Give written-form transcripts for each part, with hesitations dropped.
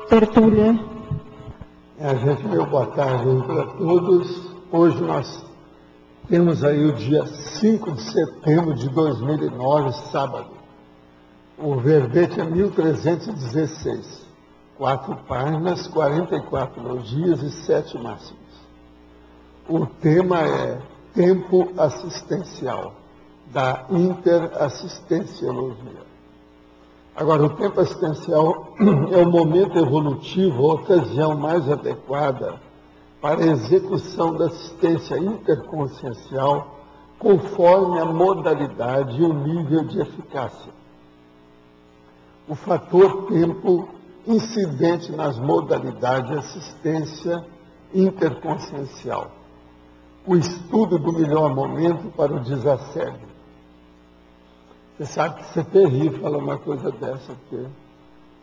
tertúlia. Gente, meu boa tarde para todos. Hoje nós temos aí o dia 5 de setembro de 2009, sábado. O verbete é 1316. 4 páginas, 44 elogios e 7 máximas. O tema é tempo assistencial, da interassistenciologia. Agora, o tempo assistencial é o momento evolutivo, a ocasião mais adequada para a execução da assistência interconsciencial conforme a modalidade e o nível de eficácia. O fator tempo incidente nas modalidades de assistência interconsciencial. O estudo do melhor momento para o desassédio. Você sabe que isso é terrível falar uma coisa dessa, porque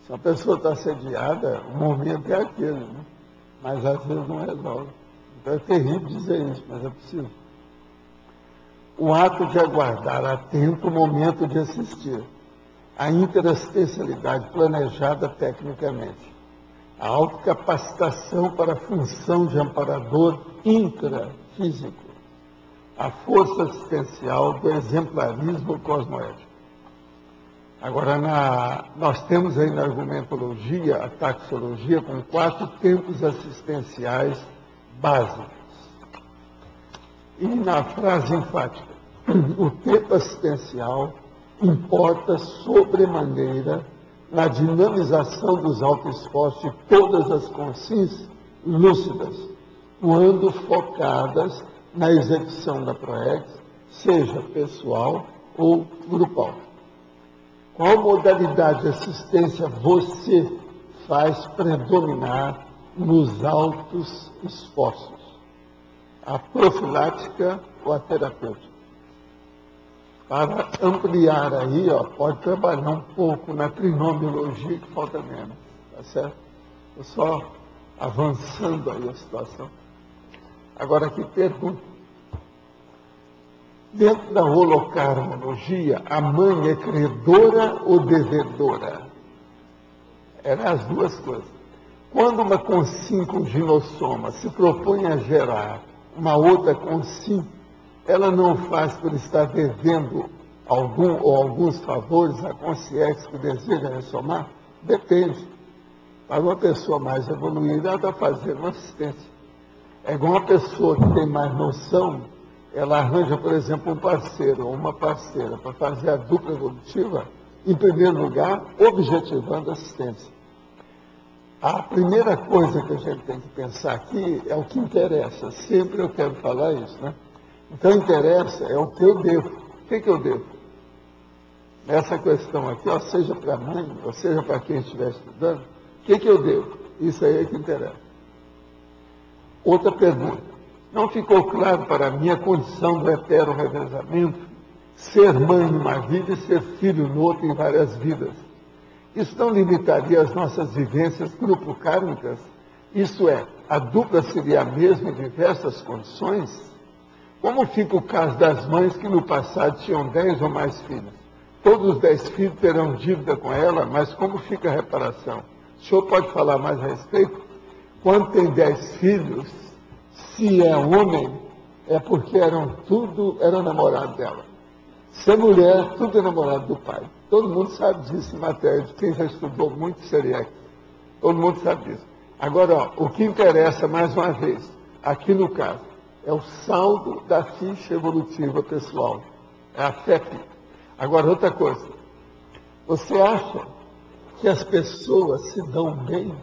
se uma pessoa está assediada, o momento é aquele, né? Mas às vezes não resolve. Então é terrível dizer isso, mas é possível. O ato de aguardar atento o momento de assistir. A interassistencialidade planejada tecnicamente. A autocapacitação para a função de amparador intrafísico. A força assistencial do exemplarismo cosmoético. Agora, nós temos aí na argumentologia, a taxologia, com 4 tempos assistenciais básicos. E na frase enfática, o tempo assistencial importa sobremaneira na dinamização dos autoesforços de todas as consciências lúcidas, quando focadas na execução da PROEX, seja pessoal ou grupal. Qual modalidade de assistência você faz predominar nos altos esforços? A profilática ou a terapêutica? Para ampliar aí, pode trabalhar um pouco na trinomiologia, que falta menos, tá certo? Estou só avançando aí a situação. Agora, que pergunta. Dentro da holocarmologia, a mãe é credora ou devedora? Eram as duas coisas. Quando uma consim com ginossoma se propõe a gerar uma outra consim, ela não faz por estar devendo algum ou alguns favores à consciência que deseja ressomar? Depende. Para uma pessoa mais evoluída, ela está fazendo uma assistência. É igual uma pessoa que tem mais noção, ela arranja, por exemplo, um parceiro ou uma parceira para fazer a dupla evolutiva, em primeiro lugar, objetivando a assistência. A primeira coisa que a gente tem que pensar aqui é o que interessa. Sempre eu quero falar isso, né? Então, interessa é o que eu devo. O que eu devo? Nessa questão aqui, seja para a mãe, ou seja para quem estiver estudando, o que eu devo? Isso aí é que interessa. Outra pergunta. Não ficou claro para mim a condição do eterno revezamento, ser mãe numa vida e ser filho no outro em várias vidas. Isso não limitaria as nossas vivências grupo-kármicas? Isso é, a dupla seria a mesma em diversas condições? Como fica o caso das mães que no passado tinham 10 ou mais filhos? Todos os 10 filhos terão dívida com ela, mas como fica a reparação? O senhor pode falar mais a respeito? Quando tem 10 filhos, se é homem, é porque eram namorado dela. Se é mulher, tudo é namorado do pai. Todo mundo sabe disso em matéria de quem já estudou muito Seriec. Todo mundo sabe disso. Agora, o que interessa, mais uma vez, aqui no caso, é o saldo da ficha evolutiva pessoal. É a FEP. Agora, outra coisa. Você acha que as pessoas se dão bem?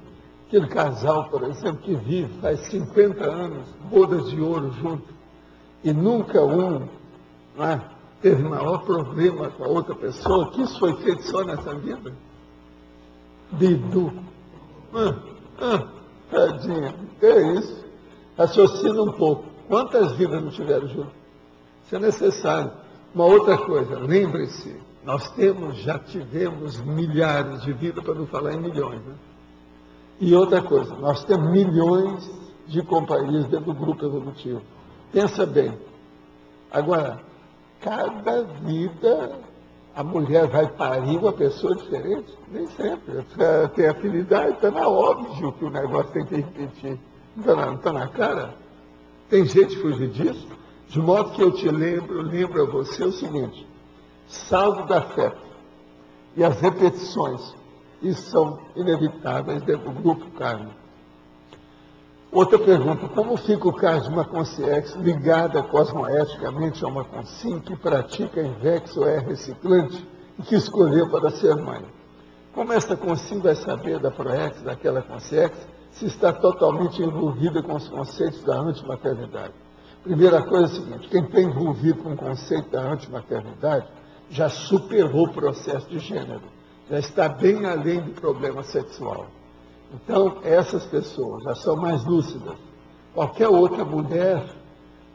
Aquele casal, por exemplo, que vive faz 50 anos, bodas de ouro junto, e nunca teve maior problema com a outra pessoa, que isso foi feito só nessa vida? Bidu. Tadinha, é isso. Raciocina um pouco. Quantas vidas não tiveram junto? Isso é necessário. Uma outra coisa, lembre-se, nós já tivemos milhares de vidas, para não falar em milhões, né? E outra coisa, nós temos milhões de companhias dentro do grupo evolutivo. Pensa bem. Agora, cada vida a mulher vai parir uma pessoa diferente? Nem sempre. Tem afinidade, está na óbvio que o negócio tem que repetir. Não está na cara? Tem jeito de fugir disso? De modo que eu lembro a você o seguinte, saldo da fé e as repetições, isso são inevitáveis dentro do grupo kármico. Outra pergunta, como fica o caso de uma consciência ligada cosmoeticamente a uma consciência que pratica invexo ou é reciclante e que escolheu para ser mãe? Como essa consciência vai saber da proex, daquela consciência, se está totalmente envolvida com os conceitos da antimaternidade? Primeira coisa é a seguinte, quem está envolvido com o conceito da antimaternidade já superou o processo de gênero, já está bem além do problema sexual. Então, essas pessoas já são mais lúcidas. Qualquer outra mulher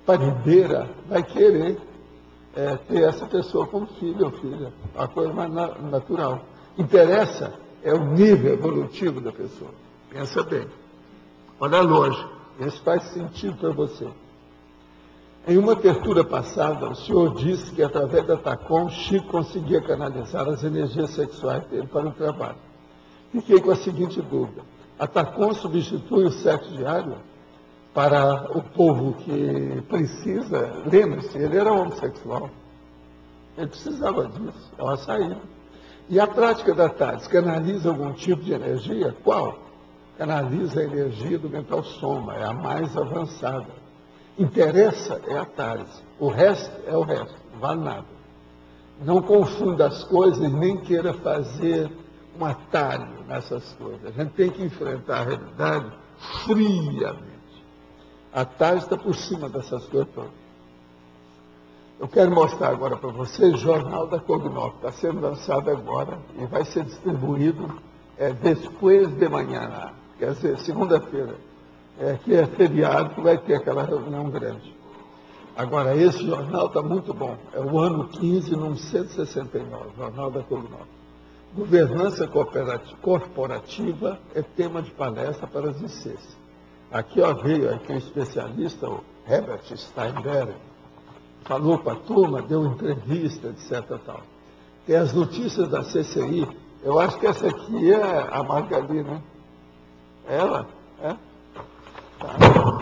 parideira vai querer ter essa pessoa como filho ou filha, a coisa mais natural. Interessa é o nível evolutivo da pessoa. Pensa bem. Olha a lógica, isso faz sentido para você. Em uma abertura passada, o senhor disse que através da TACOM, Chico conseguia canalizar as energias sexuais dele para o trabalho. Fiquei com a seguinte dúvida. A TACOM substitui o sexo diário para o povo que precisa? Lembre-se, ele era homossexual. Ele precisava disso, é uma saída. E a prática da TARES canaliza algum tipo de energia? Qual? Canaliza a energia do mental soma, é a mais avançada. Interessa é a TARES, o resto é o resto, não vale nada. Não confunda as coisas, nem queira fazer um atalho nessas coisas. A gente tem que enfrentar a realidade friamente. A TARES está por cima dessas coisas todas. Eu quero mostrar agora para vocês o Jornal da Cognoc, está sendo lançado agora e vai ser distribuído depois de manhã, quer dizer, segunda-feira, que é feriado, que vai ter aquela reunião grande. Agora, esse jornal está muito bom, é o ano 15, número 169, Jornal da Cognoc. Governança corporativa é tema de palestra para as ICs. Aqui veio aqui um especialista, o Herbert Steinberg, falou para a turma, deu entrevista, etc. Tal. Tem as notícias da CCI, eu acho que essa aqui é a Margali, né? Ela,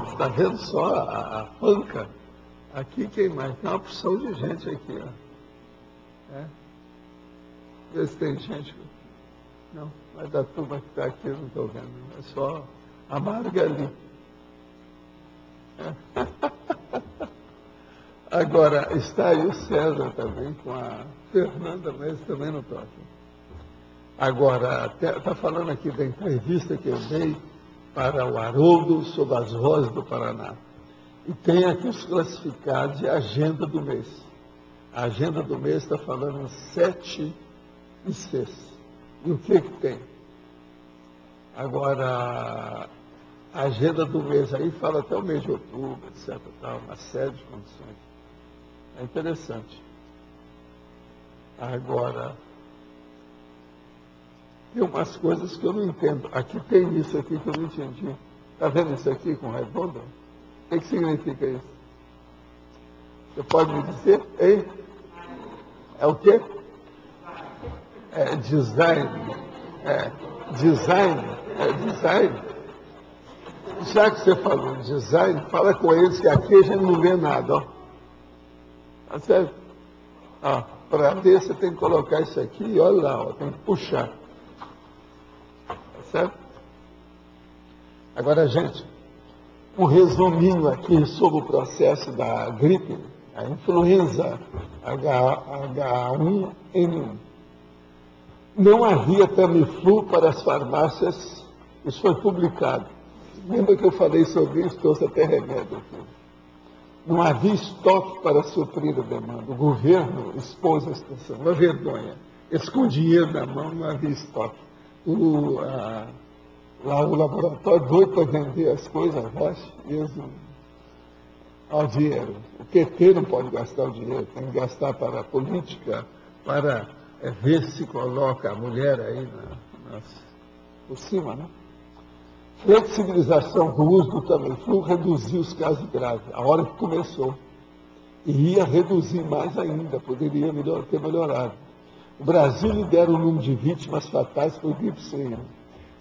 Está vendo só a panca? Aqui quem mais? Tem uma porção de gente aqui, Vê se tem gente. Não, mas da turma que está aqui eu não estou vendo. É só a Margali. Agora, está aí o César também, com a Fernanda, mas também não toca. Agora, está falando aqui da entrevista que eu dei para o Haroldo sobre as rosas do Paraná. E tem aqui os classificados e a agenda do mês. A agenda do mês está falando em 7 ICs. E o que tem? Agora, a agenda do mês aí fala até o mês de outubro, etc. Tal, uma série de condições. É interessante. Agora, tem umas coisas que eu não entendo. Aqui tem isso aqui que eu não entendi. Está vendo isso aqui com redondo? O que significa isso? Você pode me dizer? Hein? É o quê? É design. Design. Já que você falou design, fala com eles que aqui a gente não vê nada, ó. Tá certo? Para ver, você tem que colocar isso aqui e olha lá, ó, tem que puxar. Tá certo? Agora, gente, um resuminho aqui sobre o processo da gripe, a influenza H1N1. Não havia Tamiflu para as farmácias, isso foi publicado. Lembra que eu falei sobre isso, trouxe até remédio aqui. Não havia estoque para suprir a demanda. O governo expôs a situação, uma vergonha. Eles com dinheiro na mão, não havia estoque. Lá o laboratório doido para vender as coisas, eles não. Ao dinheiro. O PT não pode gastar o dinheiro, tem que gastar para a política, para ver se coloca a mulher aí por cima, né? Flexibilização do uso do Tamiflu reduziu os casos graves, a hora que começou. E ia reduzir mais ainda, poderia ter melhorado. O Brasil lidera o número de vítimas fatais por gripe suína.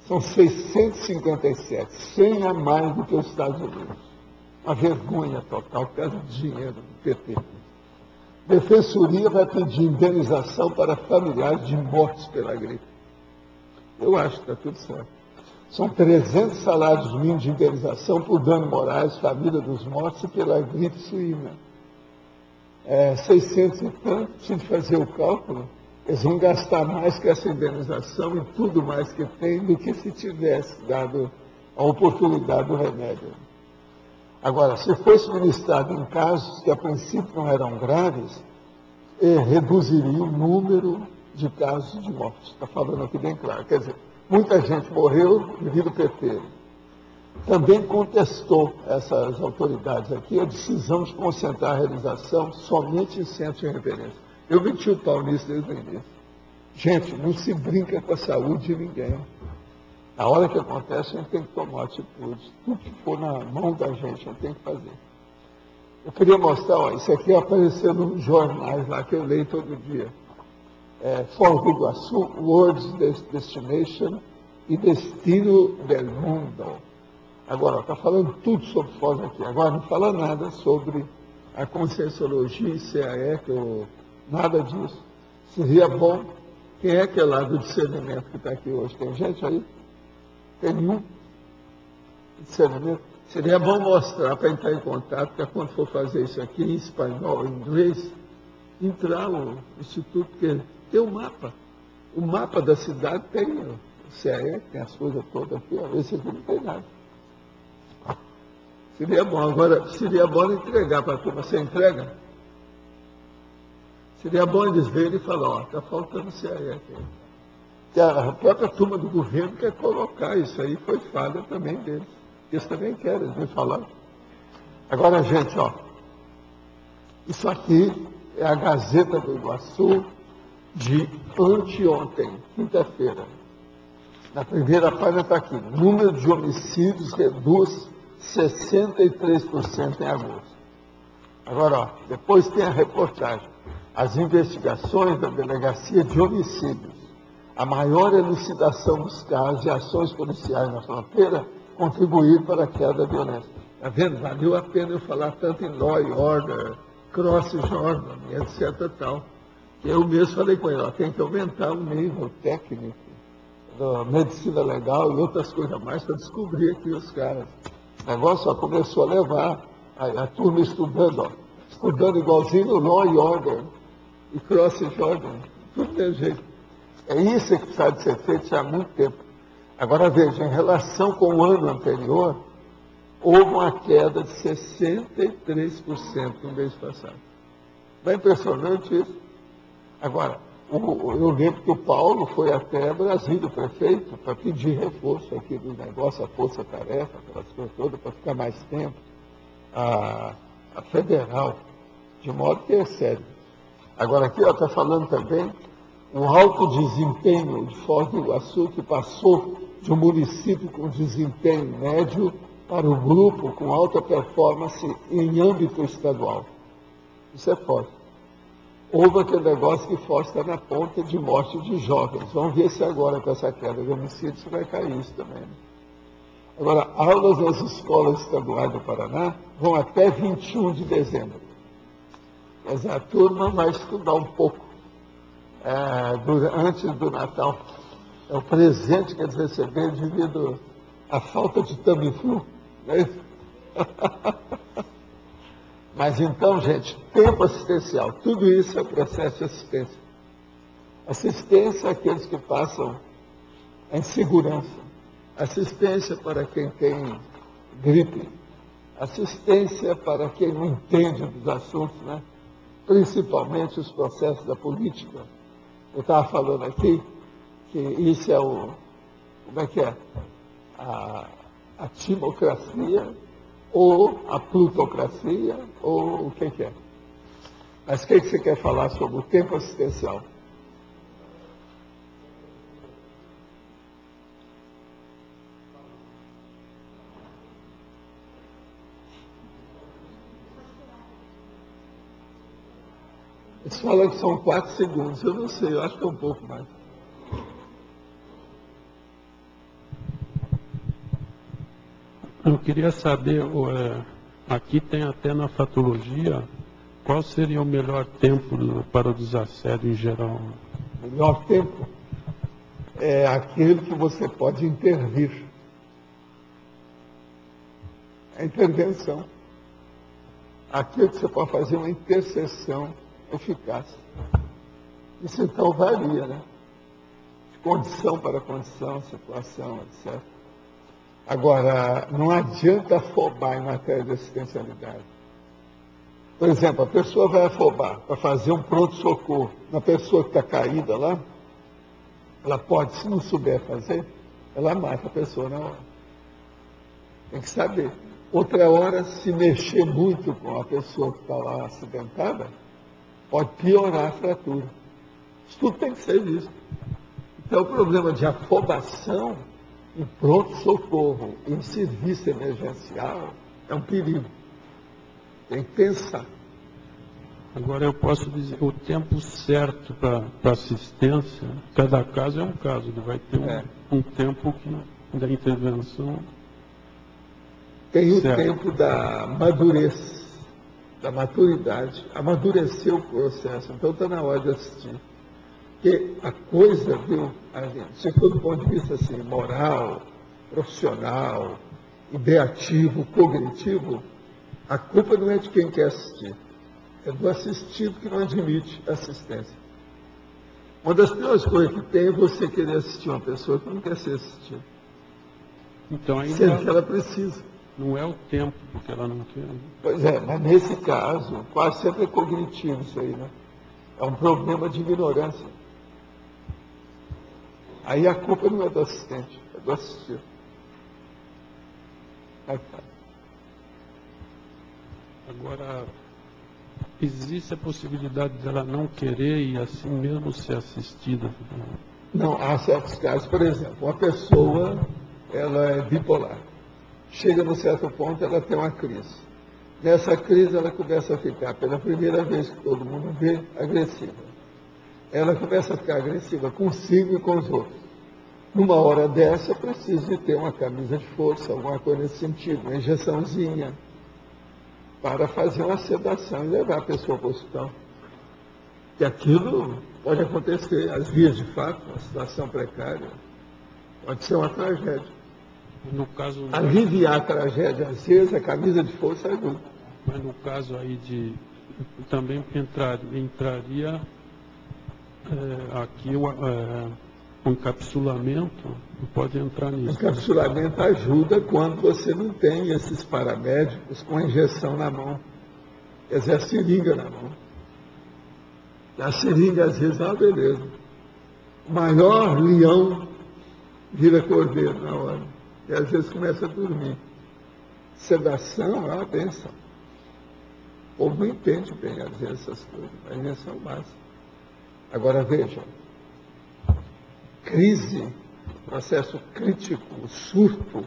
São 657, 100 a mais do que os Estados Unidos. Uma vergonha total, por causa do dinheiro do PT. Defensoria vai pedir indenização para familiares de mortos pela gripe. Eu acho que está tudo certo. São 300 salários mínimos de indenização por dano morais, família dos mortos e pela gripe suína. 600 e tanto, se fazer o cálculo, eles vão gastar mais que essa indenização e tudo mais que tem do que se tivesse dado a oportunidade do remédio. Agora, se fosse ministrado em casos que a princípio não eram graves, reduziria o número de casos de morte. Está falando aqui bem claro. Quer dizer, muita gente morreu devido ao PT. Também contestou essas autoridades aqui a decisão de concentrar a realização somente em centros de referência. Eu meti o pau nisso desde o início. Gente, não se brinca com a saúde de ninguém. Na hora que acontece, a gente tem que tomar atitude. Tudo que for na mão da gente, a gente tem que fazer. Eu queria mostrar, ó, isso aqui apareceu nos jornais lá que eu leio todo dia. Foz do Iguaçu, World's Destination e Destino del Mundo. Agora, está falando tudo sobre Foz aqui. Agora, não fala nada sobre a Conscienciologia e CAE, nada disso. Seria bom. Quem é que é lá do discernimento que está aqui hoje? Tem gente aí? Tem nenhum? Discernimento? Seria bom mostrar para entrar em contato, para quando for fazer isso aqui em espanhol, em inglês, entrar no Instituto, porque tem o mapa. O mapa da cidade tem o CAE, tem as coisas todas aqui, ó. Esse aqui não tem nada. Seria bom. Agora, seria bom entregar para a turma. Você entrega? Seria bom eles verem e falar, ó, está faltando CAE aqui. Que a própria turma do governo quer colocar isso aí, foi falha também deles. Eles também querem, eles me falaram. Agora, gente, ó, isso aqui é a Gazeta do Iguaçu de anteontem, quinta-feira. Na primeira página está aqui, número de homicídios reduz 63% em agosto. Agora, ó, depois tem a reportagem. As investigações da Delegacia de Homicídios, a maior elucidação dos casos e ações policiais na fronteira contribuíram para a queda da violência. Está vendo? Valeu a pena eu falar tanto em law and order, cross Jordan, etc. Tal. Eu mesmo falei com ele, ó, tem que aumentar o nível técnico da medicina legal e outras coisas mais para descobrir aqui os caras. O negócio só começou a levar a turma estudando, ó, estudando igualzinho no law and order e cross Jordan, tudo tem jeito. É isso que precisa de ser feito já há muito tempo. Agora veja, em relação com o ano anterior, houve uma queda de 63% no mês passado. Não é impressionante isso? Agora, eu lembro que o Paulo foi até Brasília, o prefeito, para pedir reforço aqui do negócio, a força-tarefa, aquelas coisas todas, para ficar mais tempo, a federal, de modo que é sério. Agora aqui está falando também o alto desempenho de Foz do Iguaçu, que passou de um município com desempenho médio para o grupo com alta performance em âmbito estadual. Isso é forte. Houve aquele negócio que Foz está na ponta de morte de jovens. Vamos ver se agora, com essa queda de homicídios, vai cair isso também. Né? Agora, aulas nas escolas estaduais do Paraná vão até 21 de dezembro. Mas a turma vai estudar um pouco antes do Natal. É o presente que eles receberam devido à falta de Tamiflu. Não é isso? Mas então, gente, tempo assistencial. Tudo isso é processo de assistência. Assistência àqueles que passam em segurança. Assistência para quem tem gripe. Assistência para quem não entende dos assuntos, né? Principalmente os processos da política. Eu estava falando aqui que isso é como é que é? A timocracia, ou a plutocracia, ou o que é? Mas o que você quer falar sobre o tempo assistencial? Eles falam que são 4 segundos. Eu não sei, eu acho que é um pouco mais. Eu queria saber, aqui tem até na fatologia, qual seria o melhor tempo para o desassédio em geral? O melhor tempo é aquele que você pode intervir. A intervenção. Aquilo que você pode fazer uma intercessão eficaz. Isso então varia, né? De condição para condição, situação, etc. Agora, não adianta afobar em matéria de assistencialidade. Por exemplo, a pessoa vai afobar para fazer um pronto-socorro na pessoa que está caída lá, ela pode, se não souber fazer, ela mata a pessoa na hora. Tem que saber. Outra hora, se mexer muito com a pessoa que está lá acidentada, pode piorar a fratura. Isso tudo tem que ser visto. Então, o problema de afobação em pronto-socorro, em serviço emergencial, é um perigo. Tem que pensar. Agora eu posso dizer, o tempo certo para assistência, cada caso é um caso, ele vai ter um tempo da intervenção. Tem o certo. tempo da madurez, da maturidade, amadurecer o processo. Então está na hora de assistir. Porque a coisa, viu, se for do ponto de vista assim, moral, profissional, ideativo, cognitivo, a culpa não é de quem quer assistir, é do assistido que não admite assistência. Uma das piores coisas que tem é você querer assistir uma pessoa que não quer ser assistida. Então ainda sendo que ela precisa. Não é o tempo porque ela não quer. Pois é, mas nesse caso, quase sempre é cognitivo isso aí, né? É um problema de ignorância. Aí a culpa não é do assistente, é do assistido. Agora, existe a possibilidade dela não querer e assim mesmo ser assistida? Não, há certos casos, por exemplo, uma pessoa, ela é bipolar. Chega num certo ponto, ela tem uma crise. Nessa crise, ela começa a ficar, pela primeira vez que todo mundo vê, agressiva. Ela começa a ficar agressiva consigo e com os outros. Numa hora dessa, precisa de ter uma camisa de força, alguma coisa nesse sentido, uma injeçãozinha, para fazer uma sedação e levar a pessoa para o hospital. Que aquilo pode acontecer, às vias de fato, uma situação precária, pode ser uma tragédia. No caso, aliviar a tragédia, às vezes, a camisa de força ajuda. Mas no caso aí de também entraria aqui o encapsulamento, pode entrar nisso. O encapsulamento ajuda quando você não tem esses paramédicos com a injeção na mão. Quer dizer, a seringa na mão. A seringa, às vezes, é uma beleza. O maior leão vira cordeiro na hora. E às vezes começa a dormir. Sedação é uma bênção. O povo não entende bem, às vezes, essas coisas. A injeção básica. Agora vejam. Crise, processo crítico, surto,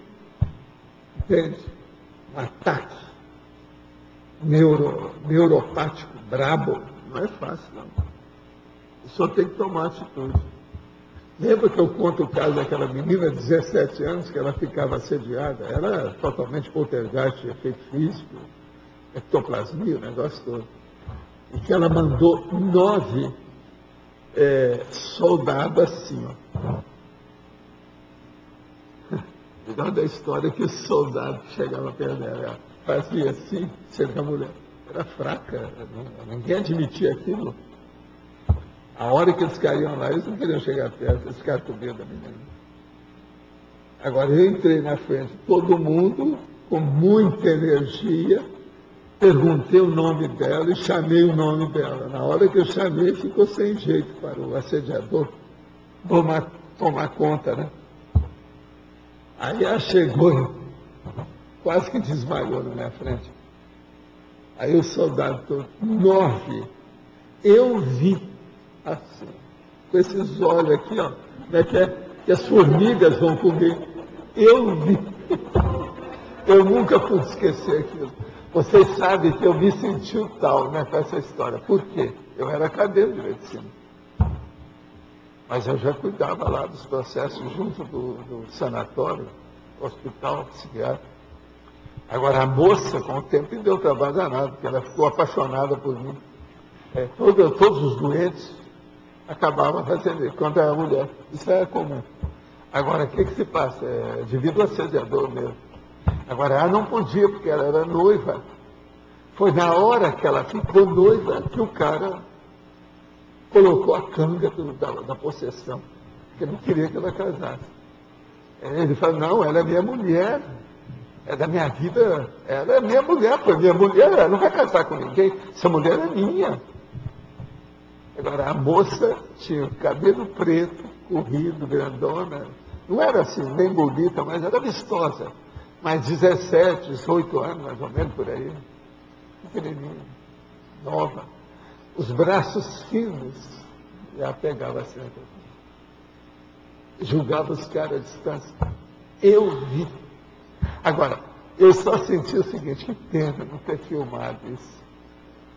entende? Um ataque neuropático, brabo, não é fácil, não. Só tem que tomar atitude. Lembra que eu conto o caso daquela menina de 17 anos que ela ficava assediada? Ela era totalmente poltergeist, efeito físico, ectoplasmia, o negócio todo. E que ela mandou 9 soldados assim, ó. Legal da história que o soldado chegava perto dela, fazia assim, sendo a mulher era fraca, ninguém admitia aquilo. A hora que eles caíam lá, eles não queriam chegar perto, eles ficaram com medo da menina. Agora eu entrei na frente, todo mundo com muita energia, perguntei o nome dela e chamei o nome dela. Na hora que eu chamei, ficou sem jeito para o assediador tomar conta, né? Aí ela chegou, quase que desmaiou na minha frente. Aí o soldado todo, 9, eu vi, assim, com esses olhos aqui, ó, né, que as formigas vão comer. Eu vi. Eu nunca pude esquecer aquilo. Vocês sabem que eu me senti o tal, né, com essa história. Por quê? Eu era cadeiro de medicina. Mas eu já cuidava lá dos processos junto do sanatório, hospital, psiquiátrico. Agora, a moça, com o tempo, me deu trabalho danado, porque ela ficou apaixonada por mim. Todos os doentes acabavam fazendo isso contra a mulher. Isso é comum. Agora, o que se passa? Devido ao assediador mesmo. Agora, ela não podia, porque ela era noiva. Foi na hora que ela ficou noiva que o cara colocou a canga da possessão, porque não queria que ela casasse. Ele falou, não, ela é minha mulher, é da minha vida, ela é minha mulher, foi minha mulher, ela não vai casar com ninguém, essa mulher é minha. Agora, a moça tinha o cabelo preto, corrido, grandona, não era assim, nem bonita, mas era vistosa. Mas 17, 18 anos, mais ou menos, por aí. Pequenininha, nova. Os braços finos. E ela pegava assim. Julgava os caras à distância. Eu vi. Agora, eu só senti o seguinte, que pena não ter filmado isso.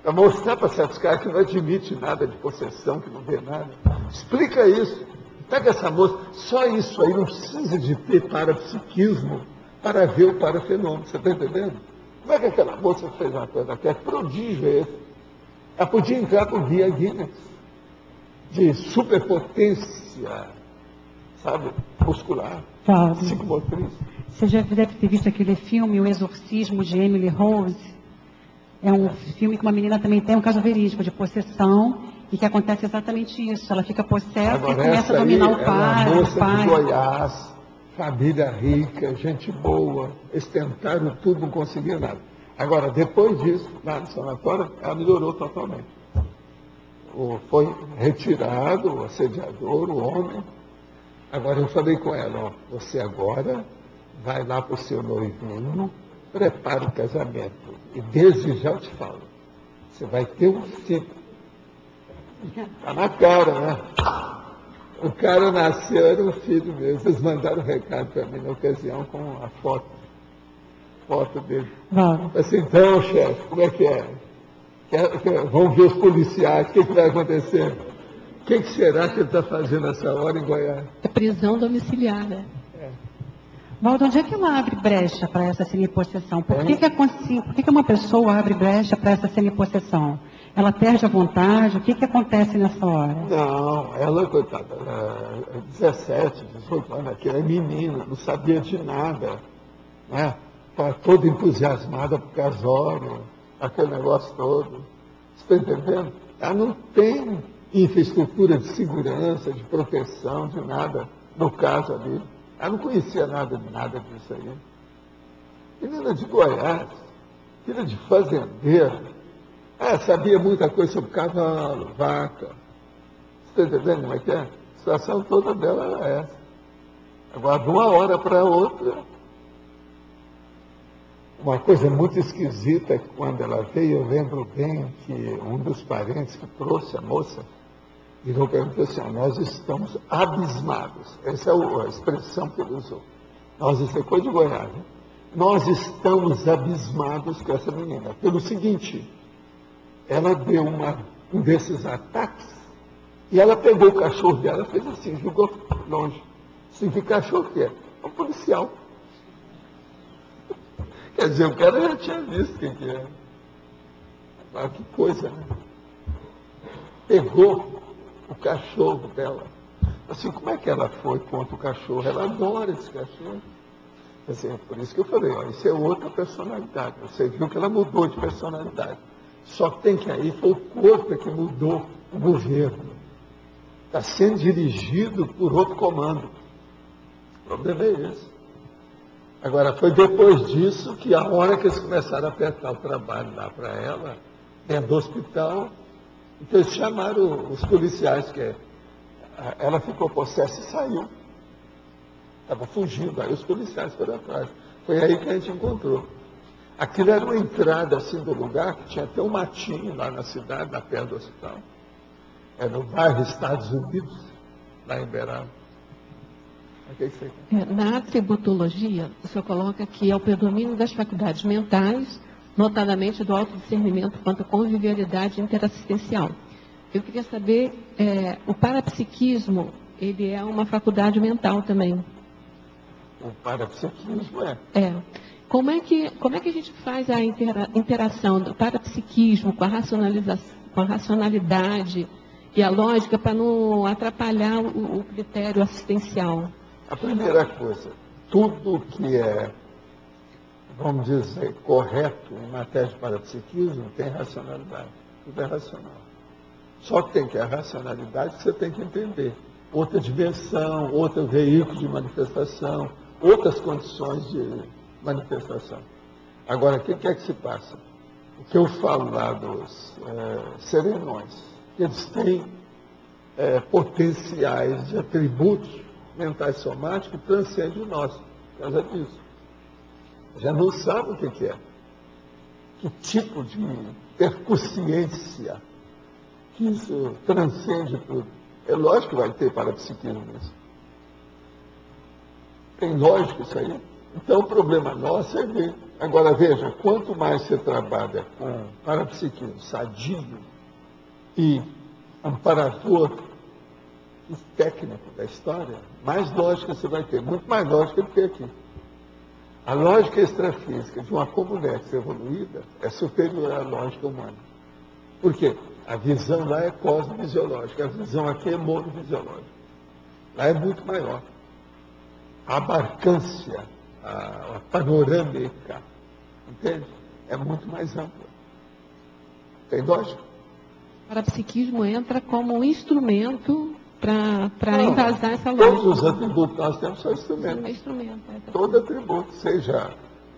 Para mostrar para certos caras que não admite nada de possessão, que não vê nada. Explica isso. Pega essa moça. Só isso aí não precisa de ter parapsiquismo para ver o parafenômeno. Você está entendendo? Como é que aquela moça fez uma coisa que é prodígio esse? Ela podia entrar com guia Guinness de superpotência, sabe, muscular, psicomotriz. Você já deve ter visto aquele filme, O Exorcismo de Emily Rose. É um filme que uma menina também tem um caso verídico de possessão e que acontece exatamente isso. Ela fica possessa e começa a dominar o pai. É uma moça de Goiás, família rica, gente boa, eles tentaram tudo, não conseguiram nada. Agora, depois disso, lá no sanatório, ela melhorou totalmente. Foi retirado o assediador, o homem. Agora eu falei com ela, ó, você agora vai lá para o seu noivinho, prepara o casamento. E desde já eu te falo, você vai ter um filho. Está na cara, né? O cara nasceu, era um filho mesmo. Eles mandaram um recado para mim na ocasião com a foto dele. Assim, então, chefe, como é que é? Vamos ver os policiais, o que vai acontecer? O que será que ele está fazendo essa hora em Goiás? É prisão domiciliar, né? Valdo, onde é que ela abre brecha para essa semipossessão? Por que uma pessoa abre brecha para essa semipossessão? Ela perde a vontade? O que acontece nessa hora? Não, ela, coitada, 17, 18 anos, aquela é menina, não sabia de nada, né? Estava toda entusiasmada por casório, aquele negócio todo. Você está entendendo? Ela não tem infraestrutura de segurança, de proteção, de nada, no caso ali. Ela não conhecia nada disso aí. Menina de Goiás, filha de fazendeiro, sabia muita coisa sobre cavalo, vaca. Você está entendendo como é que é? A situação toda dela era essa. Agora, de uma hora para outra, uma coisa muito esquisita é que quando ela veio, eu lembro bem que um dos parentes que trouxe a moça, virou para mim e falou assim, nós estamos abismados. Essa é a expressão que ele usou. Isso é coisa de Goiás, né? Nós estamos abismados com essa menina. Pelo seguinte, ela deu um desses ataques e ela pegou o cachorro dela, fez assim, jogou longe. Assim, que cachorro que é? É um policial. Quer dizer, o cara já tinha visto o que é. Mas que coisa, né? Pegou o cachorro dela. Assim, como é que ela foi contra o cachorro? Ela adora esse cachorro. Assim, por isso que eu falei, ó, isso é outra personalidade. Você viu que ela mudou de personalidade. Só tem que aí foi o corpo que mudou o governo. Está sendo dirigido por outro comando. O problema é esse. Agora, foi depois disso que a hora que eles começaram a apertar o trabalho lá para ela, dentro do hospital, então eles chamaram os policiais, que ela ficou possessa e saiu. Estava fugindo, aí os policiais foram atrás. Foi aí que a gente encontrou. Aquilo era uma entrada assim do lugar, que tinha até um matinho lá na cidade, na perto do hospital. É no bairro Estados Unidos, lá em Beraba. Na atributologia, o senhor coloca que é o predomínio das faculdades mentais notadamente do autodiscernimento quanto à convivialidade interassistencial. Eu queria saber, o parapsiquismo, ele é uma faculdade mental também? O parapsiquismo é. Como é que a gente faz a interação do parapsiquismo com a racionalidade e a lógica para não atrapalhar o critério assistencial? A primeira coisa, tudo que é, vamos dizer, correto em matéria de parapsiquismo tem racionalidade. Tudo é racional. Só que tem que a racionalidade que você tem que entender. Outra dimensão, outro veículo de manifestação, outras condições de manifestação. Agora, o que é que se passa? O que eu falo lá dos serenões, que eles têm potenciais de atributos mentais somáticos que transcendem o nosso, por causa disso. Já não sabe o que é. Que tipo de percussiência que isso transcende tudo. É lógico que vai ter parapsiquismo nisso. Tem lógico isso aí. Então o problema nosso é ver. Agora veja, quanto mais você trabalha com parapsiquismo sadio e amparador e técnico da história, mais lógica você vai ter. Muito mais lógica do que aqui. A lógica extrafísica de uma comunidade evoluída é superior à lógica humana. Por quê? A visão lá é cosmofisiológica, a visão aqui é monofisiológica. Lá é muito maior. A abarcância, a panorâmica, entende? É muito mais ampla. Tem lógica? O parapsiquismo entra como um instrumento para embasar essa lógica. Todos os atributos que nós temos são instrumentos. É instrumento. Todo atributo, seja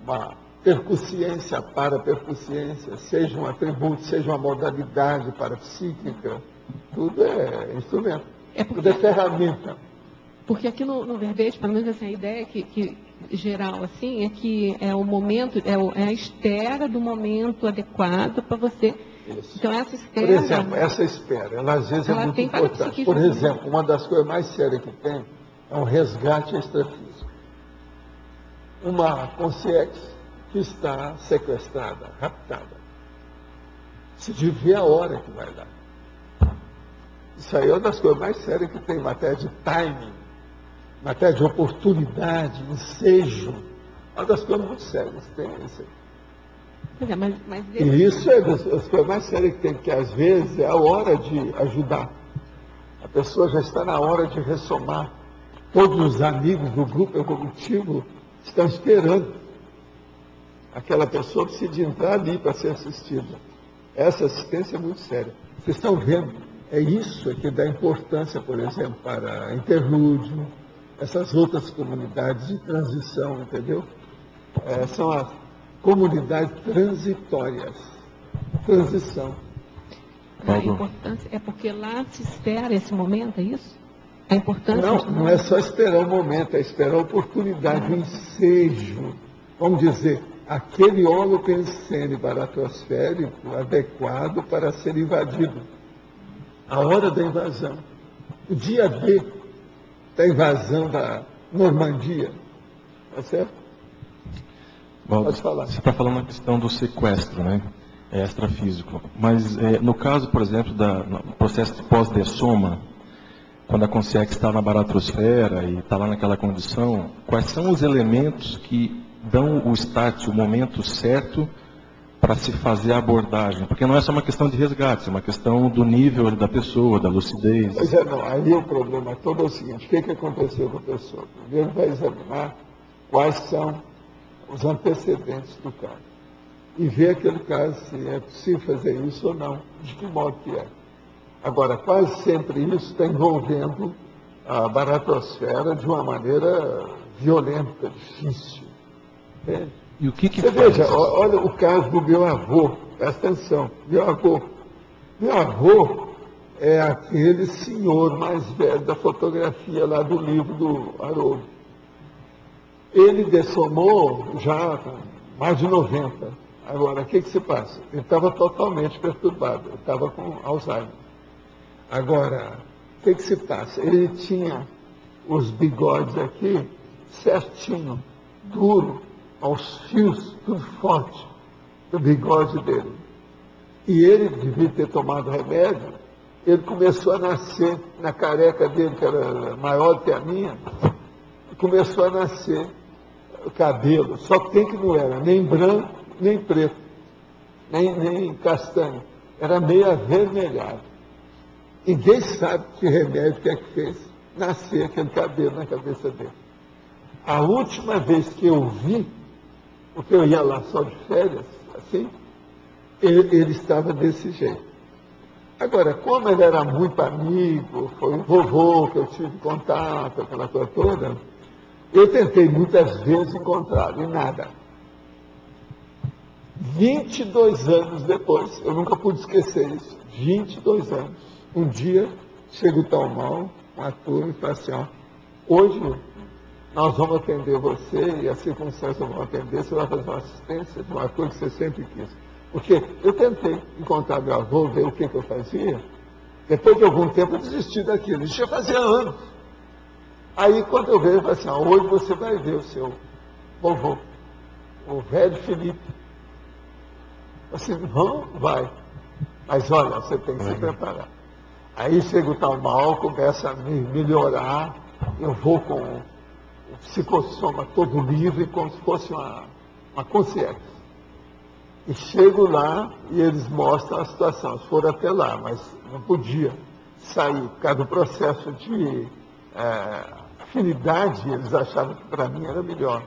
uma percussiência, parapercussiência, seja um atributo, seja uma modalidade parapsíquica, tudo é instrumento. Tudo é ferramenta. Porque aqui no verbete, pelo menos assim, a ideia que geral assim, é que é o momento, é a espera do momento adequado para você. Isso. Então essa espera. Por exemplo, essa espera, ela às vezes é muito importante. Por exemplo, uma das coisas mais sérias que tem é um resgate extrafísico. Uma consciência que está sequestrada, raptada. Se devia a hora que vai lá. Isso aí é uma das coisas mais sérias que tem, matéria de timing, matéria de oportunidade, ensejo. Uma das coisas muito sérias que tem isso aí. E isso é das coisas mais sérias que tem, porque às vezes é a hora de ajudar. A pessoa já está na hora de ressomar. Todos os amigos do grupo evolutivo estão esperando. Aquela pessoa precisa entrar ali para ser assistida. Essa assistência é muito séria. Vocês estão vendo? É isso que dá importância, por exemplo, para interlúdio, essas outras comunidades de transição, entendeu? São as comunidades transitórias. Transição. A importância é porque lá se espera esse momento, é isso? A importância... Não é só esperar o momento, é esperar a oportunidade, o ensejo. Vamos dizer, aquele holopensene baratosférico adequado para ser invadido. A hora da invasão. O dia D da invasão da Normandia. Tá certo? Valdo, você está falando na questão do sequestro, né? Extrafísico. Mas no caso, por exemplo, no processo de pós-dessoma, quando a consciência está na baratrosfera e está lá naquela condição, quais são os elementos que dão o start, o momento certo para se fazer a abordagem? Porque não é só uma questão de resgate, é uma questão do nível da pessoa, da lucidez. Pois é, não. Aí o problema todo é o seguinte: o que aconteceu com a pessoa? Primeiro vai examinar quais são os antecedentes do caso. E ver aquele caso se é possível fazer isso ou não, de que modo que é. Agora, quase sempre isso está envolvendo a baratosfera de uma maneira violenta, difícil. Entende? E o que Você veja, olha o caso do meu avô, presta atenção, meu avô é aquele senhor mais velho da fotografia lá do livro do Haroldo. Ele dessomou já com mais de 90. Agora, o que se passa? Ele estava totalmente perturbado, ele estava com Alzheimer. Agora, o que se passa? Ele tinha os bigodes aqui certinho, duro, aos fios, tudo forte. do bigode dele. E ele devia ter tomado remédio, ele começou a nascer na careca dele, que era maior do que a minha, começou a nascer o cabelo, só tem que não era nem branco, nem preto, nem castanho, era meio avermelhado. Ninguém sabe que remédio que é que fez nascer aquele cabelo na cabeça dele. A última vez que eu vi, porque eu ia lá só de férias, assim, ele estava desse jeito. Agora, como ele era muito amigo, foi o vovô que eu tive contato, aquela coisa toda, eu tentei muitas vezes encontrá-lo, e nada. 22 anos depois, eu nunca pude esquecer isso, 22 anos. Um dia, chega o tal mal, uma turma, e fala assim, ó, hoje nós vamos atender você, e as circunstâncias vão atender, você vai fazer uma assistência de uma coisa que você sempre quis. Porque eu tentei encontrar meu avô, ver o que eu fazia, depois de algum tempo eu desisti daquilo, isso já fazia anos. Aí quando eu vejo, eu falo assim, ó, hoje você vai ver o seu vovô, o velho Felipe. Assim, não, vai. Mas olha, você tem que se preparar. Aí chega o tal mal, começa a me melhorar, eu vou com o psicossoma todo livre, como se fosse uma consciência. E chego lá e eles mostram a situação. Eles foram até lá, mas não podia sair, por causa do processo de afinidade, eles achavam que para mim era melhor.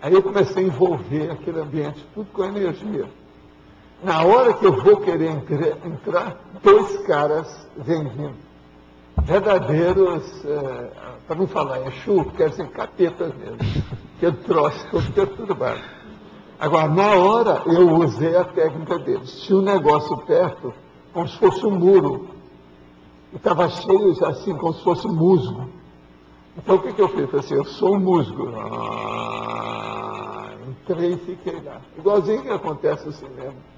Aí eu comecei a envolver aquele ambiente, tudo com energia. Na hora que eu vou querer entrar, 2 caras vêm vindo. Verdadeiros, para não falar Exu, quer dizer capetas mesmo. Que eu trouxe, eu perturbado. Agora, na hora, eu usei a técnica deles. Tinha um negócio perto, como se fosse um muro. E estava cheio, assim, como se fosse musgo. Então, o que eu fiz? Eu falei assim, eu sou um musgo. Entrei e fiquei lá. Igualzinho que acontece no cinema.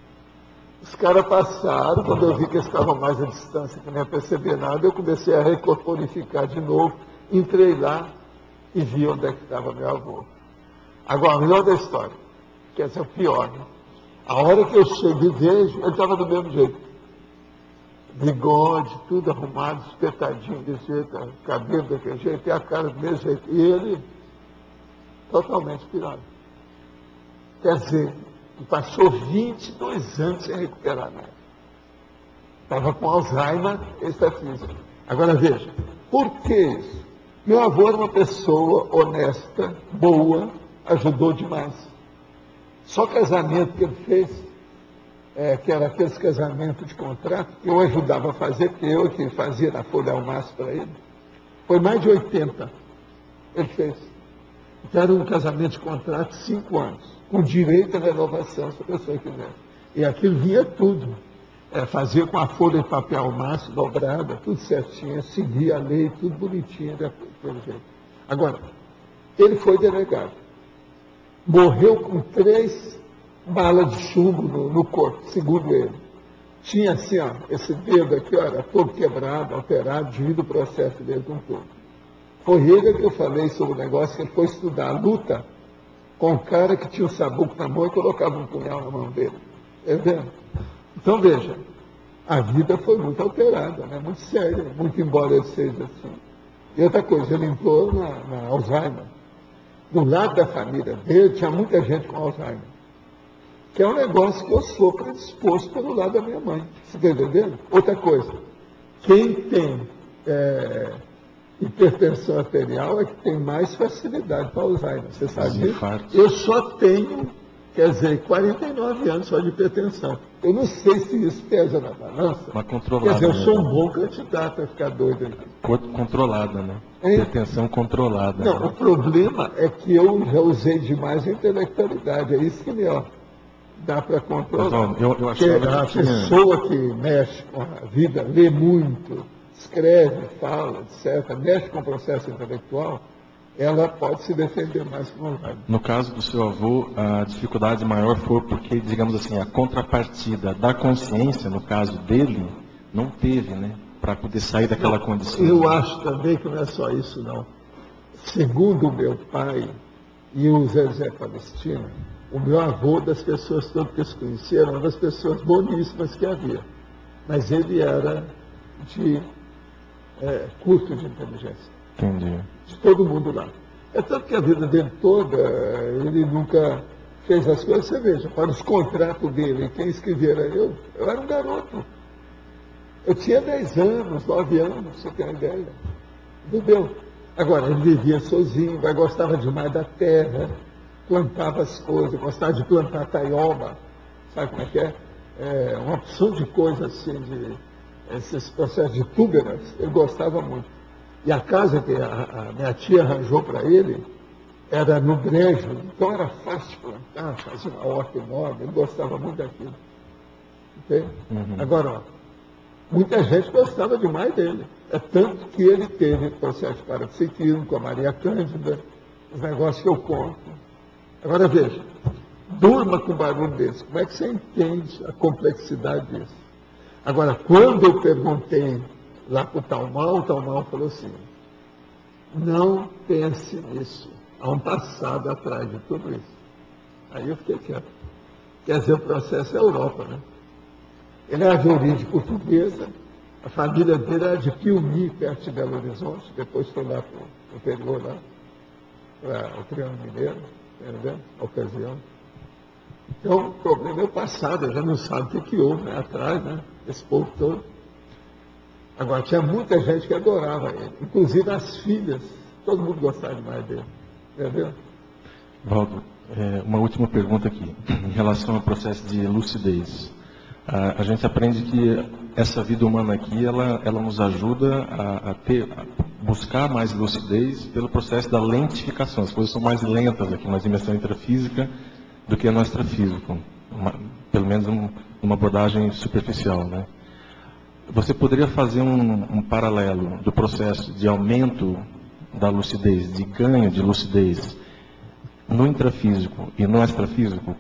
Os caras passaram, quando eu vi que eles estavam mais à distância, que nem ia perceber nada, eu comecei a recorporificar de novo, entrei lá e vi onde é que estava meu avô. Agora, o melhor da história, quer dizer, o pior, né? A hora que eu chego e vejo, ele estava do mesmo jeito. Bigode, tudo arrumado, espetadinho desse jeito, cabelo daquele jeito, e a cara do mesmo jeito. E ele, totalmente pirado. Quer dizer, passou 22 anos sem recuperar nada. Estava com Alzheimer extrafísico. Agora veja, por que isso? Meu avô era uma pessoa honesta, boa, ajudou demais. Só casamento que ele fez, que era aqueles casamentos de contrato, que eu ajudava a fazer, porque eu que fazia na Folha Almaço para ele, foi mais de 80 ele fez. Então era um casamento de contrato de 5 anos. Com direito à renovação, se a pessoa quiser. E aquilo vinha tudo. Fazia com a folha de papel almaço dobrada, tudo certinho, seguia a lei, tudo bonitinho, daquele jeito. Agora, ele foi delegado. Morreu com 3 balas de chumbo no corpo, segundo ele. Tinha assim, ó, esse dedo aqui, ó, era todo quebrado, alterado, devido ao processo dele com tudo. Foi ele que eu falei sobre o negócio, que ele foi estudar a luta com um cara que tinha o sabuco na mão e colocava um punhal na mão dele. Entendeu? Então, veja, a vida foi muito alterada, né? Muito séria, muito embora ele seja assim. E outra coisa, ele entrou na Alzheimer. Do lado da família dele, tinha muita gente com Alzheimer. Que é um negócio que eu sou predisposto pelo lado da minha mãe. Você está entendendo? Outra coisa, quem tem hipertensão arterial é que tem mais facilidade para Alzheimer, você sabe disso? Eu só tenho, quer dizer, 49 anos só de hipertensão. Eu não sei se isso pesa na balança. Mas controlada. Quer dizer, eu sou um bom candidato a ficar doido aqui. Controlada, né? Hipertensão controlada. Não, né? O problema é que eu já usei demais a intelectualidade, é isso que me dá para controlar. Mas, eu achava a pessoa que mexe com a vida, lê muito, escreve, fala, etc., mexe com o processo intelectual, ela pode se defender mais que não vai. No caso do seu avô, a dificuldade maior foi porque, digamos assim, a contrapartida da consciência, no caso dele, não teve, né? Para poder sair daquela condição. Eu acho também que não é só isso, não. Segundo o meu pai e o Zé Palestino, O meu avô, das pessoas todas que se conheceram, uma das pessoas boníssimas que havia. Mas ele era de curso de inteligência. Entendi. De todo mundo lá. É tanto que a vida dele toda, ele nunca fez as coisas. Você veja, para os contratos dele, quem escrevia era eu era um garoto. Eu tinha 10 anos, 9 anos, você tem uma ideia. Entendeu? Agora, ele vivia sozinho, gostava demais da terra, plantava as coisas, gostava de plantar taioba, sabe como é que é? Uma opção de coisas assim, esses processos de túberas, ele gostava muito. E a casa que a minha tia arranjou para ele era no brejo, então era fácil plantar, fazer uma horta enorme, ele gostava muito daquilo. Entende? Uhum. Agora, ó, muita gente gostava demais dele. É tanto que ele teve processo de parapsiquismo com a Maria Cândida, os negócios que eu conto. Agora veja, durma com um barulho desse. Como é que você entende a complexidade disso? Agora, quando eu perguntei lá para o Talmal falou assim, não pense nisso. Há um passado atrás de tudo isso. Aí eu fiquei quieto. Quer dizer, o processo é a Europa, né? Ele era de origem portuguesa, a família dele era de Piumi, perto de Belo Horizonte, depois foi lá para o interior, lá, para o Triângulo Mineiro, entendeu? A ocasião. Então, o problema é o passado, ele já não sabe o que houve, né, atrás, né, esse povo todo. Agora, tinha muita gente que adorava ele, inclusive as filhas, todo mundo gostava demais dele, entendeu? Valdo, uma última pergunta aqui, em relação ao processo de lucidez. A gente aprende que essa vida humana aqui, ela nos ajuda a buscar mais lucidez pelo processo da lentificação. As coisas são mais lentas aqui na dimensão intrafísica do que no extrafísico, pelo menos numa abordagem superficial, né? Você poderia fazer um paralelo do processo de aumento da lucidez, de ganho de lucidez no intrafísico e no extrafísico?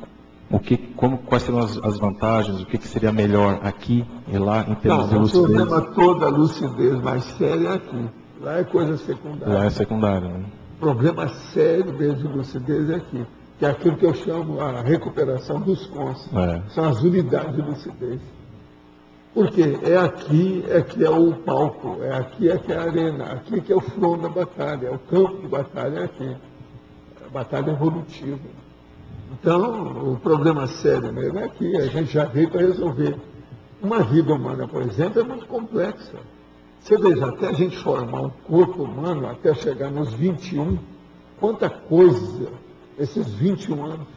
Quais serão as vantagens, o que seria melhor aqui e lá em termos de lucidez? O problema todo da lucidez mais séria é aqui. Lá é coisa secundária. Lá é secundário, né? O problema sério mesmo de lucidez é aqui. Que é aquilo que eu chamo a recuperação dos conscientes. São as unidades de lucidez. Porque é aqui que é o palco, é aqui que é a arena, aqui que é o front da batalha, é o campo de batalha é aqui. A batalha evolutiva. Então, o problema sério mesmo é aqui, a gente já veio para resolver. Uma vida humana, por exemplo, é muito complexa. Você veja, até a gente formar um corpo humano, até chegar nos 21, quanta coisa, esses 21 anos,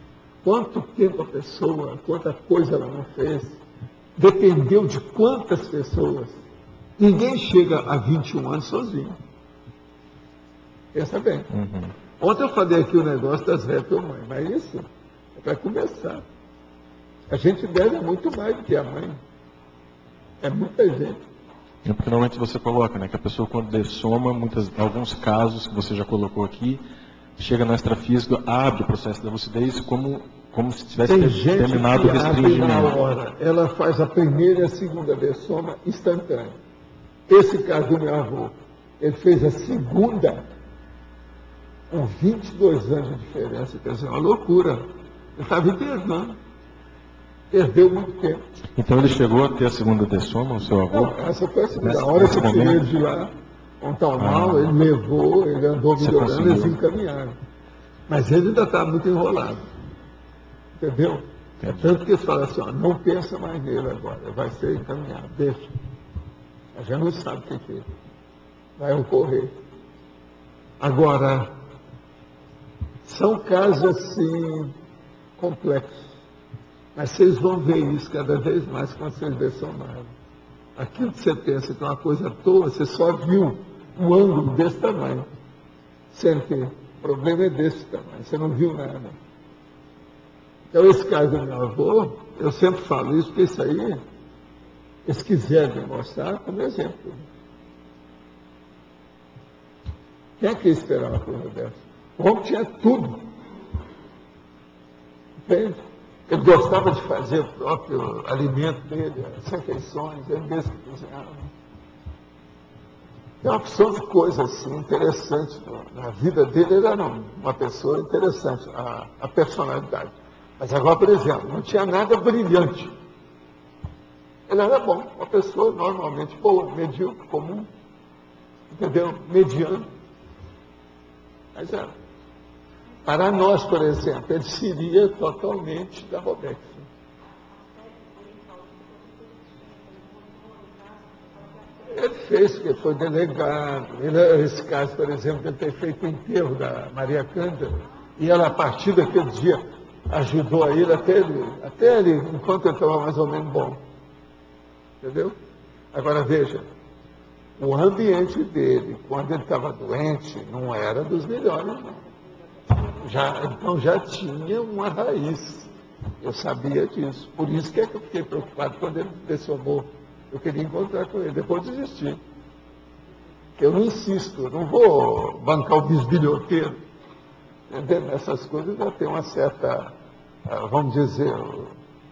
quanto tempo a pessoa, quanta coisa ela não fez, dependeu de quantas pessoas. Ninguém chega a 21 anos sozinho. Pensa bem. Uhum. Ontem eu falei aqui o negócio das retomães, mas isso é para começar. A gente deve muito mais do que a mãe. É muita gente. Porque normalmente você coloca, né, que a pessoa quando dessoma, alguns casos que você já colocou aqui, chega no extrafísico, abre o processo da lucidez como se tivesse terminado o restringimento. Na hora, ela faz a primeira e a segunda dessoma instantânea. Esse caso do meu avô, ele fez a segunda com 22 anos de diferença, quer dizer, uma loucura. Ele estava internando. Perdeu muito tempo. Então ele chegou a ter a segunda dessoma, o seu avô? Não, essa foi a segunda. A hora que eu tirei ele de lá, com tal mal, ele levou, ele andou melhorando, eles encaminharam. Mas ele ainda está muito enrolado. Entendeu? É tanto que eles falam assim, ó, não pensa mais nele agora, vai ser encaminhado, deixa. A gente não sabe o que vai ocorrer. Agora, são casos assim complexos. Mas vocês vão ver isso cada vez mais quando vocês dessomarem. Aquilo que você pensa que é uma coisa à toa, você só viu um ângulo desse tamanho. Sendo que o problema é desse tamanho, você não viu nada. Então, esse caso do meu avô, eu sempre falo isso, porque isso aí, eles quiserem mostrar como exemplo. Quem é que ia esperar uma coisa dessa? O homem tinha tudo. Entende? Ele gostava de fazer o próprio alimento dele, as refeições, ele mesmo que cozinhava. Tem uma opção de coisa assim, interessante na vida dele. Ele era uma pessoa interessante, a personalidade. Mas agora, por exemplo, não tinha nada brilhante. Ele era bom, uma pessoa normalmente boa, medíocre, comum, entendeu? Mediano. Mas era. Para nós, por exemplo, ele seria totalmente da Robex. Ele fez, porque foi delegado. Esse caso, por exemplo, ele ter feito o enterro da Maria Cândida, e ela, a partir daquele dia, ajudou a ele até ele, enquanto ele estava mais ou menos bom. Entendeu? Agora veja, o ambiente dele, quando ele estava doente, não era dos melhores, não. Então já tinha uma raiz. Eu sabia disso. Por isso que eu fiquei preocupado quando ele lecionou. Eu queria encontrar com ele, depois desisti. Eu não insisto, eu não vou bancar o bisbilhoteiro. Entendeu? Essas coisas já tem uma certa, vamos dizer,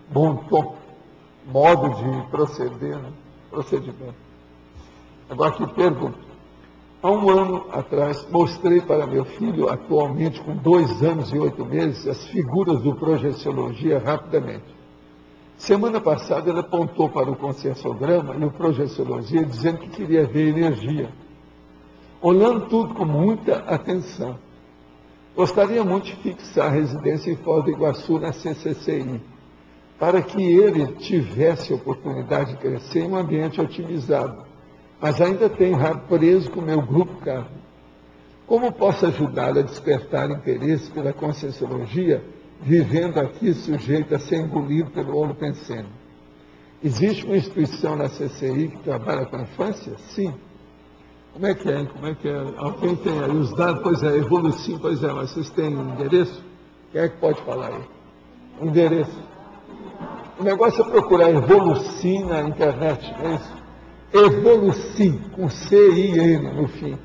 bom tom, modo de proceder, né? Procedimento. Agora que pergunto. Há um ano atrás, mostrei para meu filho, atualmente com 2 anos e 8 meses, as figuras do projeciologia rapidamente. Semana passada, ele apontou para o conscienciograma e o projeciologia, dizendo que queria ver energia. Olhando tudo com muita atenção. Gostaria muito de fixar a residência em Foz do Iguaçu, na CCCI, para que ele tivesse a oportunidade de crescer em um ambiente otimizado. Mas ainda tem rabo preso com o meu grupo carro. Como posso ajudá-lo a despertar interesse pela conscienciologia, vivendo aqui sujeito a ser engolido pelo holopensene? Existe uma instituição na CCI que trabalha com a infância? Sim. Como é que é? Como é que é? Alguém tem aí os dados? Pois é, Evolucim, pois é, mas vocês têm endereço? Quem é que pode falar aí? Endereço. O negócio é procurar Evolucim na internet, não é isso? Evolucim, com C-I-N no fim.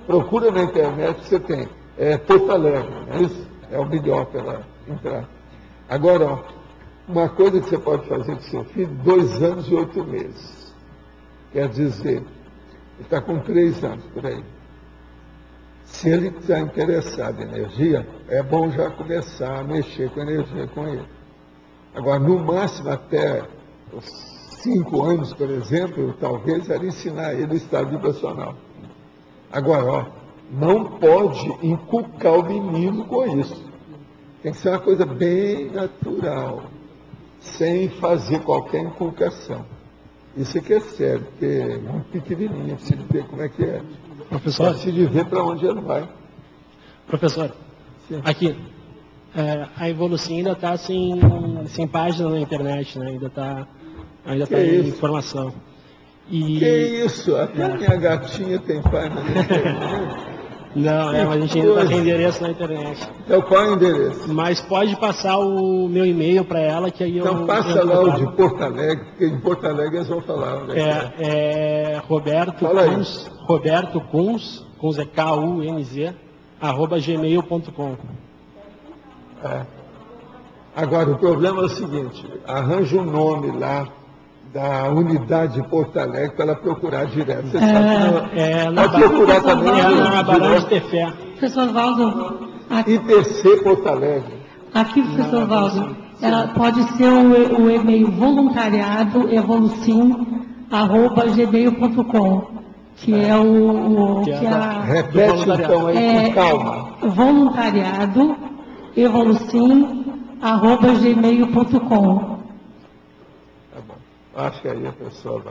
Procura na internet, você tem. É Porto Alegre, não é isso? É o melhor para ela entrar. Agora, ó, uma coisa que você pode fazer com seu filho, 2 anos e 8 meses. Quer dizer, ele está com 3 anos por aí. Se ele está interessado em energia, é bom já começar a mexer com energia com ele. Agora, no máximo até os 5 anos, por exemplo, talvez era ensinar ele o estado vibracional. Agora, ó, não pode inculcar o menino com isso. Tem que ser uma coisa bem natural, sem fazer qualquer inculcação. Isso é que é sério, porque é muito pequenininho, precisa de ver como é que é. Professor? Precisa de ver para onde ele vai. Professor, Sim. Aqui, a Evolução ainda está sem página na internet, né? Ainda está em informação. E... Que isso? Até a minha gatinha tem página na internet. Não, mas a gente ainda está sem endereço na internet. Então qual é o endereço? Mas pode passar o meu e-mail para ela, que aí então passa lá o de Porto Alegre, porque em Porto Alegre eles vão falar. É Roberto Kunz, Roberto Kunz, com Z, K-U-N-Z, @gmail.com. Agora, o problema é o seguinte, arranja um nome lá da unidade de Porto Alegre para ela procurar direto. Você sabe, pode procurar também. Na Barão de Tefé. Professor Valdo, IPC Porto Alegre. Aqui, professor Valdo, ela pode ser o e-mail voluntariado evolucim@gmail.com, que é Repete então aí com calma. Voluntariado evolucim@gmail.com. Tá bom. Acho que aí a pessoa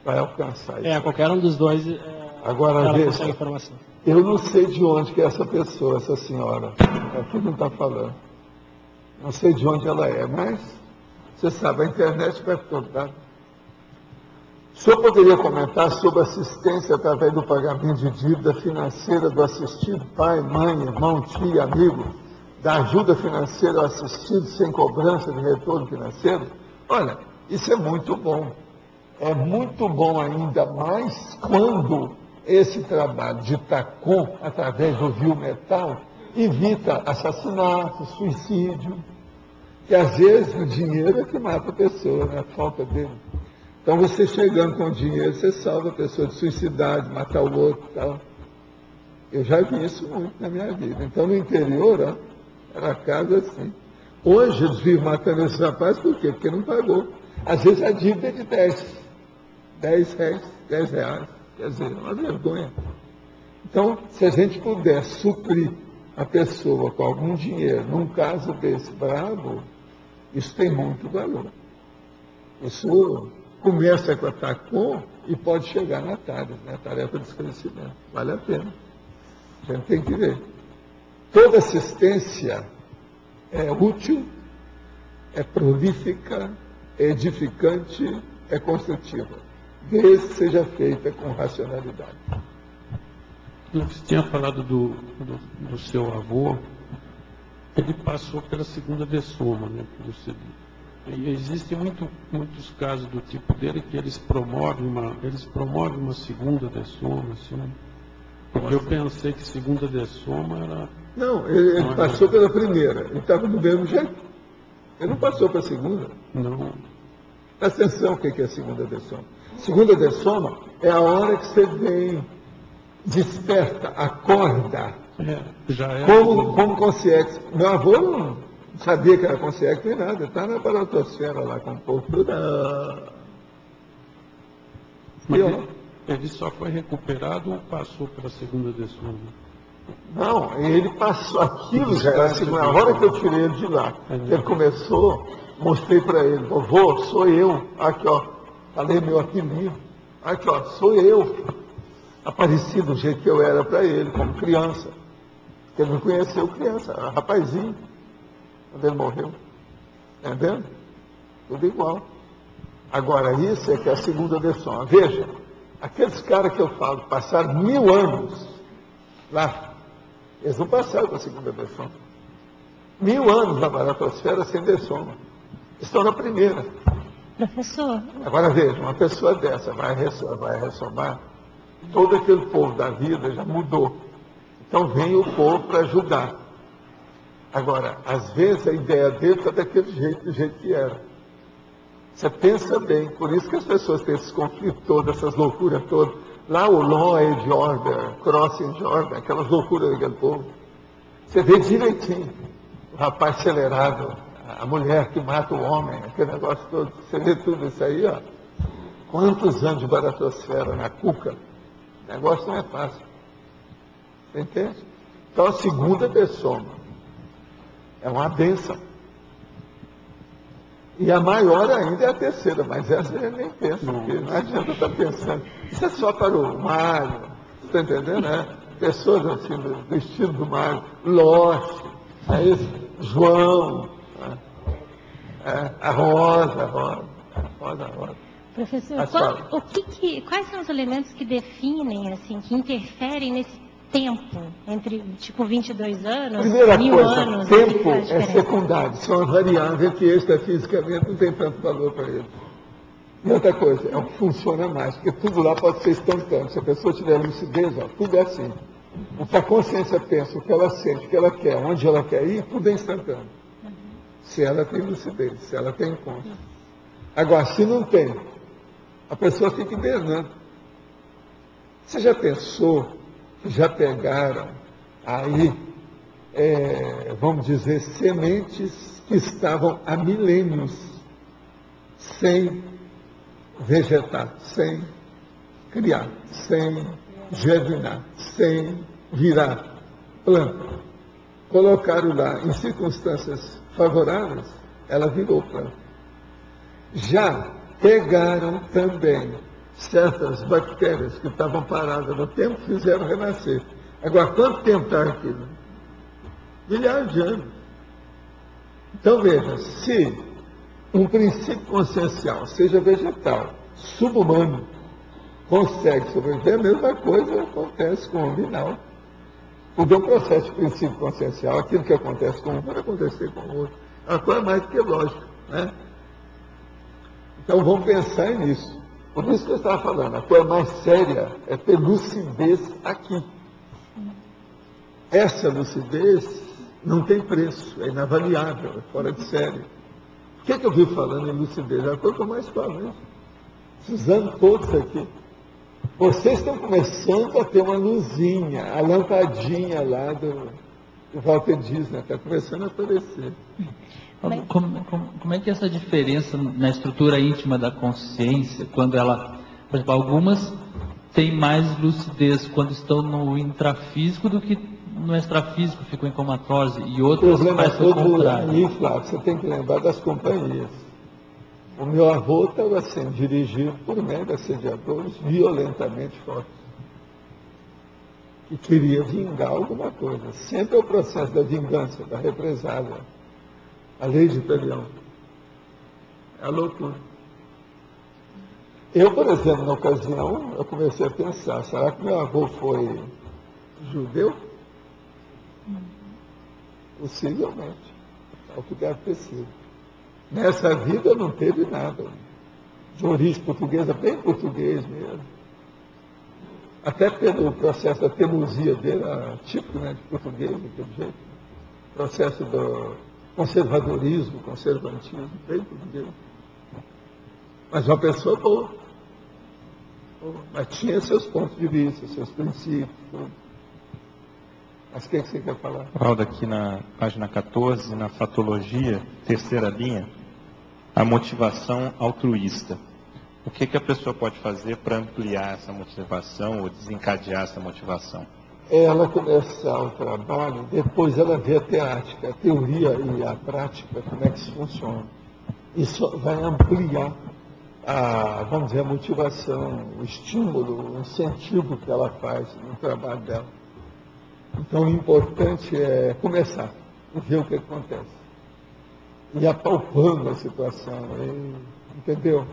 vai alcançar isso. Qualquer um dos dois. Agora, ela veja, consegue informação. eu não sei de onde que é essa pessoa, essa senhora. Aqui não está falando. Não sei de onde ela é, mas você sabe, a internet vai contar. O senhor poderia comentar sobre assistência através do pagamento de dívida financeira do assistido, pai, mãe, irmão, tio, amigo, da ajuda financeira ao assistido sem cobrança de retorno financeiro? Olha, isso é muito bom. É muito bom ainda mais quando esse trabalho de TACOM, através do Viu Metal, evita assassinato, suicídio, que às vezes o dinheiro é que mata a pessoa, né? A falta dele. Então você chegando com o dinheiro, você salva a pessoa de suicidar, de matar o outro e tal. Eu já vi isso muito na minha vida. Então no interior, ó, era casa assim. Hoje eles vivem matando esse rapaz por quê? Porque não pagou. Às vezes a dívida é de 10 reais. Quer dizer, uma vergonha. Então, se a gente puder suprir a pessoa com algum dinheiro, num caso desse brabo, isso tem muito valor. Isso começa com a TACOM e pode chegar na TARES, né? Tarefa de esclarecimento. Vale a pena. A gente tem que ver. Toda assistência é útil, é prolífica, é edificante, é construtiva, desde que seja feita com racionalidade. Você tinha falado do seu avô, ele passou pela segunda dessoma, né? E existem muitos casos do tipo dele que eles promovem uma segunda dessoma, assim. Porque eu pensei que segunda dessoma era... Não, ele passou pela primeira, ele estava do mesmo jeito. Ele não passou para a segunda. Não. Presta atenção o que é a segunda dessoma. Segunda dessoma é a hora que você vem, desperta, acorda. Já é. Como consciente. Meu avô não sabia que era consciente nem nada, está na paratosfera lá com o povo tudo. Mas ele só foi recuperado ou passou pela segunda dessoma? Não, ele passou, aquilo já era a segunda. A hora que eu tirei ele de lá, ele começou, mostrei para ele, vovô, sou eu, aqui ó, falei meu apelido, aqui ó, sou eu. Apareci do jeito que eu era para ele, como criança. Porque ele me conheceu criança, era rapazinho, quando ele morreu. Entendendo? Tudo igual. Agora, isso é que é a segunda dessoma. Veja, aqueles caras que eu falo, passaram 1000 anos lá, eles não passaram para a segunda dessoma. 1000 anos na baratosfera sem dessoma. Estão na primeira. Professor. Agora veja, uma pessoa dessa vai ressomar, todo aquele povo da vida já mudou. Então vem o povo para ajudar. Agora, às vezes a ideia dele está daquele jeito, do jeito que era. Você pensa bem, por isso que as pessoas têm esses conflitos todos, essas loucuras todas. Lá o law and order, crossing de order, aquelas loucuras daquele povo. Você vê direitinho, o rapaz acelerado, a mulher que mata o homem, aquele negócio todo. Você vê tudo isso aí, ó. Quantos anos de baratosfera na cuca? O negócio não é fácil. Você entende? Então a segunda dessoma é uma bênção. E a maior ainda é a terceira, mas essa eu nem penso, porque não adianta estar pensando. Isso é só para o Mário, você está entendendo, né? Pessoas assim, do estilo do Mário, Lote, é isso? João, né? A Rosa. Professor, quais são os elementos que definem, assim, que interferem nesse tempo, entre, tipo, 22 anos, Primeira 1000 coisa, anos? tempo é secundário, são as variáveis que extrafisicamente não tem tanto valor para ele. E outra coisa, é o que funciona mais, porque tudo lá pode ser instantâneo. Se a pessoa tiver lucidez, ó, tudo é assim. O que a consciência pensa, o que ela sente, o que ela quer, onde ela quer ir, tudo é instantâneo. Se ela tem lucidez, se ela tem encontro. Agora, se não tem, a pessoa fica invernando. Você já pensou, já pegaram aí, vamos dizer, sementes que estavam há milênios sem vegetar, sem criar, sem germinar, sem virar planta. Colocaram lá em circunstâncias favoráveis, ela virou planta. Já pegaram também certas bactérias que estavam paradas no tempo, fizeram renascer. Agora, quanto tempo está aquilo? Milhares de anos. Então, veja, se um princípio consciencial, seja vegetal, subhumano, consegue sobreviver, a mesma coisa acontece com o binal. Porque um processo de princípio consciencial, aquilo que acontece com um pode acontecer com o outro. É uma coisa mais do que lógica, né? Então, vamos pensar nisso. Por isso que eu estava falando, a coisa mais séria é ter lucidez aqui. Essa lucidez não tem preço, é inavaliável, é fora de série. Por que eu vivo falando em lucidez? É a coisa que eu mais falo, né? Usando todos aqui. Vocês estão começando a ter uma luzinha, a lampadinha lá do Walter Disney, está começando a aparecer. Como é que é essa diferença na estrutura íntima da consciência, quando ela, por exemplo, algumas têm mais lucidez quando estão no intrafísico do que no extrafísico, ficam em comatose, e outras fazem o contrário. Aí, Flávio, você tem que lembrar das companhias. O meu avô estava sendo dirigido por mega assediadores violentamente fortes, que queria vingar alguma coisa. Sempre é o processo da vingança, da represália. A lei de Pelião. É a loucura. Eu, por exemplo, na ocasião, eu comecei a pensar, será que meu avô foi judeu? Possivelmente. É o que deve ter sido. Nessa vida não teve nada. De origem portuguesa, bem português mesmo. Até pelo processo da teimosia dele, típico, né, de português, daquele jeito. Processo do conservadorismo, conservantismo, bem português. Mas uma pessoa boa. Mas tinha seus pontos de vista, seus princípios, tudo. Mas o que você quer falar? Aldo, aqui na página 14, na fatologia, terceira linha, a motivação altruísta. O que a pessoa pode fazer para ampliar essa motivação ou desencadear essa motivação? Ela começar o trabalho, depois ela vê a teoria e a prática, como é que isso funciona. Isso vai ampliar vamos dizer, a motivação, o estímulo, o incentivo que ela faz no trabalho dela. Então, o importante é começar e ver o que acontece. E apalpando a situação, entendeu?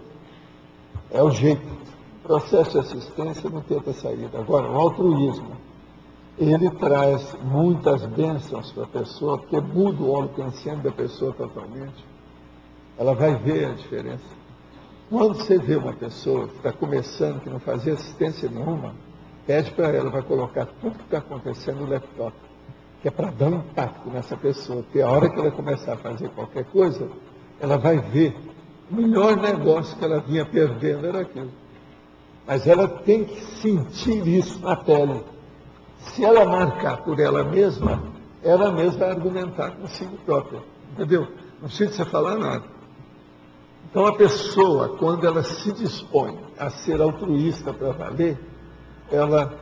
É o jeito. O processo de assistência não tenta saída. Agora, o altruísmo, ele traz muitas bênçãos para a pessoa, porque muda o óleo pensante da pessoa totalmente. Ela vai ver a diferença. Quando você vê uma pessoa que está começando, que não fazia assistência nenhuma, pede para ela, vai colocar tudo que está acontecendo no laptop, que é para dar um impacto nessa pessoa, porque a hora que ela começar a fazer qualquer coisa, ela vai ver o melhor negócio que ela vinha perdendo era aquilo. Mas ela tem que sentir isso na pele. Se ela marcar por ela mesma vai argumentar consigo própria. Entendeu? Não precisa você falar nada. Então, a pessoa, quando ela se dispõe a ser altruísta para valer, ela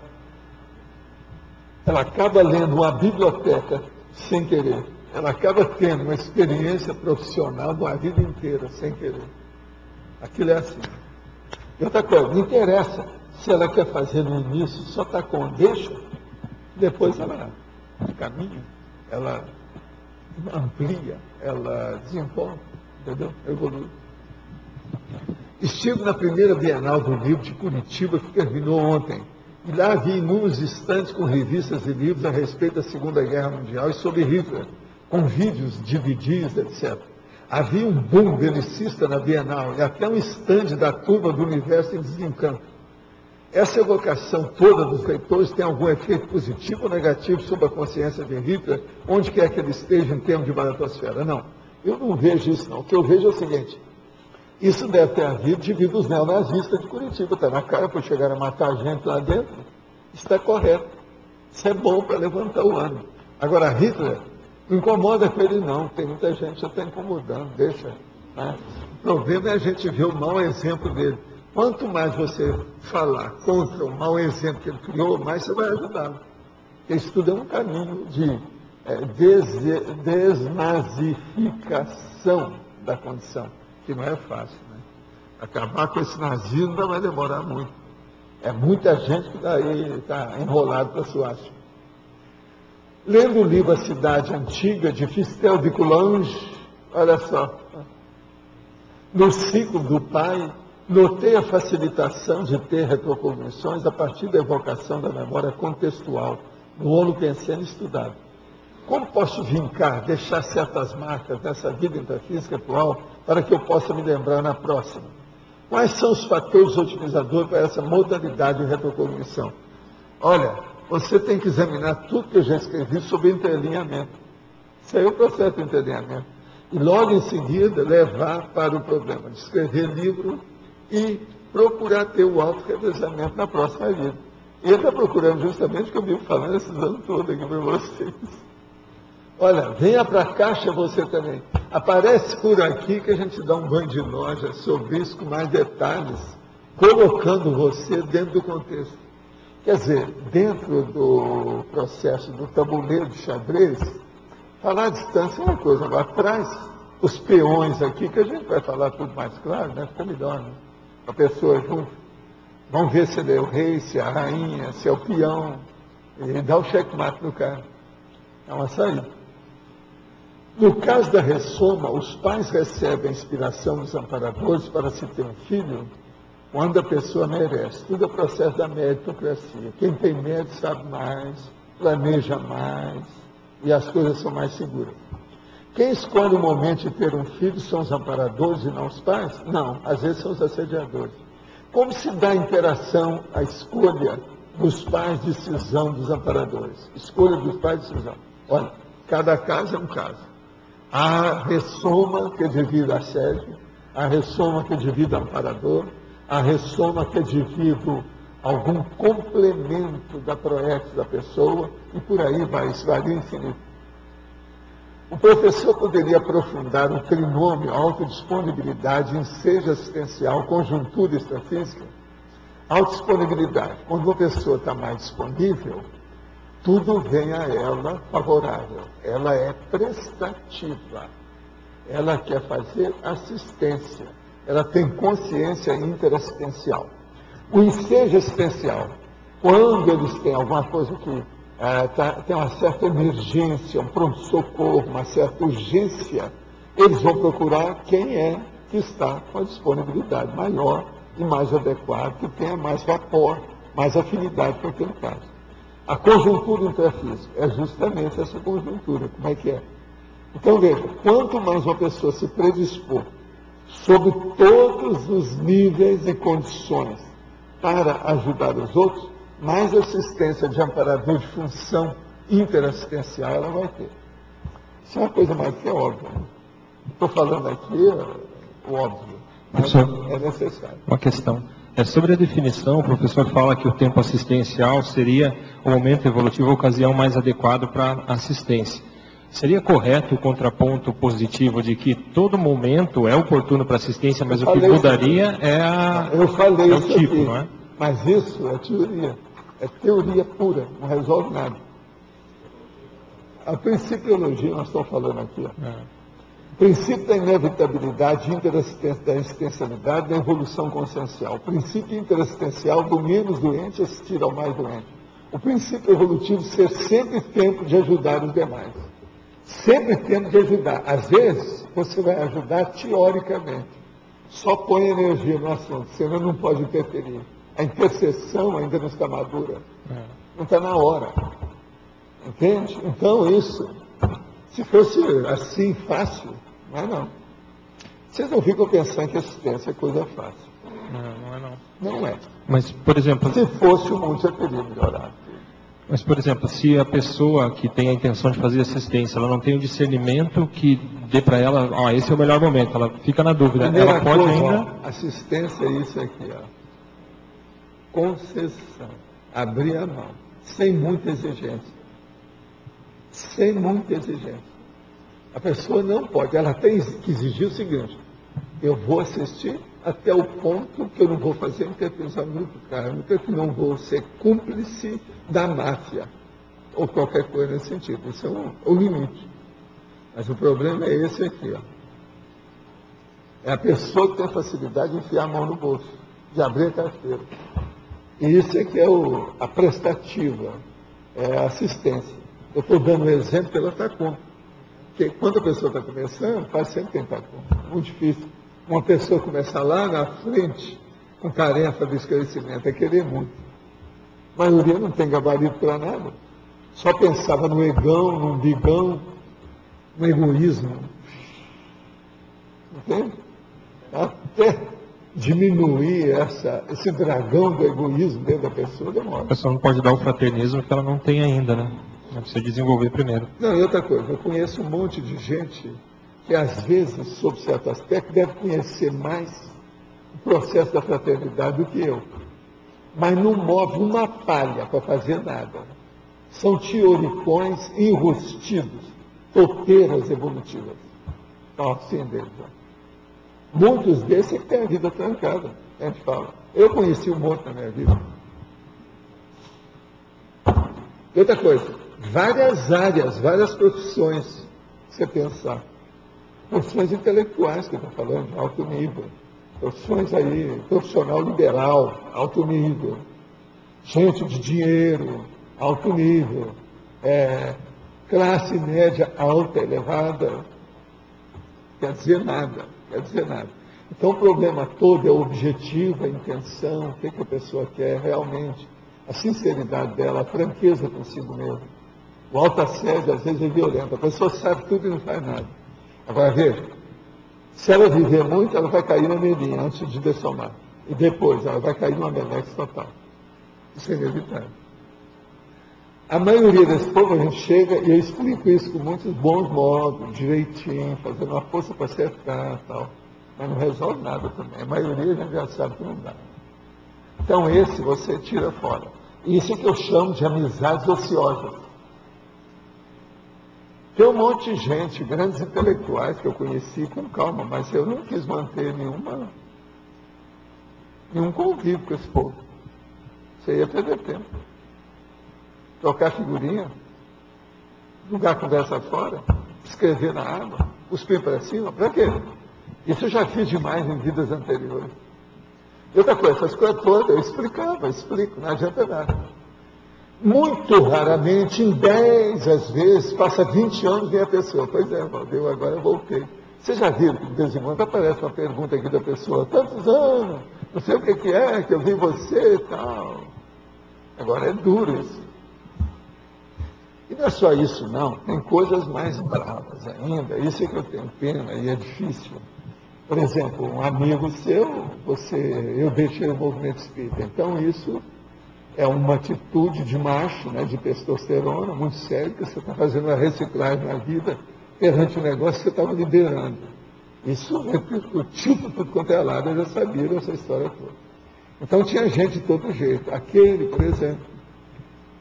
acaba lendo uma biblioteca sem querer. Ela acaba tendo uma experiência profissional uma vida inteira, sem querer. Aquilo é assim. E outra coisa, não interessa se ela quer fazer no início, só está com deixa, depois ela caminha, ela amplia, ela desenvolve, entendeu? Evolui. Estive na primeira Bienal do Livro de Curitiba, que terminou ontem. E lá havia inúmeros estandes com revistas e livros a respeito da Segunda Guerra Mundial e sobre Hitler, com vídeos, DVDs, etc. Havia um boom belicista na Bienal e até um estande da Turma do Universo em desencanto. Essa evocação toda dos leitores tem algum efeito positivo ou negativo sobre a consciência de Hitler, onde quer que ele esteja em termos de baratosfera? Não, eu não vejo isso não. O que eu vejo é o seguinte: isso deve ter havido devido aos neonazistas de Curitiba. Está na cara por chegar a matar a gente lá dentro. Está correto. Isso é bom para levantar o ânimo. Agora, Hitler não incomoda com ele não. Tem muita gente que já está incomodando. Deixa. Né? O problema é a gente ver o mau exemplo dele. Quanto mais você falar contra o mau exemplo que ele criou, mais você vai ajudá-lo. Porque isso tudo é um caminho de desnazificação da condição, que não é fácil, né? Acabar com esse nazismo não vai demorar muito. É muita gente que daí está enrolado para Suástica. Lendo o livro A Cidade Antiga, de Fistel de Coulanges, olha só, no ciclo do pai, notei a facilitação de ter retrocognições a partir da evocação da memória contextual, no holopensene estudado. Como posso vincar, deixar certas marcas nessa vida intrafísica atual para que eu possa me lembrar na próxima? Quais são os fatores otimizadores para essa modalidade de retrocognição? Olha, você tem que examinar tudo que eu já escrevi sobre entrelinhamento. Isso aí é o processo de entrelinhamento. E logo em seguida levar para o problema de escrever livro e procurar ter o auto-revezamento na próxima vida. E ele está procurando justamente o que eu vivo falando esses anos todos aqui para vocês. Olha, venha para a caixa você também. Aparece por aqui que a gente dá um banho de loja sobre isso com mais detalhes, colocando você dentro do contexto. Quer dizer, dentro do processo do tabuleiro de xadrez, falar à distância é uma coisa, agora traz os peões aqui, que a gente vai falar tudo mais claro, né? Fica melhor, né? A pessoa junto. Vamos ver se ele é o rei, se é a rainha, se é o peão, e dá o checkmate no cara. É uma saída. No caso da ressoma, os pais recebem a inspiração dos amparadores para se ter um filho quando a pessoa merece. Tudo é processo da meritocracia. Quem tem mérito sabe mais, planeja mais, e as coisas são mais seguras. Quem escolhe o momento de ter um filho são os amparadores e não os pais? Não, às vezes são os assediadores. Como se dá a interação, a escolha dos pais, decisão dos amparadores? Escolha dos pais, decisão. Olha, cada caso é um caso. A ressoma que é devido a Sérgio, a ressoma que é devido a amparador, a ressoma que é devido a algum complemento da proex da pessoa, e por aí vai, isso varia infinito. O professor poderia aprofundar o trinômio, autodisponibilidade, ensejo assistencial, conjuntura extrafísica? Autodisponibilidade. Quando uma pessoa está mais disponível, tudo vem a ela favorável. Ela é prestativa. Ela quer fazer assistência. Ela tem consciência interassistencial. O ensejo assistencial, quando eles têm alguma coisa que tem uma certa emergência, um pronto-socorro, uma certa urgência, eles vão procurar quem é que está com a disponibilidade maior e mais adequada, que tenha mais rapport, mais afinidade com aquele caso. A conjuntura intrafísica é justamente essa conjuntura. Como é que é? Então, veja, quanto mais uma pessoa se predispor sobre todos os níveis e condições para ajudar os outros, mais assistência de amparador de função interassistencial ela vai ter. Isso é uma coisa mais que óbvia. Estou falando aqui o óbvio, mas é necessário. Uma questão. Sobre a definição, o professor fala que o tempo assistencial seria o momento evolutivo, a ocasião mais adequada para assistência. Seria correto o contraponto positivo de que todo momento é oportuno para assistência, mas o que mudaria Eu falei é o isso tipo, aqui, não é? Mas isso é teoria. É teoria pura, não resolve nada. A principiologia, nós estamos falando aqui, o princípio da inevitabilidade, da existencialidade, da evolução consciencial. O princípio interassistencial do menos doente assistir ao mais doente. O princípio evolutivo ser sempre tempo de ajudar os demais. Sempre tempo de ajudar. Às vezes, você vai ajudar teoricamente. Só põe energia no assunto, senão não pode interferir. A intercessão ainda não está madura. Não está na hora. Entende? Então, isso, se fosse assim, fácil, não é não. Vocês não ficam pensando que assistência é coisa fácil. Não é não. Não é. Mas, por exemplo... Se fosse, o mundo já teria melhorado. Mas, por exemplo, se a pessoa que tem a intenção de fazer assistência, ela não tem o discernimento que dê para ela, esse é o melhor momento, ela fica na dúvida. Ela pode coisa, ainda... assistência é isso aqui, concessão. Abrir a mão. Sem muita exigência. Sem muita exigência. A pessoa não pode, ela tem que exigir o seguinte: eu vou assistir até o ponto que eu não vou fazer intervenção muito kármica, que não vou ser cúmplice da máfia, ou qualquer coisa nesse sentido. Isso é o limite. Mas o problema é esse aqui, É a pessoa que tem facilidade de enfiar a mão no bolso, de abrir a carteira. E isso é que é a prestativa, é a assistência. Eu estou dando um exemplo que ela está com. Porque quando a pessoa está começando, faz sempre quem está com. Muito difícil. Uma pessoa começar lá na frente, com tarefa de esclarecimento, é querer muito. A maioria não tem gabarito para nada. Só pensava no egão, no bigão, no egoísmo. Entende? Até diminuir esse dragão do egoísmo dentro da pessoa demora. A pessoa não pode dar o fraternismo que ela não tem ainda, né? Ela precisa desenvolver primeiro. Não, e outra coisa, eu conheço um monte de gente que às vezes, sob certo aspecto, deve conhecer mais o processo da fraternidade do que eu. Mas não move uma palha para fazer nada. São teoricões enrustidos. topeiras evolutivas. Então, assim deles. Muitos desses que têm a vida trancada. A gente fala. Eu conheci um monte na minha vida. E outra coisa, várias áreas, várias profissões, você pensar. Profissões intelectuais que eu estou falando, de alto nível. Profissões aí, profissional liberal, alto nível. Gente de dinheiro, alto nível. Classe média alta, elevada. Quer dizer nada, quer dizer nada. Então o problema todo é o objetivo, a intenção, o que a pessoa quer realmente. A sinceridade dela, a franqueza consigo mesmo. O auto-assédio, às vezes, é violento. A pessoa sabe tudo e não faz nada. Agora, veja, se ela viver muito, ela vai cair na melinha antes de dessomar. E depois, ela vai cair numa melex total. Isso é inevitável. A maioria desse povo, a gente chega, e eu explico isso com muitos bons modos, direitinho, fazendo uma força para acertar e tal. Mas não resolve nada também. A maioria a gente já sabe que não dá. Então esse você tira fora. Isso é que eu chamo de amizades ociosas. Tem um monte de gente, grandes intelectuais que eu conheci com calma, mas eu não quis manter nenhum convívio com esse povo. Você ia perder tempo. Trocar figurinha, jogar a conversa fora, escrever na água, cuspir para cima, para quê? Isso eu já fiz demais em vidas anteriores. E outra coisa, essas coisas todas eu explico, não adianta nada. Muito raramente, em 10 às vezes, passa 20 anos e vem a pessoa. Pois é, Valdeir, agora eu voltei. Você já viu que de vez em quando aparece uma pergunta aqui da pessoa, tantos anos, não sei o que é, que eu vi você e tal. Agora é duro isso. E não é só isso, não. Tem coisas mais bravas ainda. Isso é que eu tenho pena e é difícil. Por exemplo, um amigo seu, eu deixei o movimento espírita. Então isso é uma atitude de macho, né, de testosterona, muito sério, que você está fazendo uma reciclagem na vida perante um negócio que você estava liderando. Isso repercutiu por tudo quanto é lado, eu já sabia dessa história toda. Então tinha gente de todo jeito. Aquele, por exemplo,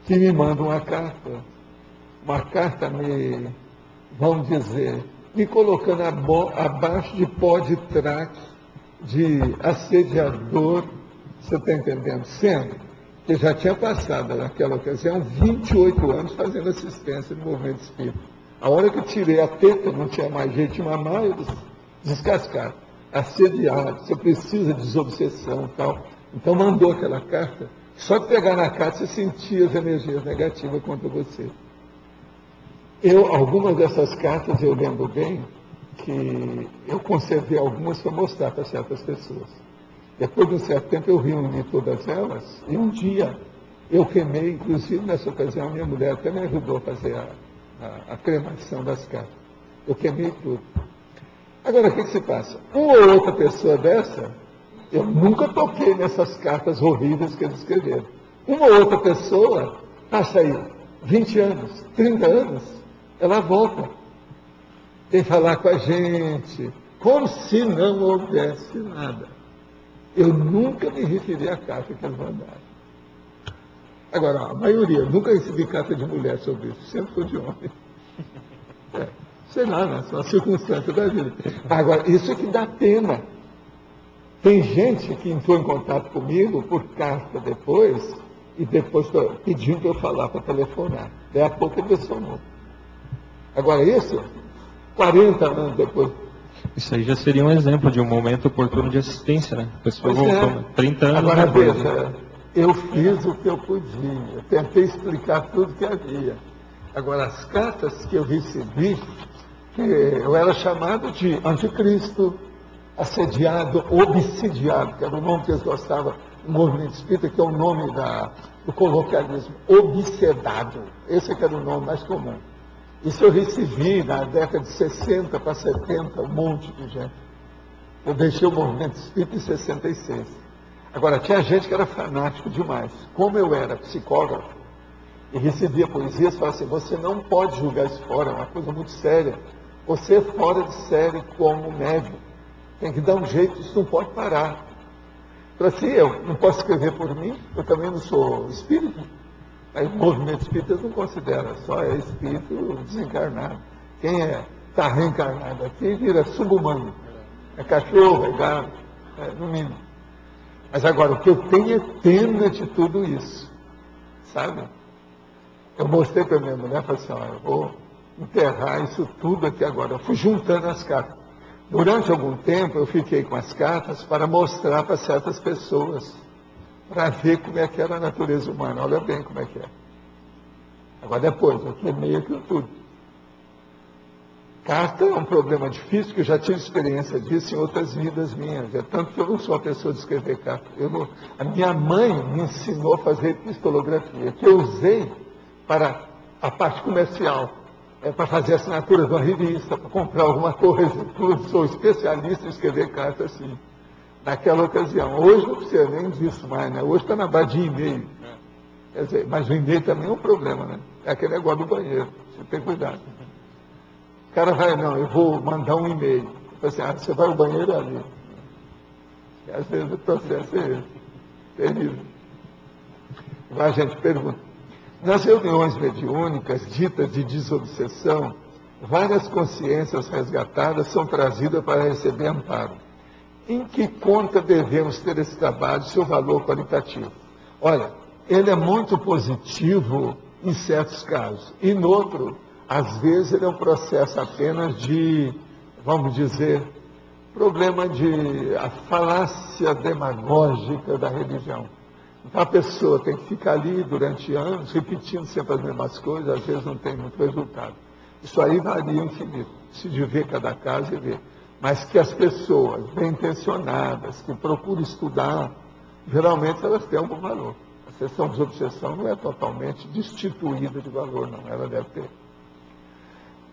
que me manda uma carta vamos dizer, me colocando abaixo de pó de traque, de assediador, você está entendendo? Sendo que já tinha passado naquela ocasião 28 anos fazendo assistência no movimento espírita. A hora que eu tirei a teta, não tinha mais jeito de mamar, eles descascaram. Assediado, você precisa de desobsessão e tal. Então mandou aquela carta. Só de pegar na carta você sentia as energias negativas contra você. Algumas dessas cartas eu lembro bem que eu conservei algumas para mostrar para certas pessoas. Depois de um certo tempo eu reuni todas elas e um dia eu queimei, inclusive nessa ocasião minha mulher até me ajudou a fazer a cremação das cartas. Eu queimei tudo. Agora o que se passa? Uma ou outra pessoa dessa, eu nunca toquei nessas cartas horríveis que eles escreveram. Uma ou outra pessoa, passa aí 20 anos, 30 anos, ela volta. Tem que falar com a gente, como se não houvesse nada. Eu nunca me referi à carta que eles mandaram. Agora, a maioria, nunca recebi carta de mulher sobre isso, sempre foi de homem. Sei lá, né? São as circunstâncias da vida. Agora, isso é que dá pena. Tem gente que entrou em contato comigo por carta depois, e depois pediu para eu falar, para telefonar. Daí a pouco ele somou. Agora isso, 40 anos depois. Isso aí já seria um exemplo de um momento oportuno de assistência, né? A pessoa voltou 30 anos. Agora veja, eu fiz o que eu podia, eu tentei explicar tudo que havia. Agora as cartas que eu recebi, que eu era chamado de anticristo, assediado, obsidiado, que era o nome que eles gostavam no movimento espírita, que é o nome do coloquialismo, obsedado. Esse que era o nome mais comum. Isso eu recebi na década de 60 para 70, um monte de gente. Eu deixei o movimento espírita em 66. Agora, tinha gente que era fanático demais. Como eu era psicógrafo e recebia poesias, falava assim, você não pode julgar isso fora, é uma coisa muito séria. Você é fora de série como médium. Tem que dar um jeito, isso não pode parar. Falei assim, eu não posso escrever por mim, eu também não sou espírita. Aí o movimento espírita não considera, só é espírito desencarnado. Quem está reencarnado aqui vira subhumano. É cachorro, é gato, no mínimo. Mas agora, o que eu tenho é pena de tudo isso. Sabe? Eu mostrei para minha mulher, falei assim, eu vou enterrar isso tudo aqui agora. Eu fui juntando as cartas. Durante algum tempo, eu fiquei com as cartas para mostrar para certas pessoas, para ver como é que era a natureza humana. Olha bem como é que é. Agora, depois, eu queimei aquilo tudo. Carta é um problema difícil, que eu já tive experiência disso em outras vidas minhas. É tanto que eu não sou a pessoa de escrever carta. A minha mãe me ensinou a fazer epistolografia, que eu usei para a parte comercial, para fazer assinaturas de uma revista, para comprar alguma coisa. Eu sou especialista em escrever carta assim, naquela ocasião. Hoje não precisa nem disso mais, né? Hoje está na base de e-mail. Quer dizer, mas o e-mail também é um problema, né? É aquele negócio do banheiro, você tem cuidado. O cara vai, não, eu vou mandar um e-mail. Eu falei assim, você vai ao banheiro ali. E às vezes o processo é esse. Terrível. A gente pergunta. Nas reuniões mediúnicas, ditas de desobsessão, várias consciências resgatadas são trazidas para receber amparo. Em que conta devemos ter esse trabalho, seu valor qualitativo? Olha, ele é muito positivo em certos casos. E no outro, às vezes, ele é um processo apenas de, vamos dizer, problema de a falácia demagógica da religião. Então, a pessoa tem que ficar ali durante anos, repetindo sempre as mesmas coisas, às vezes não tem muito resultado. Isso aí varia infinito. Se de ver cada caso e ver. Mas que as pessoas bem intencionadas, que procuram estudar, geralmente elas têm algum valor. A sessão de obsessão não é totalmente destituída de valor, não. Ela deve ter.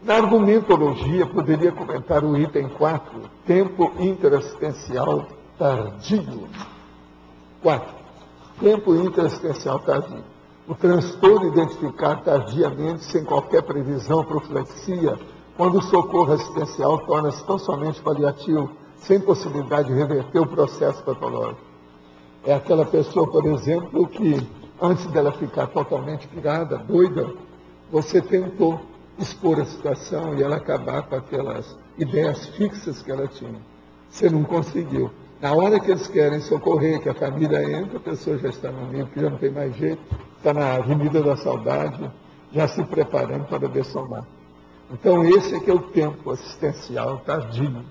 Na argumentologia, poderia comentar o item 4, tempo interassistencial tardio. 4. Tempo interassistencial tardio. O transtorno identificado tardiamente, sem qualquer previsão, profilaxia, quando o socorro assistencial torna-se tão somente paliativo, sem possibilidade de reverter o processo patológico. É aquela pessoa, por exemplo, que antes dela ficar totalmente pirada, doida, você tentou expor a situação e ela acabar com aquelas ideias fixas que ela tinha. Você não conseguiu. Na hora que eles querem socorrer, que a família entra, a pessoa já está no nível que já não tem mais jeito, está na Avenida da Saudade, já se preparando para dessomar. Então, esse é que é o tempo assistencial tardio.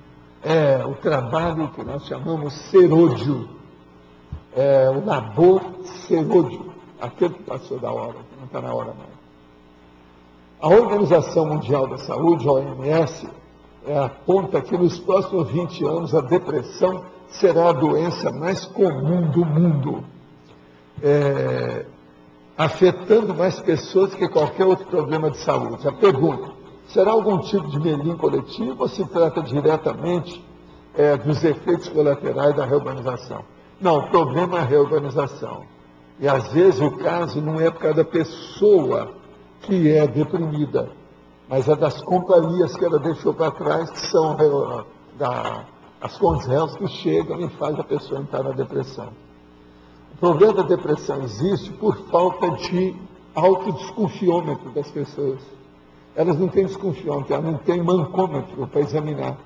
É o trabalho que nós chamamos serôdio. É o labor serôdio. Aquele que passou da hora, que não está na hora mais. A Organização Mundial da Saúde, a OMS, aponta que nos próximos 20 anos a depressão será a doença mais comum do mundo, afetando mais pessoas que qualquer outro problema de saúde. A pergunta, será algum tipo de melindre coletivo ou se trata diretamente dos efeitos colaterais da reorganização? Não, o problema é a reorganização. E às vezes o caso não é por causa da pessoa que é deprimida, mas é das companhias que ela deixou para trás, que são as conselhos que chegam e fazem a pessoa entrar na depressão. O problema da depressão existe por falta de autodesconfiômetro das pessoas. Elas não têm desconfiômetro, elas não têm mancômetro para examinar.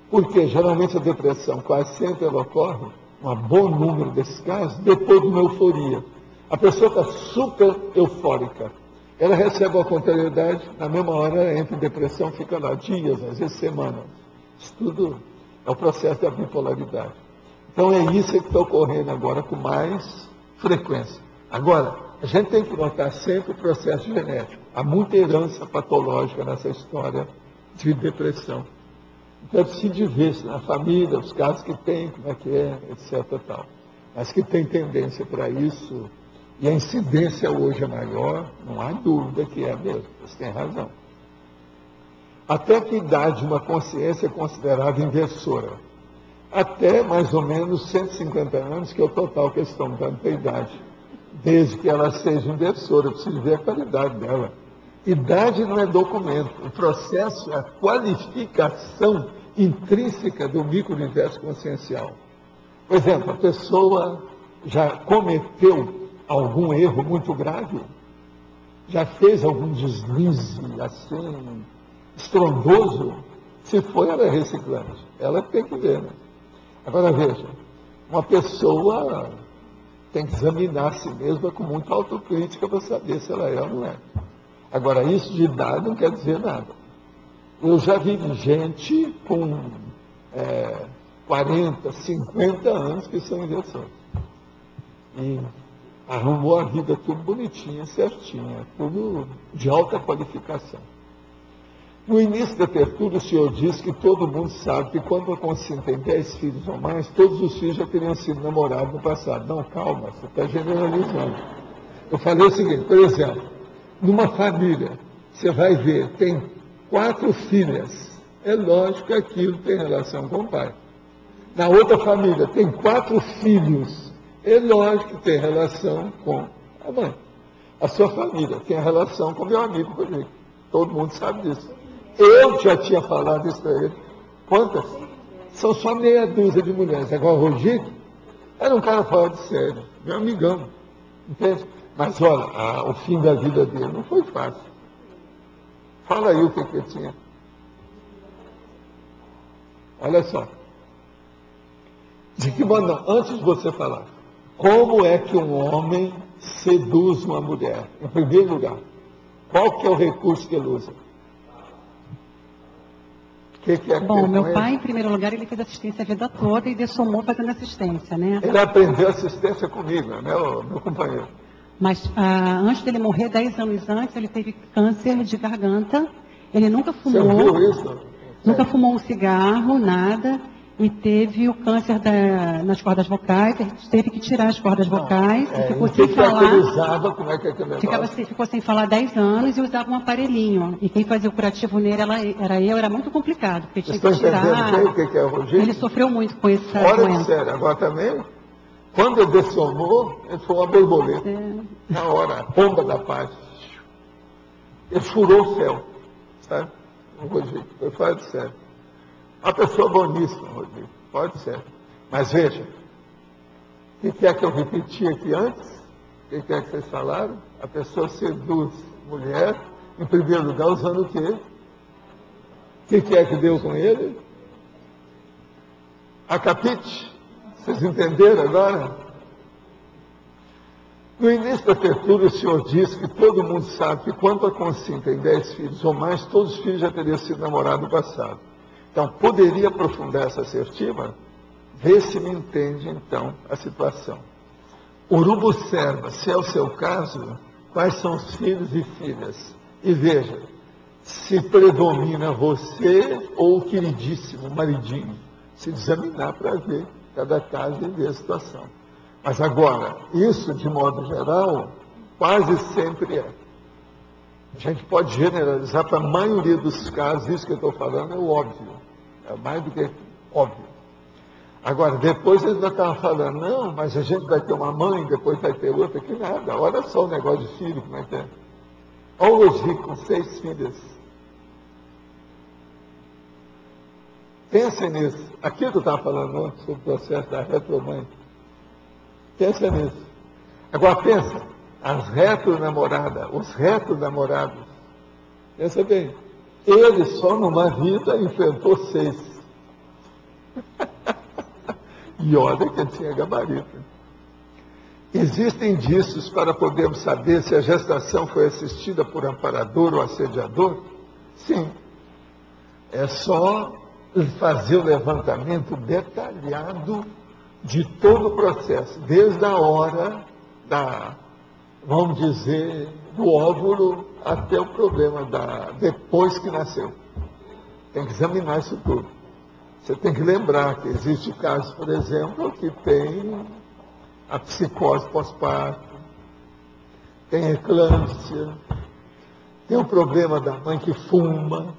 Porque geralmente a depressão, quase sempre ela ocorre, um bom número desses casos, depois de uma euforia. A pessoa está super eufórica. Ela recebe a contrariedade, na mesma hora ela entra em depressão, fica lá dias, às vezes semanas. Isso tudo é o processo da bipolaridade. Então é isso que está ocorrendo agora com mais frequência. Agora, a gente tem que notar sempre o processo genético. Há muita herança patológica nessa história de depressão. Então é preciso ver se na família, os casos que tem, como é que é, etc. Tal. Mas que tem tendência para isso. E a incidência hoje é maior, não há dúvida que é mesmo, você tem razão. Até que idade uma consciência é considerada inversora? Até mais ou menos 150 anos, que é o total que eles estão dando para a idade. Desde que ela seja inversora, eu preciso ver a qualidade dela. Idade não é documento, o processo é a qualificação intrínseca do micro-universo consciencial. Por exemplo, a pessoa já cometeu algum erro muito grave, já fez algum deslize, assim, estrondoso, se foi, ela é reciclante. Ela tem que ver, né? Agora veja, uma pessoa tem que examinar a si mesma com muita autocrítica para saber se ela é ou não é. Agora, isso de idade não quer dizer nada. Eu já vi gente com 40, 50 anos que são inversores. E arrumou a vida tudo bonitinha, certinha, tudo de alta qualificação. No início da tertúlia, o senhor disse que todo mundo sabe que quando a consciência tem 10 filhos ou mais, todos os filhos já teriam sido namorados no passado. Não, calma, você está generalizando. Eu falei o seguinte, por exemplo, numa família, você vai ver, tem 4 filhas. É lógico que aquilo tem relação com o pai. Na outra família, tem 4 filhos. É lógico que tem relação com a mãe. A sua família tem a relação com meu amigo Rodrigo. Todo mundo sabe disso. Eu já tinha falado isso para ele. Quantas? São só meia dúzia de mulheres. Agora o Rodrigo era um cara fora de sério, meu amigão. Entende? Mas olha, o fim da vida dele não foi fácil. Fala aí o que ele tinha. Olha só. De que maneira, antes de você falar, como é que um homem seduz uma mulher? Em primeiro lugar, qual que é o recurso que ele usa? Bom, meu pai, em primeiro lugar, ele fez assistência a vida toda e dessomou fazendo assistência, né? Ele aprendeu assistência comigo, né, meu companheiro. Mas antes dele morrer, 10 anos antes, ele teve câncer de garganta. Ele nunca fumou. Você viu isso? Nunca fumou um cigarro, nada. E teve o câncer nas cordas vocais, teve que tirar as cordas vocais, e ficou sem falar. Usava, como é que é aquele negócio? Ficou sem falar 10 anos e usava um aparelhinho. E quem fazia o curativo nele era eu, era muito complicado, porque tinha que tirar. O que é o Rogério? Ele sofreu muito com essa doença. Olha, sério, agora também, quando ele dessomou, ele foi uma borboleta. Na hora, a bomba da paz. Ele furou o céu, sabe? O Rogério, foi fora de sério. Uma pessoa boníssima, Rodrigo, pode ser. Mas veja, o que é que eu repeti aqui antes? O que é que vocês falaram? A pessoa seduz mulher, em primeiro lugar, usando o quê? O que é que deu com ele? A capite. Vocês entenderam agora? No início da tertúlia, o senhor disse que todo mundo sabe que quando a consciência tem 10 filhos ou mais, todos os filhos já teriam sido namorados no passado. Então, poderia aprofundar essa assertiva? Vê se me entende, então, a situação. Urubu observa, se é o seu caso, quais são os filhos e filhas. E veja, se predomina você ou o queridíssimo maridinho. Se examinar para ver cada caso e ver a situação. Mas agora, isso, de modo geral, quase sempre é. A gente pode generalizar para a maioria dos casos, isso que eu estou falando é o óbvio. É mais do que óbvio. Agora, depois eles ainda estavam falando, não, mas a gente vai ter uma mãe, depois vai ter outra, que nada. Olha só o negócio de filho, como é que é. Olha o Ogico com 6 filhas. Pensa nisso. Aquilo que eu estava falando antes, sobre o processo da retromãe. Pensa nisso. Agora pensa, as retronamoradas, os retronamorados. Pensa bem. Ele só numa vida enfrentou 6. E olha que ele tinha gabarito. Existem indícios para podermos saber se a gestação foi assistida por amparador ou assediador? Sim. É só fazer o levantamento detalhado de todo o processo, desde a hora vamos dizer, do óvulo até o problema depois que nasceu. Tem que examinar isso tudo. Você tem que lembrar que existe casos, por exemplo, que tem a psicose pós-parto, tem eclâmpsia, tem o problema da mãe que fuma,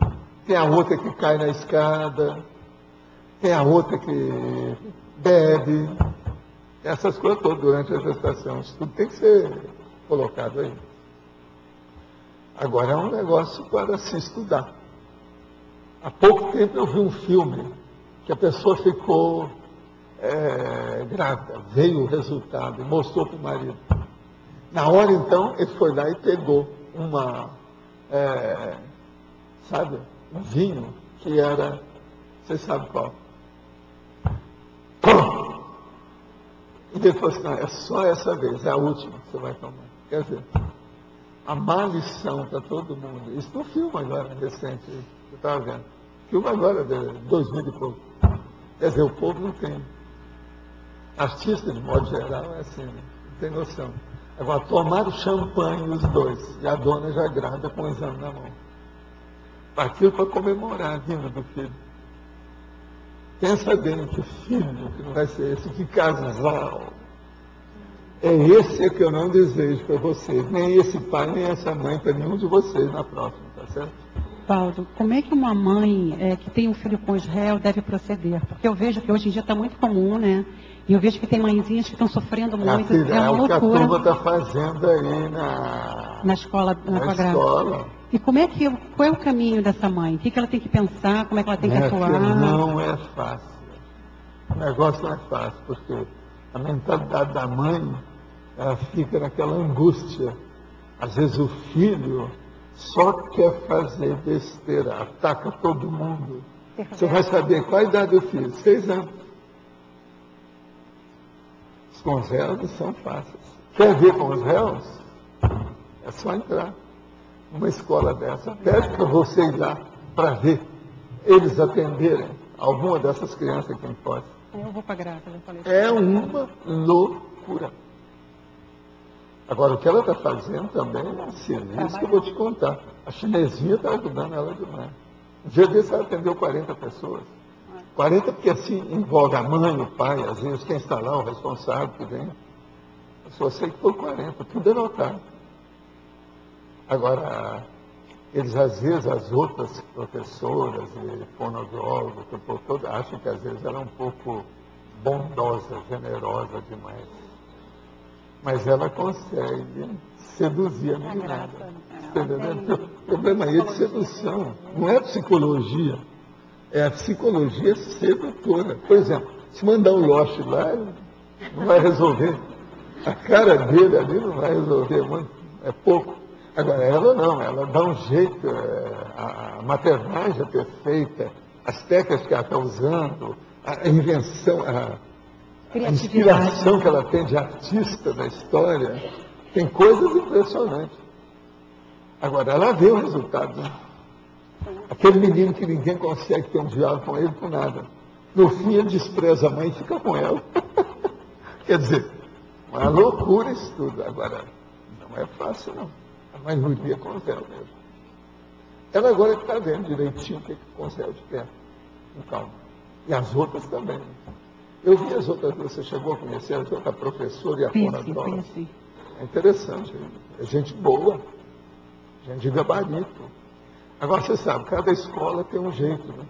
tem a outra que cai na escada, tem a outra que bebe, essas coisas todas durante a gestação. Isso tudo tem que ser colocado aí. Agora é um negócio para se estudar. Há pouco tempo eu vi um filme que a pessoa ficou grávida, veio o resultado e mostrou para o marido. Na hora então, ele foi lá e pegou um vinho que era, vocês sabem qual? E ele falou assim, não, é só essa vez, é a última que você vai tomar. Quer dizer, a má lição para todo mundo. Isso no filme agora, recente, eu estava vendo. Filme agora, de 2000 e pouco. Quer dizer, o povo não tem. Artista, de modo geral, é assim, né? Não tem noção. Agora, tomaram champanhe os dois, e a dona já grávida com o exame na mão. Aquilo para comemorar a vinda do filho. Pensa bem que filho, que não vai ser esse, que casal. É esse que eu não desejo para vocês. Nem esse pai, nem essa mãe, para nenhum de vocês na próxima, tá certo? Paulo, como é que uma mãe que tem um filho com Israel deve proceder? Porque eu vejo que hoje em dia está muito comum, né? E eu vejo que tem mãezinhas que estão sofrendo muito. Filha, é uma o que a loucura. turma está fazendo aí Na escola, na escola. E qual é o caminho dessa mãe? O que ela tem que pensar? Como é que ela tem que atuar? Não é fácil. O negócio não é fácil, porque a mentalidade da mãe, ela fica naquela angústia. Às vezes o filho só quer fazer besteira, ataca todo mundo. Você vai saber qual a idade do filho? 6 anos. Com os réus não são fáceis. Quer ver com os réus? É só entrar numa escola dessa. Pede para você ir lá para ver eles atenderem alguma dessas crianças que não pode. Eu vou para Graça, já falei. É uma loucura. Agora, o que ela está fazendo também é um serviço que eu vou te contar. A chinesinha está ajudando ela demais. Um dia desse ela atendeu 40 pessoas. 40 porque assim envolve a mãe, o pai, às vezes quem está lá, o responsável que vem. Eu só sei que foi 40, tudo anotado. Agora, eles às vezes, as outras professoras e fonoaudiólogos, acham que às vezes ela é um pouco bondosa, generosa demais. Mas ela consegue seduzir a meninada. O problema aí é de sedução, não é psicologia. É a psicologia sedutora. Por exemplo, se mandar um Lost lá, não vai resolver. A cara dele ali não vai resolver muito, é pouco. Agora, ela não, ela dá um jeito, a maternagem é perfeita, as técnicas que ela está usando, a invenção, a inspiração que ela tem de artista da história, tem coisas impressionantes. Agora, ela vê o resultado, né? Aquele menino que ninguém consegue ter um diálogo com ele por nada. No fim, ele despreza a mãe e fica com ela. Quer dizer, uma loucura isso tudo. Agora, não é fácil, não. A maioria consegue mesmo. Ela agora está vendo direitinho o que consegue de perto, com calma. E as outras também. Eu vi as outras, você chegou a conhecer as outras, a professora e a fonoaudióloga. É interessante, é gente boa, gente de gabarito. Agora, você sabe, cada escola tem um jeito, né?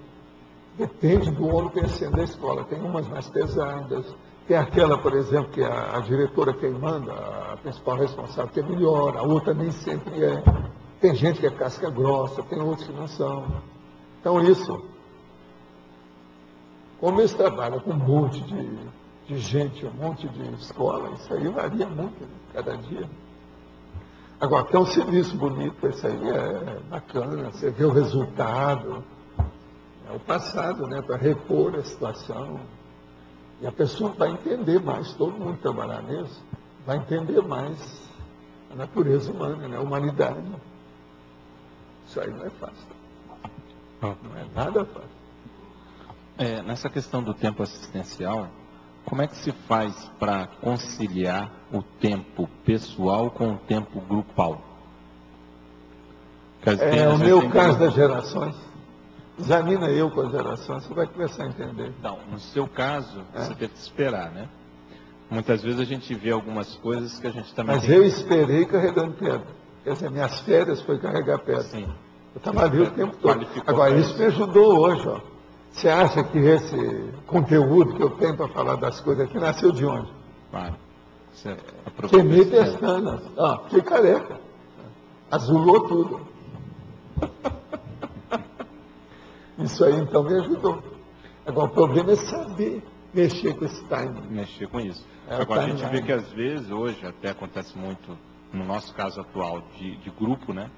Depende do homem pensando da escola. Tem umas mais pesadas, tem aquela, por exemplo, que a diretora quem manda, a principal responsável, que é melhor, a outra nem sempre é. Tem gente que é casca grossa, tem outros que não são. Então, isso, como eles trabalham com um monte de gente, um monte de escola, isso aí varia muito, né? Cada dia. Agora, tem um serviço bonito, esse aí é bacana, você vê o resultado, é o passado, né, para repor a situação. E a pessoa vai entender mais, todo mundo que trabalhar nisso, vai entender mais a natureza humana, né, a humanidade. Isso aí não é fácil. Não é nada fácil. Nessa questão do tempo assistencial, como é que se faz para conciliar o tempo pessoal com o tempo grupal? O meu caso das gerações. Examina eu com as gerações, você vai começar a entender. Não, no seu caso, você teve que esperar, né? Muitas vezes a gente vê algumas coisas que a gente também... Mas eu esperei carregando pedra. Quer dizer, minhas férias foi carregar pedra. Sim. Eu estava ali o tempo todo. Agora, isso me ajudou hoje, ó. Você acha que esse conteúdo que eu tenho para falar das coisas aqui nasceu de onde? Claro. Queimei pestanas. Fiquei careca. Azulou tudo. Isso aí, então, me ajudou. Agora, o problema é saber mexer com esse timing. Mexer com isso. Agora, a gente vê que, às vezes, hoje, até acontece muito, no nosso caso atual, de grupo, né?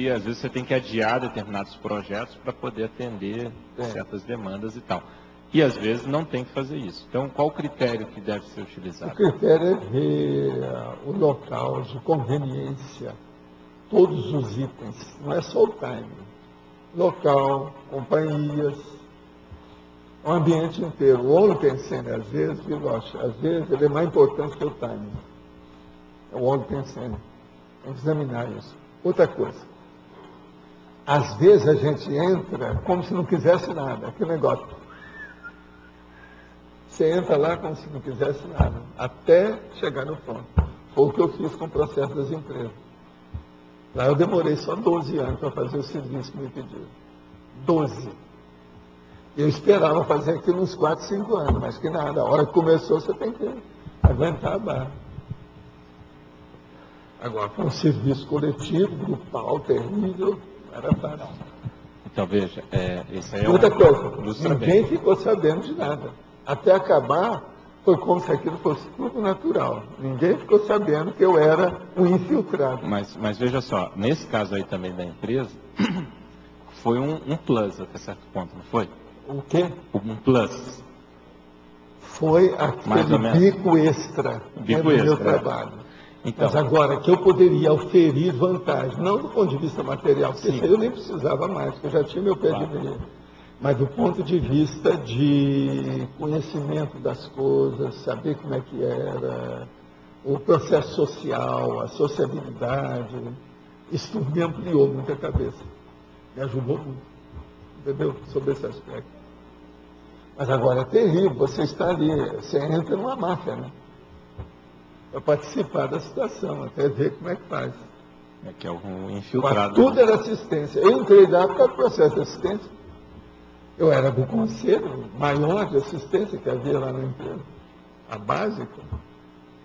às vezes você tem que adiar determinados projetos para poder atender certas demandas e tal. E às vezes não tem que fazer isso. Então, qual o critério que deve ser utilizado? O critério é ver o local de conveniência, todos os itens, não é só o time. Local, companhias, o ambiente inteiro. O Onlupensene, às vezes, ele é mais importante que o time. É o Onlupensene. Tem que examinar isso. Outra coisa. Às vezes a gente entra como se não quisesse nada. Aquele negócio. Você entra lá como se não quisesse nada. Até chegar no ponto. Foi o que eu fiz com o processo das empresas. Lá eu demorei só 12 anos para fazer o serviço que me pediram. 12. Eu esperava fazer aquilo uns 4, 5 anos, mas que nada. A hora que começou, você tem que aguentar a barra. Agora, foi um serviço coletivo, grupal, terrível, era fácil. Então, veja, esse aí é outra coisa, ninguém ficou sabendo de nada. Até acabar, foi como se aquilo fosse tudo natural. Ninguém ficou sabendo que eu era um infiltrado. Mas veja só, nesse caso aí também da empresa, foi um plus até certo ponto, não foi? O quê? Um plus. Foi aquele bico extra do meu trabalho. Então, mas agora, que eu poderia oferir vantagem, não do ponto de vista material, porque isso aí eu nem precisava mais, porque eu já tinha meu pé de meia, mas do ponto de vista de conhecimento das coisas, saber como é que era, o processo social, a sociabilidade, isso tudo me ampliou muito a cabeça, me ajudou muito, entendeu? Sobre esse aspecto. Mas agora é terrível, você está ali, você entra numa máfia, né? Para participar da situação, até ver como é que faz. É que é um infiltrado. Mas tudo era assistência. Eu entrei lá por causa do processo de assistência. Eu era do conselho maior de assistência que havia lá na empresa. A básica.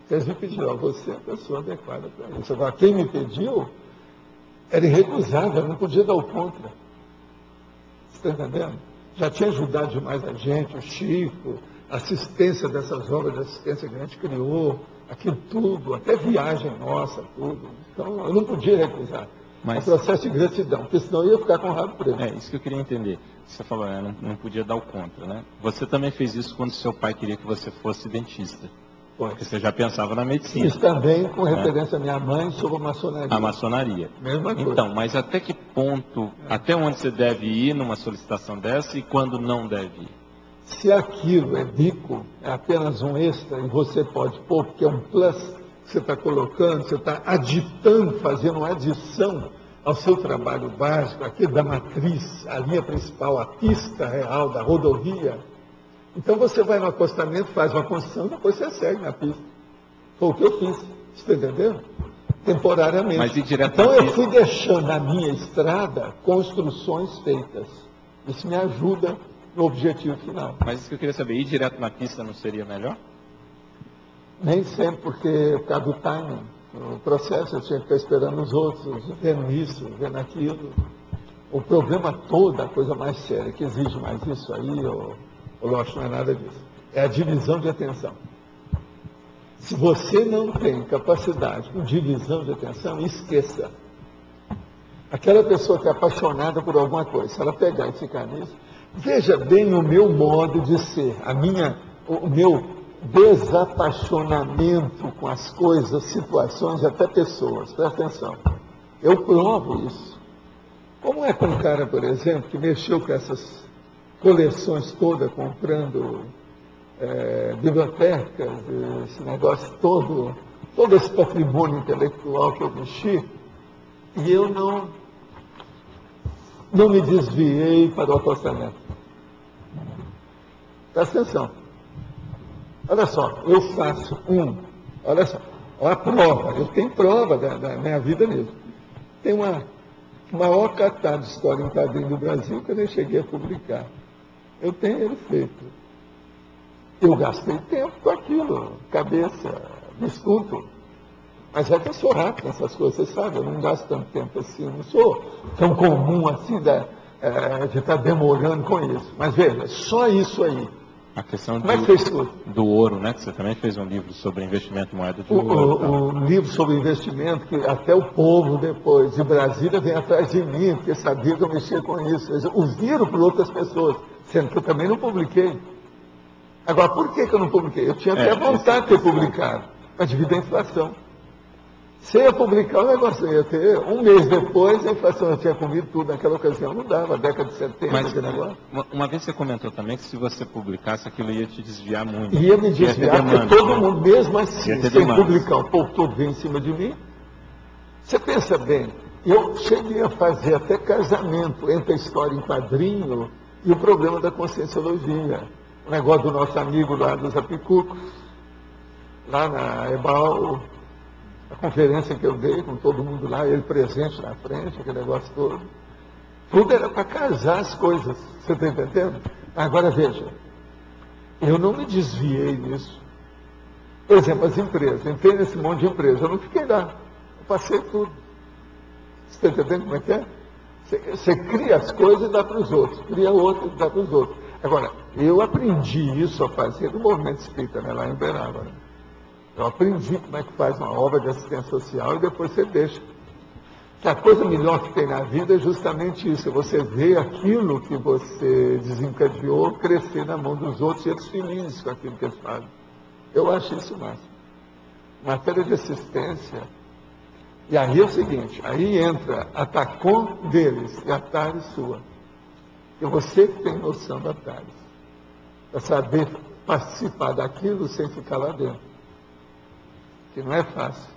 Eles me pediram, você é a pessoa adequada para isso. Agora, quem me pediu era irrecusável, não podia dar o contra. Você está entendendo? Já tinha ajudado demais a gente, o Chico, a assistência dessas obras de assistência que a gente criou, aquilo tudo, até viagem nossa, tudo. Então, eu não podia recusar. Mas é um processo de gratidão, porque senão eu ia ficar com o rabo preso. É, isso que eu queria entender. Você falou, não podia dar o contra, né? Você também fez isso quando seu pai queria que você fosse dentista. Porque você já pensava na medicina. Isso também com referência à minha mãe sobre a maçonaria. A maçonaria. Mesma coisa. Então, mas até que ponto, até onde você deve ir numa solicitação dessa e quando não deve ir? Se aquilo é bico, é apenas um extra, e você pode pôr, porque é um plus que você está colocando, você está aditando, fazendo uma adição ao seu trabalho básico, aquele da matriz, a linha principal, a pista real da rodovia. Então você vai no acostamento, faz uma construção, depois você segue na pista. Foi o que eu fiz, você está entendendo? Temporariamente. Mas então eu fui deixando na minha estrada construções feitas. Isso me ajuda no objetivo final. Mas isso que eu queria saber, ir direto na pista não seria melhor? Nem sempre, porque por causa do timing. O processo eu tinha que ficar esperando os outros, vendo isso, vendo aquilo. O problema todo, a coisa mais séria, que exige mais isso aí, lógico, não é nada disso. É a divisão de atenção. Se você não tem capacidade com divisão de atenção, esqueça. Aquela pessoa que é apaixonada por alguma coisa, se ela pegar e ficar nisso, veja bem o meu modo de ser, o meu desapaixonamento com as coisas, situações e até pessoas. Presta atenção. Eu provo isso. Como é com um cara, por exemplo, que mexeu com essas coleções todas, comprando bibliotecas, esse negócio todo esse patrimônio intelectual que eu mexi, e eu não me desviei para o acostamento. Presta atenção. Olha só, eu faço olha só, a prova, eu tenho prova da minha vida mesmo. Tem uma maior catálogo de história em quadrinho do Brasil que eu nem cheguei a publicar. Eu tenho ele feito. Eu gastei tempo com aquilo, cabeça, desconto. Mas é que eu sou rápido nessas coisas, você sabe, eu não gasto tanto tempo assim, eu não sou tão comum assim de estar demorando com isso. Mas veja, só isso aí. A questão Como é que fez tudo? do ouro, né? Que você também fez um livro sobre investimento em moeda de ouro. O livro sobre investimento, que até o povo depois de Brasília vem atrás de mim, porque sabia que eu mexia com isso. Eles ouviram por outras pessoas, sendo que eu também não publiquei. Agora, por que eu não publiquei? Eu tinha até vontade de ter publicado, mas devido à inflação. Se eu ia publicar o negócio, eu ia ter um mês depois, a inflação já tinha comido tudo. Naquela ocasião não dava, década de 70, mas, aquele negócio. Uma vez você comentou também que se você publicasse, aquilo ia te desviar muito. Ia me desviar, porque todo mundo, mesmo assim, sem publicar, o povo todo vem em cima de mim. Você pensa bem, eu cheguei a fazer até casamento entre a história em quadrinho e o problema da conscienciologia. O negócio do nosso amigo lá dos Apicucos, lá na EBAL, a conferência que eu dei com todo mundo lá, ele presente na frente, aquele negócio todo. Tudo era para casar as coisas, você está entendendo? Agora veja, eu não me desviei nisso. Por exemplo, as empresas, entrei nesse monte de empresas, eu não fiquei lá, eu passei tudo. Você está entendendo como é que é? Você cria as coisas e dá para os outros, cria outras e dá para os outros. Agora, eu aprendi isso a fazer no movimento espírita, né, lá em Uberaba. Né? Eu aprendi como é que faz uma obra de assistência social e depois você deixa. Que a coisa melhor que tem na vida é justamente isso, é você ver aquilo que você desencadeou crescer na mão dos outros e eles felizes com aquilo que eles fazem. Eu acho isso máximo. Matéria de assistência, e aí é o seguinte, aí entra a TACOM deles e a TARES sua. É você que tem noção da TARES, para saber participar daquilo sem ficar lá dentro. Que não é fácil.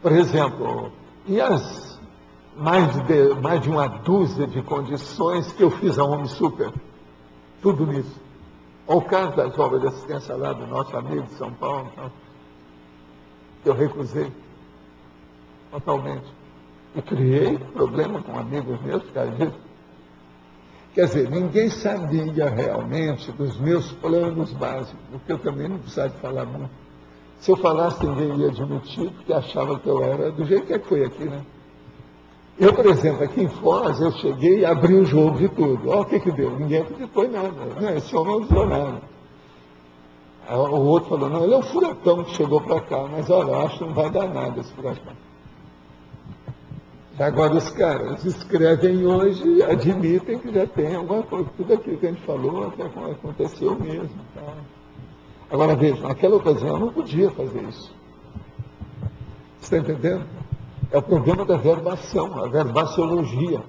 Por exemplo, e as mais de uma dúzia de condições que eu fiz a Home Super? Tudo nisso. Ou o caso das obras de assistência lá do nosso amigo de São Paulo, eu recusei totalmente. E criei problema com amigos meus por causa disso. Quer dizer, ninguém sabia realmente dos meus planos básicos, porque eu também não precisava de falar muito. Se eu falasse, ninguém ia admitir, porque achava que eu era do jeito que foi aqui, né? Eu, por exemplo, aqui em Foz, eu cheguei e abri o jogo de tudo. Olha o que deu. Ninguém acreditou em nada. Não, esse homem não usou nada. O outro falou, não, ele é um furacão que chegou para cá, mas olha, eu acho que não vai dar nada esse furacão. Agora os caras escrevem hoje e admitem que já tem alguma coisa. Tudo aquilo que a gente falou até aconteceu mesmo. Tá? Agora veja, naquela ocasião eu não podia fazer isso. Você está entendendo? É o problema da verbação, a verbaciologia.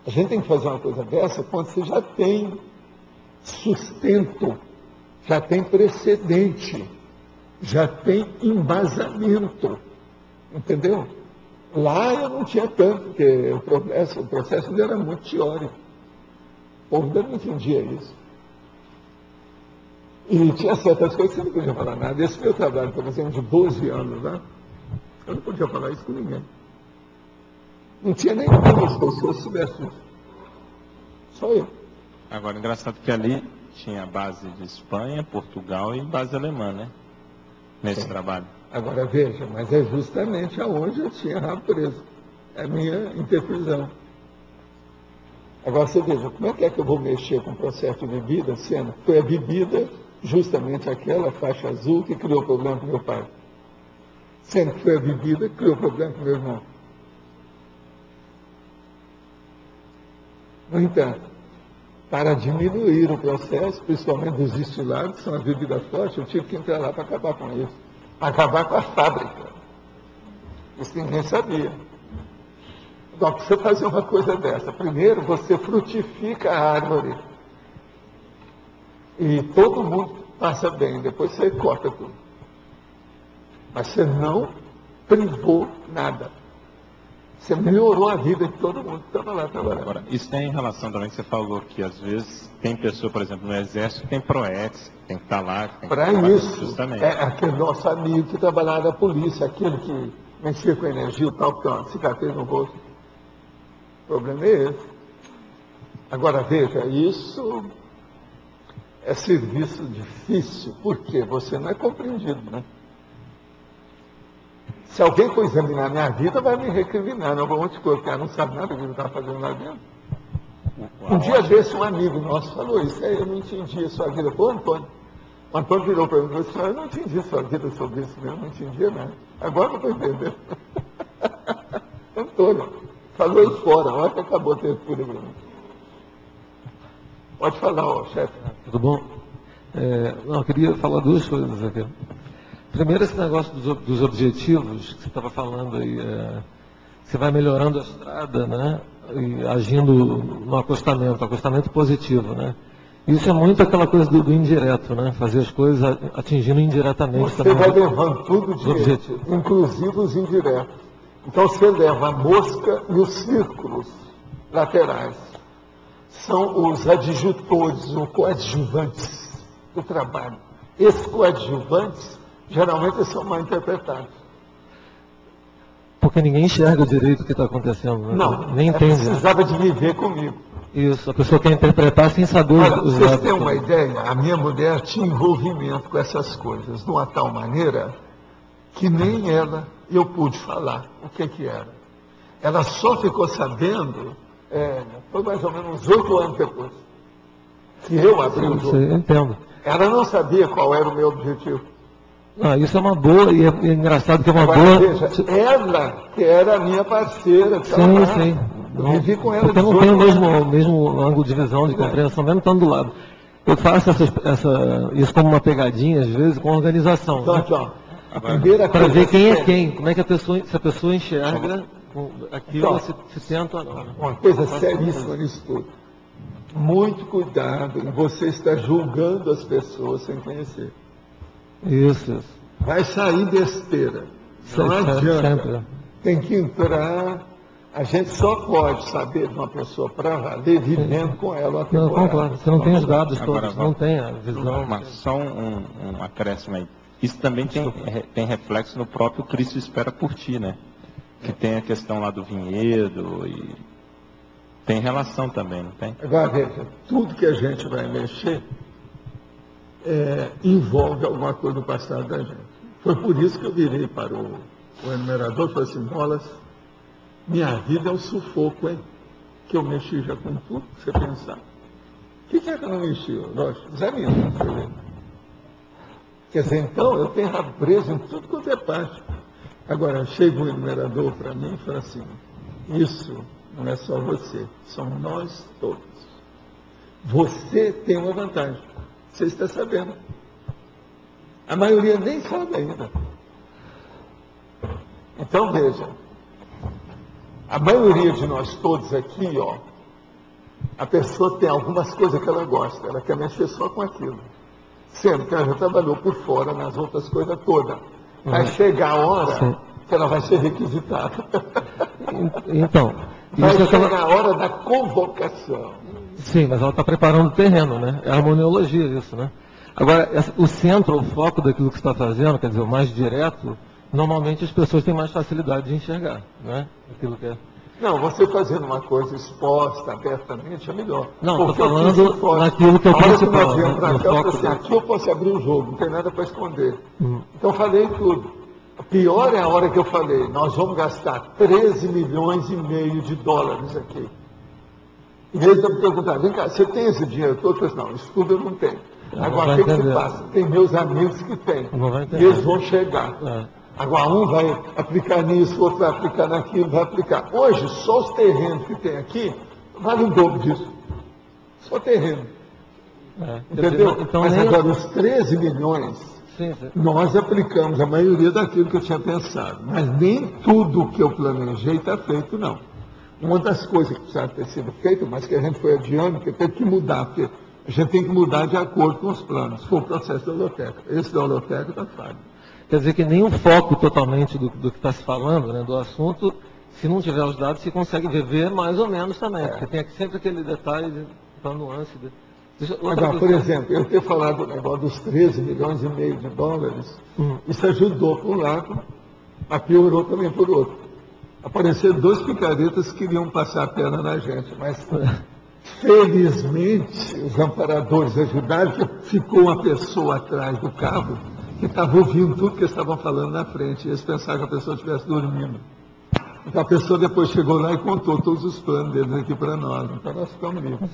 A gente tem que fazer uma coisa dessa quando você já tem sustento, já tem precedente, já tem embasamento. Entendeu? Lá eu não tinha tanto, porque o processo ainda era muito teórico. O povo ainda não entendia isso. E tinha certas coisas que você não podia falar nada. Esse meu trabalho, por exemplo, de 12 anos lá, eu não podia falar isso com ninguém. Não tinha nem como as pessoas soubessem isso. Só eu. Agora, engraçado que ali tinha base de Espanha, Portugal e base alemã, né? Nesse trabalho. Agora veja, mas é justamente aonde eu tinha rabo preso. É a minha interpretação. Agora você veja, como é que eu vou mexer com o processo de bebida, sendo que foi a bebida justamente aquela faixa azul que criou problema com meu pai. Sendo que foi a bebida que criou problema com meu irmão. No entanto, para diminuir o processo, principalmente dos destilados, que são as bebidas fortes, eu tive que entrar lá para acabar com isso. Para acabar com a fábrica. Isso ninguém sabia. Então, para você fazer uma coisa dessa, primeiro você frutifica a árvore. E todo mundo passa bem, depois você corta tudo. Mas você não privou nada. Você melhorou a vida de todo mundo que estava lá trabalhando. Agora, isso tem relação também que você falou que às vezes tem pessoa, por exemplo, no Exército, que tem PROEX, tem que estar lá. Para isso, justamente. É aquele nosso amigo que trabalhava na polícia, aquele que mexia com energia e tal, que tem uma cicatriz no rosto. O problema é esse. Agora, veja, isso é serviço difícil, porque você não é compreendido, né? Se alguém for examinar a minha vida, vai me recriminar. Não vou te colocar, não sabe nada do que eu estava fazendo lá dentro. Um dia desse, um amigo nosso falou isso, aí eu não entendi a sua vida. Pô, Antônio. O Antônio virou para mim e disse, eu não entendi a sua vida sobre isso mesmo, não entendia nada. Agora eu estou entendendo. Antônio, falou isso fora, a hora que acabou a tertúlia para mim. Pode falar, ó, chefe. Tudo bom? Não, eu queria falar duas coisas aqui. Primeiro, esse negócio dos objetivos que você estava falando aí. Você vai melhorando a estrada, né? E agindo no acostamento positivo, né? Isso é muito aquela coisa do indireto, né? Fazer as coisas atingindo indiretamente você também. Você vai levando tudo direto, inclusive os indiretos. Então você leva a mosca e os círculos laterais. São os adjutores ou coadjuvantes do trabalho. Esses coadjuvantes, geralmente, são mal interpretados. Porque ninguém enxerga direito o que está acontecendo. Né? Não, nem entende. Precisava de viver comigo. Isso, a pessoa quer interpretar sem saber os Vocês têm uma ideia? A minha mulher tinha envolvimento com essas coisas de uma tal maneira que nem ela eu pude falar o que era. Ela só ficou sabendo, foi mais ou menos uns 8 anos depois, que eu abri o jogo. Eu entendo. Ela não sabia qual era o meu objetivo. Isso é uma boa, e é engraçado que é uma Agora, boa... Veja, ela, que era a minha parceira, que sim. Vivi com ela. Porque eu não tenho o mesmo ângulo de visão, de compreensão, mesmo estando do lado. Eu faço isso como uma pegadinha, às vezes, com organização. Então, né? aqui, ó. Para ver quem é quem, como é que se a pessoa enxerga aquilo, se tenta ou não. Uma coisa seríssima nisso tudo. Muito cuidado em você estar julgando as pessoas sem conhecer. Isso. Vai sair besteira. Não adianta. Sempre. Tem que entrar. A gente só pode saber de uma pessoa para valer vivendo com ela uma temporada. Não, claro. Você não tem os dados Agora, todos, não tem a visão. Só um acréscimo aí. Isso também tem reflexo no próprio Cristo Espera por Ti, né? Que tem a questão lá do vinhedo e tem relação também, não tem? Agora veja, tudo que a gente vai mexer envolve alguma coisa do passado da gente. Foi por isso que eu virei para o enumerador e falei assim, Bolas, minha vida é um sufoco, hein? Que eu mexi já com tudo, você pensar. O que é que eu não mexi? Lógico, Zé Milton, você vê. Quer dizer, então, eu tenho rabo preso em tudo quanto é parte. Agora, chega um enumerador para mim e fala assim, isso não é só você, somos nós todos. Você tem uma vantagem, você está sabendo. A maioria nem sabe ainda. Então, veja, a maioria de nós todos aqui, ó, a pessoa tem algumas coisas que ela gosta, ela quer mexer só com aquilo. Sendo que ela já trabalhou por fora nas outras coisas todas. Vai chegar a hora que ela vai ser requisitada. Então, vai chegar a hora da convocação. Sim, mas ela está preparando o terreno, né? É a harmoniologia isso, né? Agora, o centro, o foco daquilo que você está fazendo, quer dizer, o mais direto, normalmente as pessoas têm mais facilidade de enxergar, né? Aquilo que é. Não, você fazendo uma coisa exposta, abertamente, é melhor. Não, estou falando naquilo que é o principal. Aqui eu posso abrir o jogo, não tem nada para esconder. Então falei tudo. A pior é a hora que eu falei, nós vamos gastar 13 milhões e meio de dólares aqui. E eles me perguntaram, vem cá, você tem esse dinheiro todo? Eu falei, não, isso tudo eu não tenho. Agora, o que se passa? Tem meus amigos que têm. E eles vão chegar. Agora, um vai aplicar nisso, outro vai aplicar naquilo, vai aplicar. Hoje, só os terrenos que tem aqui, vale o dobro disso. Só terreno. Entendeu? Então, mas agora, os 13 milhões, nós aplicamos a maioria daquilo que eu tinha pensado. Mas nem tudo que eu planejei está feito, não. Uma das coisas que precisava ter sido feita, mas que a gente foi adiando, que teve que mudar, porque a gente tem que mudar de acordo com os planos. Foi o processo da holoteca. Esse da holoteca está falho. Quer dizer que nem o foco totalmente do que está se falando, né, do assunto, se não tiver os dados, se consegue ver mais ou menos também. Porque tem sempre aquele detalhe da nuance. Agora, por exemplo, eu ter falado o negócio dos 13 milhões e meio de dólares, isso ajudou por um lado, mas piorou também por outro. Apareceram 2 picaretas que queriam passar a perna na gente, mas felizmente os amparadores ajudaram, que ficou uma pessoa atrás do carro que estava ouvindo tudo que eles estavam falando na frente, e eles pensavam que a pessoa estivesse dormindo. A pessoa depois chegou lá e contou todos os planos deles aqui para nós. Então nós ficamos livres.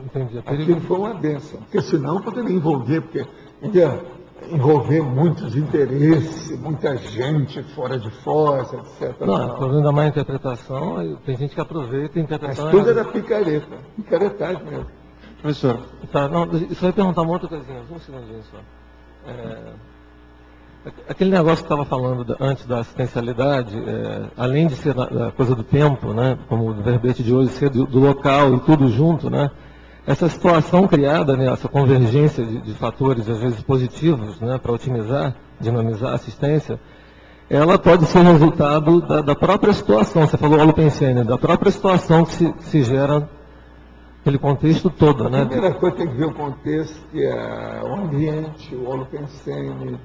Entendi. Aquilo foi uma bênção. Porque senão poderia envolver, porque ia envolver muitos interesses, muita gente fora de Foz, etc. Não, o problema da má interpretação, tem gente que aproveita a interpretação. Mas tudo era picareta, picaretagem mesmo. Professor. Tá, não, isso vai perguntar uma outra coisinha, um segundinho só. Aquele negócio que estava falando antes da assistencialidade, além de ser a coisa do tempo, né, como o verbete de hoje, ser do local e tudo junto, né, essa situação criada, né, essa convergência de fatores, às vezes positivos, né, para otimizar, dinamizar a assistência, ela pode ser resultado da própria situação, você falou holopensene, da própria situação que se gera aquele contexto todo, né? A primeira coisa tem que ver o contexto, que é o ambiente, o holopensene,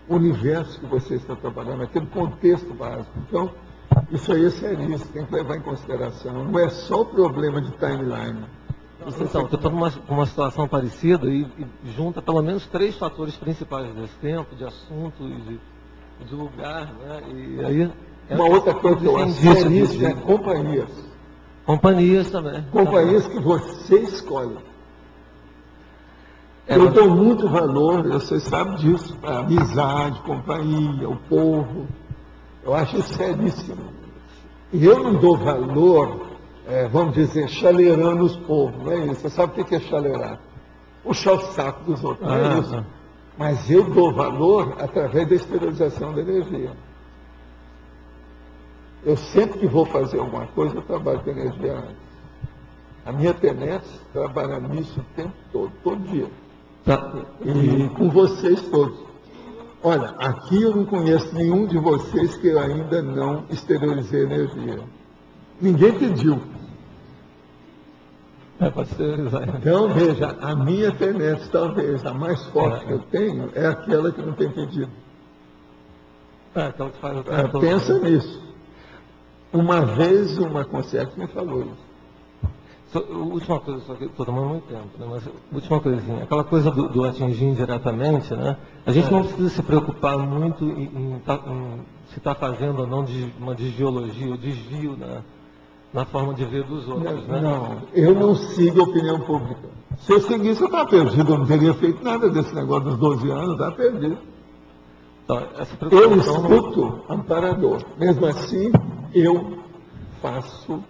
o universo que você está trabalhando, aquele contexto básico. Então, isso aí é seríssimo, tem que levar em consideração. Não é só o problema de timeline. Então, eu estou numa situação parecida e junta pelo menos 3 fatores principais desse tempo, de assunto e de lugar, né? E aí, uma outra coisa que eu acho seríssima é companhias. Companhias também. Companhias que você escolhe. Eu dou muito valor, vocês sabem disso, a amizade, companhia, o povo. Eu acho isso seríssimo. E eu não dou valor, vamos dizer, chaleirando os povos, não é isso? Você sabe o que é chaleirar? Puxar o saco dos outros, não é isso? Mas eu dou valor através da esterilização da energia. Eu sempre que vou fazer alguma coisa, eu trabalho com energia antes. A minha tenente trabalha nisso o tempo todo dia. E com vocês todos. Olha, aqui eu não conheço nenhum de vocês que eu ainda não exteriorizei energia. Ninguém pediu. Pode exteriorizar. Então, veja, a minha tenente, talvez, a mais forte que eu tenho, é aquela que não tem pedido. Então, pensa nisso. Uma vez uma concierge me falou isso. Última coisa, só que estou tomando muito tempo, né? Mas última coisinha, aquela coisa do atingir indiretamente, né? A gente não precisa se preocupar muito em se está fazendo ou não uma desviologia, ou desvio na forma de ver dos outros, né? Não, eu não sigo a opinião pública. Se eu seguisse, eu estava perdido, eu não teria feito nada desse negócio dos 12 anos, estava perdido. Então, eu escuto amparador. Mesmo assim, eu faço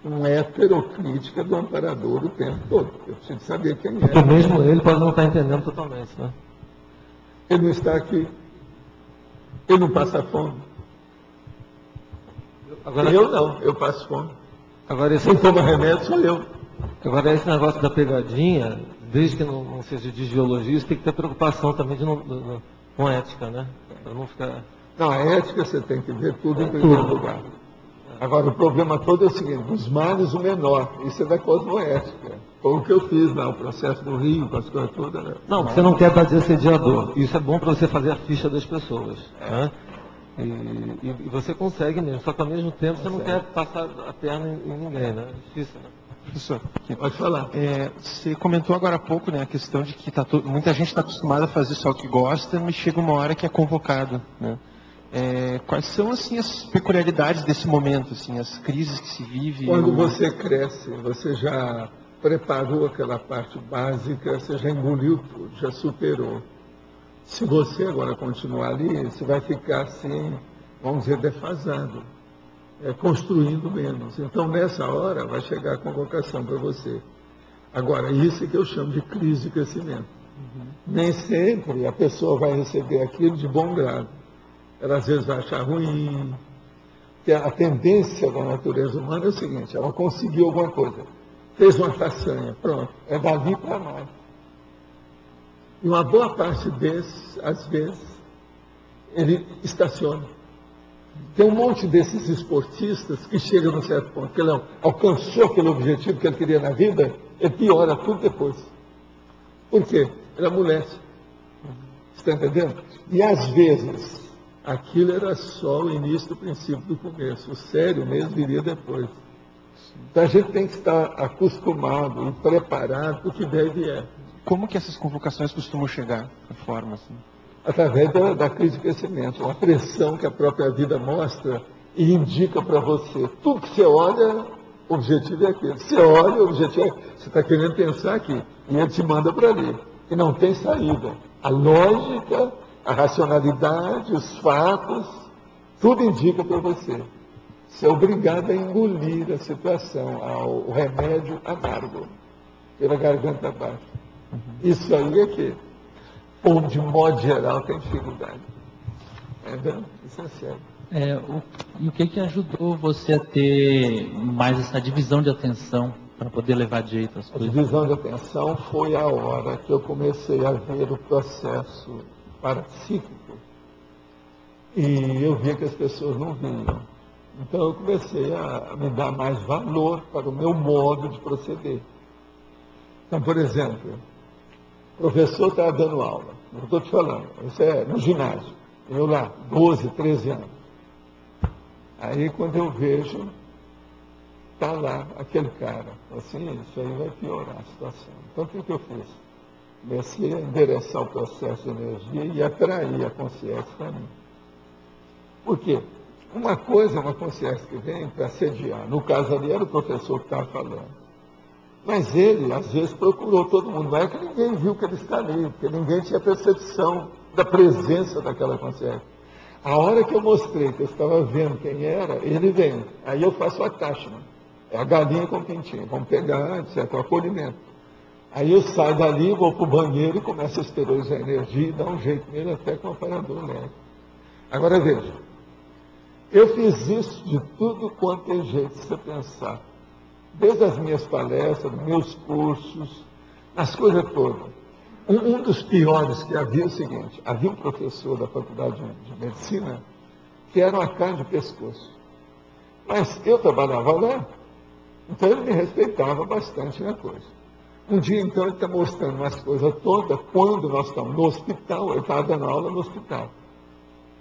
uma heterocrítica do amparador o tempo todo. Eu preciso saber quem é. Porque mesmo ele pode não estar entendendo totalmente, né? Ele não está aqui. Ele não passa fome. Agora, eu não, eu passo fome. Agora, quem toma remédio sou eu. Agora, esse negócio da pegadinha, desde que não seja desviologia, isso tem que ter preocupação também com ética, né? Para não ficar... Não, a ética você tem que ver tudo em primeiro lugar. Agora, o problema todo é o seguinte, dos males o menor, isso é da cosmoética. Foi o que eu fiz lá, o processo do Rio, com as coisas todas. Né? Não, você não quer dar desassediador. Isso é bom para você fazer a ficha das pessoas. Né? E você consegue mesmo, só que ao mesmo tempo você não quer passar a perna em ninguém, né? É difícil, né? Professor, pode falar. Você comentou agora há pouco, né, a questão de que muita gente está acostumada a fazer só o que gosta, mas chega uma hora que é convocado, né? Quais são assim as peculiaridades desse momento, assim, as crises que se vive? Quando você cresce, você já preparou aquela parte básica, você já engoliu tudo, já superou. Se você agora continuar ali, você vai ficar assim, vamos dizer, defasado, construindo menos. Então, nessa hora, vai chegar a convocação para você. Agora, isso que eu chamo de crise de crescimento. Nem sempre a pessoa vai receber aquilo de bom grado. Ela às vezes vai achar ruim. Porque a tendência da natureza humana é o seguinte, ela conseguiu alguma coisa, fez uma façanha, pronto, é dali para mais. E uma boa parte desses, às vezes, ele estaciona. Tem um monte desses esportistas que chegam num certo ponto, que ele alcançou aquele objetivo que ele queria na vida, ele piora tudo depois. Por quê? Ele amolece. Você está entendendo? E às vezes, aquilo era só o início do princípio do começo. O sério mesmo viria depois. Então a gente tem que estar acostumado e preparado para o que deve é. Como que essas convocações costumam chegar? A forma, assim? Através da crise de crescimento. Uma pressão que a própria vida mostra e indica para você. Tudo que você olha, o objetivo é aquele. Você olha, o objetivo é você está querendo pensar aqui. E ele te manda para ali. E não tem saída. A lógica, a racionalidade, os fatos, tudo indica para você. Você é obrigado a engolir a situação, o remédio amargo, pela garganta abaixo. Isso aí é que, de modo geral, tem dificuldade. Isso é sério. E o que ajudou você a ter mais essa divisão de atenção para poder levar jeito às coisas? A divisão de atenção foi a hora que eu comecei a ver o processo parapsíquico e eu via que as pessoas não viam. Então eu comecei a me dar mais valor para o meu modo de proceder. Então, por exemplo, o professor estava dando aula, não estou te falando, isso é no ginásio, eu lá, 12, 13 anos. Aí quando eu vejo, está lá aquele cara, assim, isso aí vai piorar a situação. Então o que eu fiz? Comecei a endereçar o processo de energia e atrair a consciência para mim. Por quê? Uma coisa é uma consciência que vem para sediar. No caso ali era o professor que estava falando. Mas ele, às vezes, procurou todo mundo. Não é que ninguém viu que ele está ali, porque ninguém tinha percepção da presença daquela consciência. A hora que eu mostrei que eu estava vendo quem era, ele vem. Aí eu faço o attachment. É a galinha com o pintinho. Vamos pegar, etc., o acolhimento. Aí eu saio dali, vou para o banheiro e começo a esterilizar a energia e dar um jeito nele até com o aparador elétrico. Agora veja, eu fiz isso de tudo quanto é jeito de você pensar. Desde as minhas palestras, meus cursos, as coisas todas. Um dos piores que havia é o seguinte, havia um professor da faculdade de medicina que era uma carne de pescoço. Mas eu trabalhava lá, então ele me respeitava bastante na coisa. Um dia, então, ele está mostrando umas coisas todas, quando nós estamos no hospital, ele estava dando aula no hospital.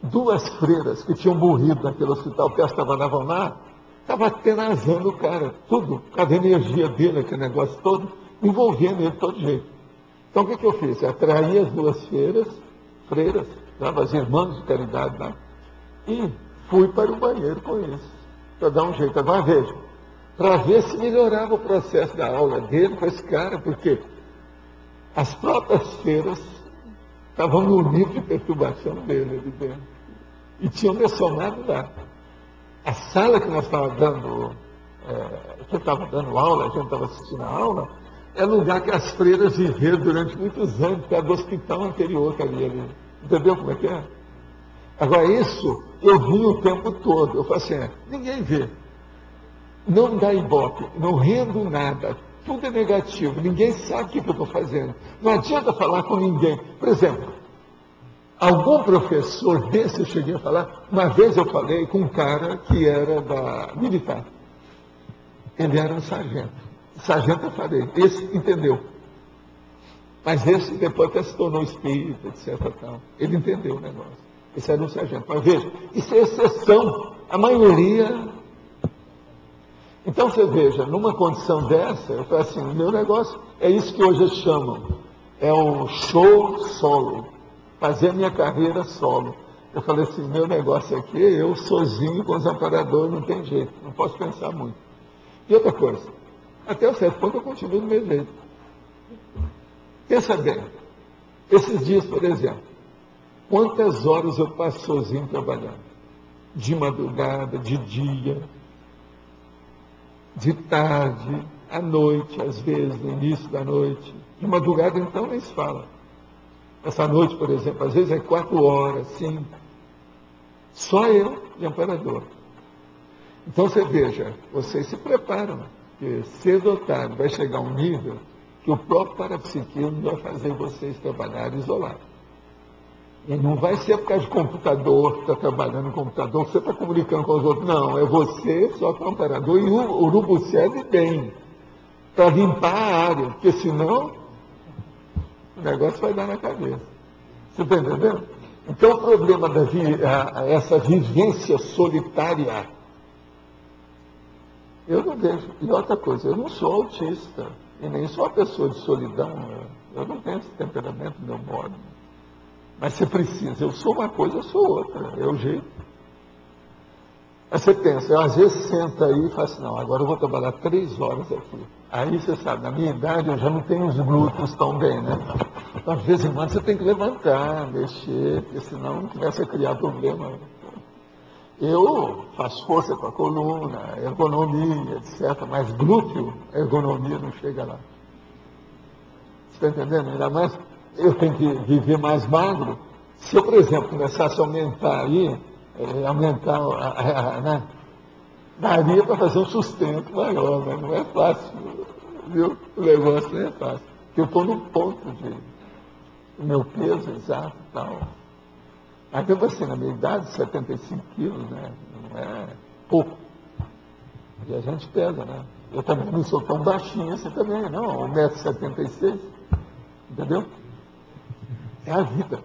2 freiras que tinham morrido naquele hospital, que elas trabalhavam lá, estavam atenazando o cara, tudo, cada energia dele, aquele negócio todo, envolvendo ele de todo jeito. Então, o que eu fiz? Eu atraí as 2 freiras, as irmãs de caridade lá, e fui para o banheiro com isso, para dar um jeito. Agora veja, para ver se melhorava o processo da aula dele com esse cara, porque as próprias freiras estavam no nível de perturbação dele ali dentro. E tinham lecionado lá. A sala que nós estávamos dando, que eu estava dando aula, a gente estava assistindo a aula, é lugar que as freiras viveram durante muitos anos, por causa do hospital anterior que havia ali. Entendeu como é que é? Agora, isso eu vi o tempo todo. Eu falei assim, ninguém vê. Não dá ibope, não rendo nada. Tudo é negativo, ninguém sabe o que eu estou fazendo. Não adianta falar com ninguém. Por exemplo, algum professor desse eu cheguei a falar, uma vez eu falei com um cara que era da militar. Ele era um sargento. Sargento eu falei, esse entendeu. Mas esse depois até se tornou espírita, etc. Tal. Ele entendeu o negócio. Esse era um sargento. Mas veja, isso é exceção. A maioria... Então você veja, numa condição dessa, eu falei assim, o meu negócio é isso que hoje eles chamam. É o show solo. Fazer a minha carreira solo. Eu falei assim, meu negócio aqui, eu sozinho com os amparadores, não tem jeito, não posso pensar muito. E outra coisa, até o certo ponto eu continuo do mesmo jeito. Pensa bem, esses dias, por exemplo, quantas horas eu passo sozinho trabalhando? De madrugada, de dia, de tarde, à noite, às vezes, no início da noite. De madrugada, então, nem se fala. Essa noite, por exemplo, às vezes é 4 horas, 5. Só eu e o amparador. Então você veja, vocês se preparam, porque cedo ou tarde vai chegar um nível que o próprio parapsiquismo vai fazer vocês trabalharem isolados. E não vai ser por causa de computador, que está trabalhando no computador, que você está comunicando com os outros. Não, é você só com o amparador. E o urubu serve bem para limpar a área, porque senão o negócio vai dar na cabeça. Você está entendendo? Então o problema essa vivência solitária, eu não vejo. E outra coisa, eu não sou autista, e nem sou uma pessoa de solidão, eu não tenho esse temperamento do meu modo. Mas você precisa, eu sou uma coisa, eu sou outra, é o jeito. Aí você pensa, eu às vezes senta aí e fala assim, não, agora eu vou trabalhar 3 horas aqui. Aí você sabe, na minha idade eu já não tenho os glúteos tão bem, né? Então, de vez em quando você tem que levantar, mexer, porque senão não começa a criar problema. Eu faço força com a coluna, ergonomia, etc. Mas glúteo, ergonomia não chega lá. Você está entendendo? Ainda mais, eu tenho que viver mais magro. Se eu, por exemplo, começasse a aumentar aí, né? Daria para fazer um sustento maior, mas não é fácil, viu? O negócio não é fácil. Porque eu estou no ponto de o meu peso exato e tal. Mas mesmo assim, na minha idade, 75 quilos, né? Não é pouco. E a gente pesa, né? Eu também não sou tão baixinho assim também, não. 1,76 m. Entendeu? É a vida.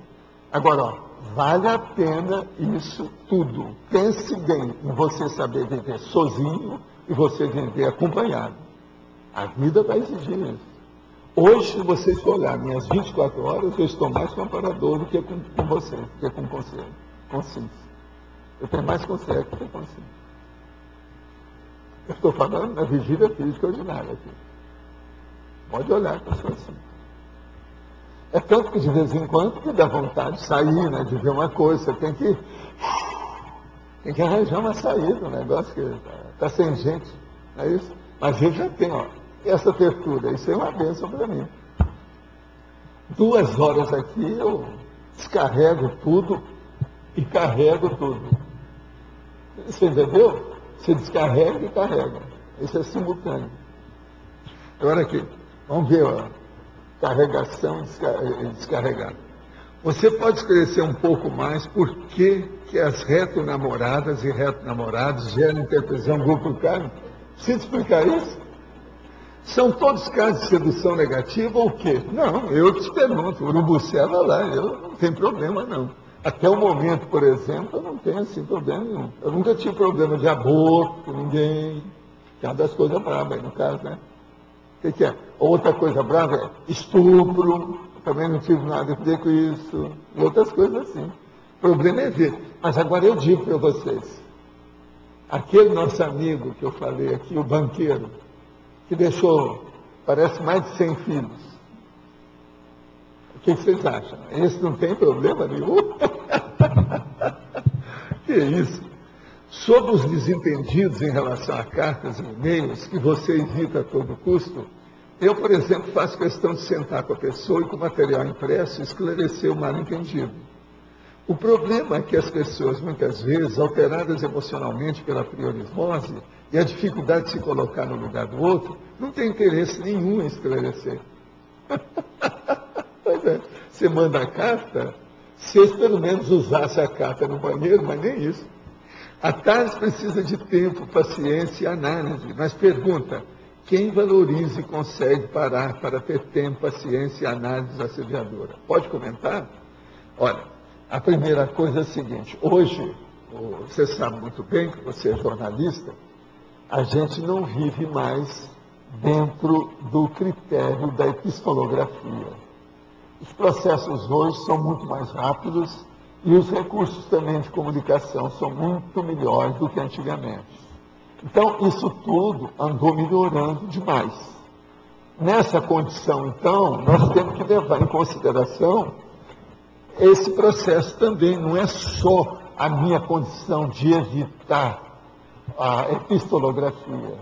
Agora, ó, vale a pena isso tudo. Pense bem em você saber viver sozinho e você viver acompanhado. A vida vai exigir isso. Hoje, se vocês for olhar minhas 24 horas, eu estou mais com o amparador do que com você, do que com consciência. Eu tenho mais consciência do que consciência. Eu estou falando da vigília física ordinária aqui. Pode olhar que eu sou assim. É tanto que de vez em quando que dá vontade de sair, né, de ver uma coisa, você tem que arranjar uma saída, um negócio que está sem gente, não é isso? Mas eu já tenho, ó, essa abertura, isso é uma bênção para mim. 2 horas aqui eu descarrego tudo e carrego tudo. Você entendeu? Você descarrega e carrega. Isso é simultâneo. Agora aqui, vamos ver, ó. Carregação e descarregar. Você pode esclarecer um pouco mais por que as reto-namoradas e reto-namorados geram interpretação grupo carne? Precisa explicar isso? São todos casos de sedução negativa ou o quê? Não, eu te pergunto, urubucela lá, eu não tenho problema não. Até o momento, por exemplo, eu não tenho assim problema nenhum. Eu nunca tive problema de aborto com ninguém, que é uma das coisas bravas aí no caso, né? O que é? Outra coisa brava é estupro, também não tive nada a ver com isso, e outras coisas assim. O problema é ver. Mas agora eu digo para vocês, aquele nosso amigo que eu falei aqui, o banqueiro, que deixou, parece, mais de 100 filhos. O que vocês acham? Esse não tem problema nenhum? Que isso? Sobre os desentendidos em relação a cartas e e-mails, que você evita a todo custo, eu, por exemplo, faço questão de sentar com a pessoa e com o material impresso esclarecer o mal-entendido. O problema é que as pessoas, muitas vezes, alteradas emocionalmente pela priorismose e a dificuldade de se colocar no lugar do outro, não têm interesse nenhum em esclarecer. Pois é, você manda a carta, se eles pelo menos usassem a carta no banheiro, mas nem isso. A Tales precisa de tempo, paciência e análise, mas pergunta, quem valoriza e consegue parar para ter tempo, paciência e análise assediadora? Pode comentar? Olha, a primeira coisa é a seguinte, hoje, você sabe muito bem que você é jornalista, a gente não vive mais dentro do critério da epistolografia. Os processos hoje são muito mais rápidos e os recursos também de comunicação são muito melhores do que antigamente. Então, isso tudo andou melhorando demais. Nessa condição, então, nós temos que levar em consideração esse processo também. Não é só a minha condição de evitar a epistolografia.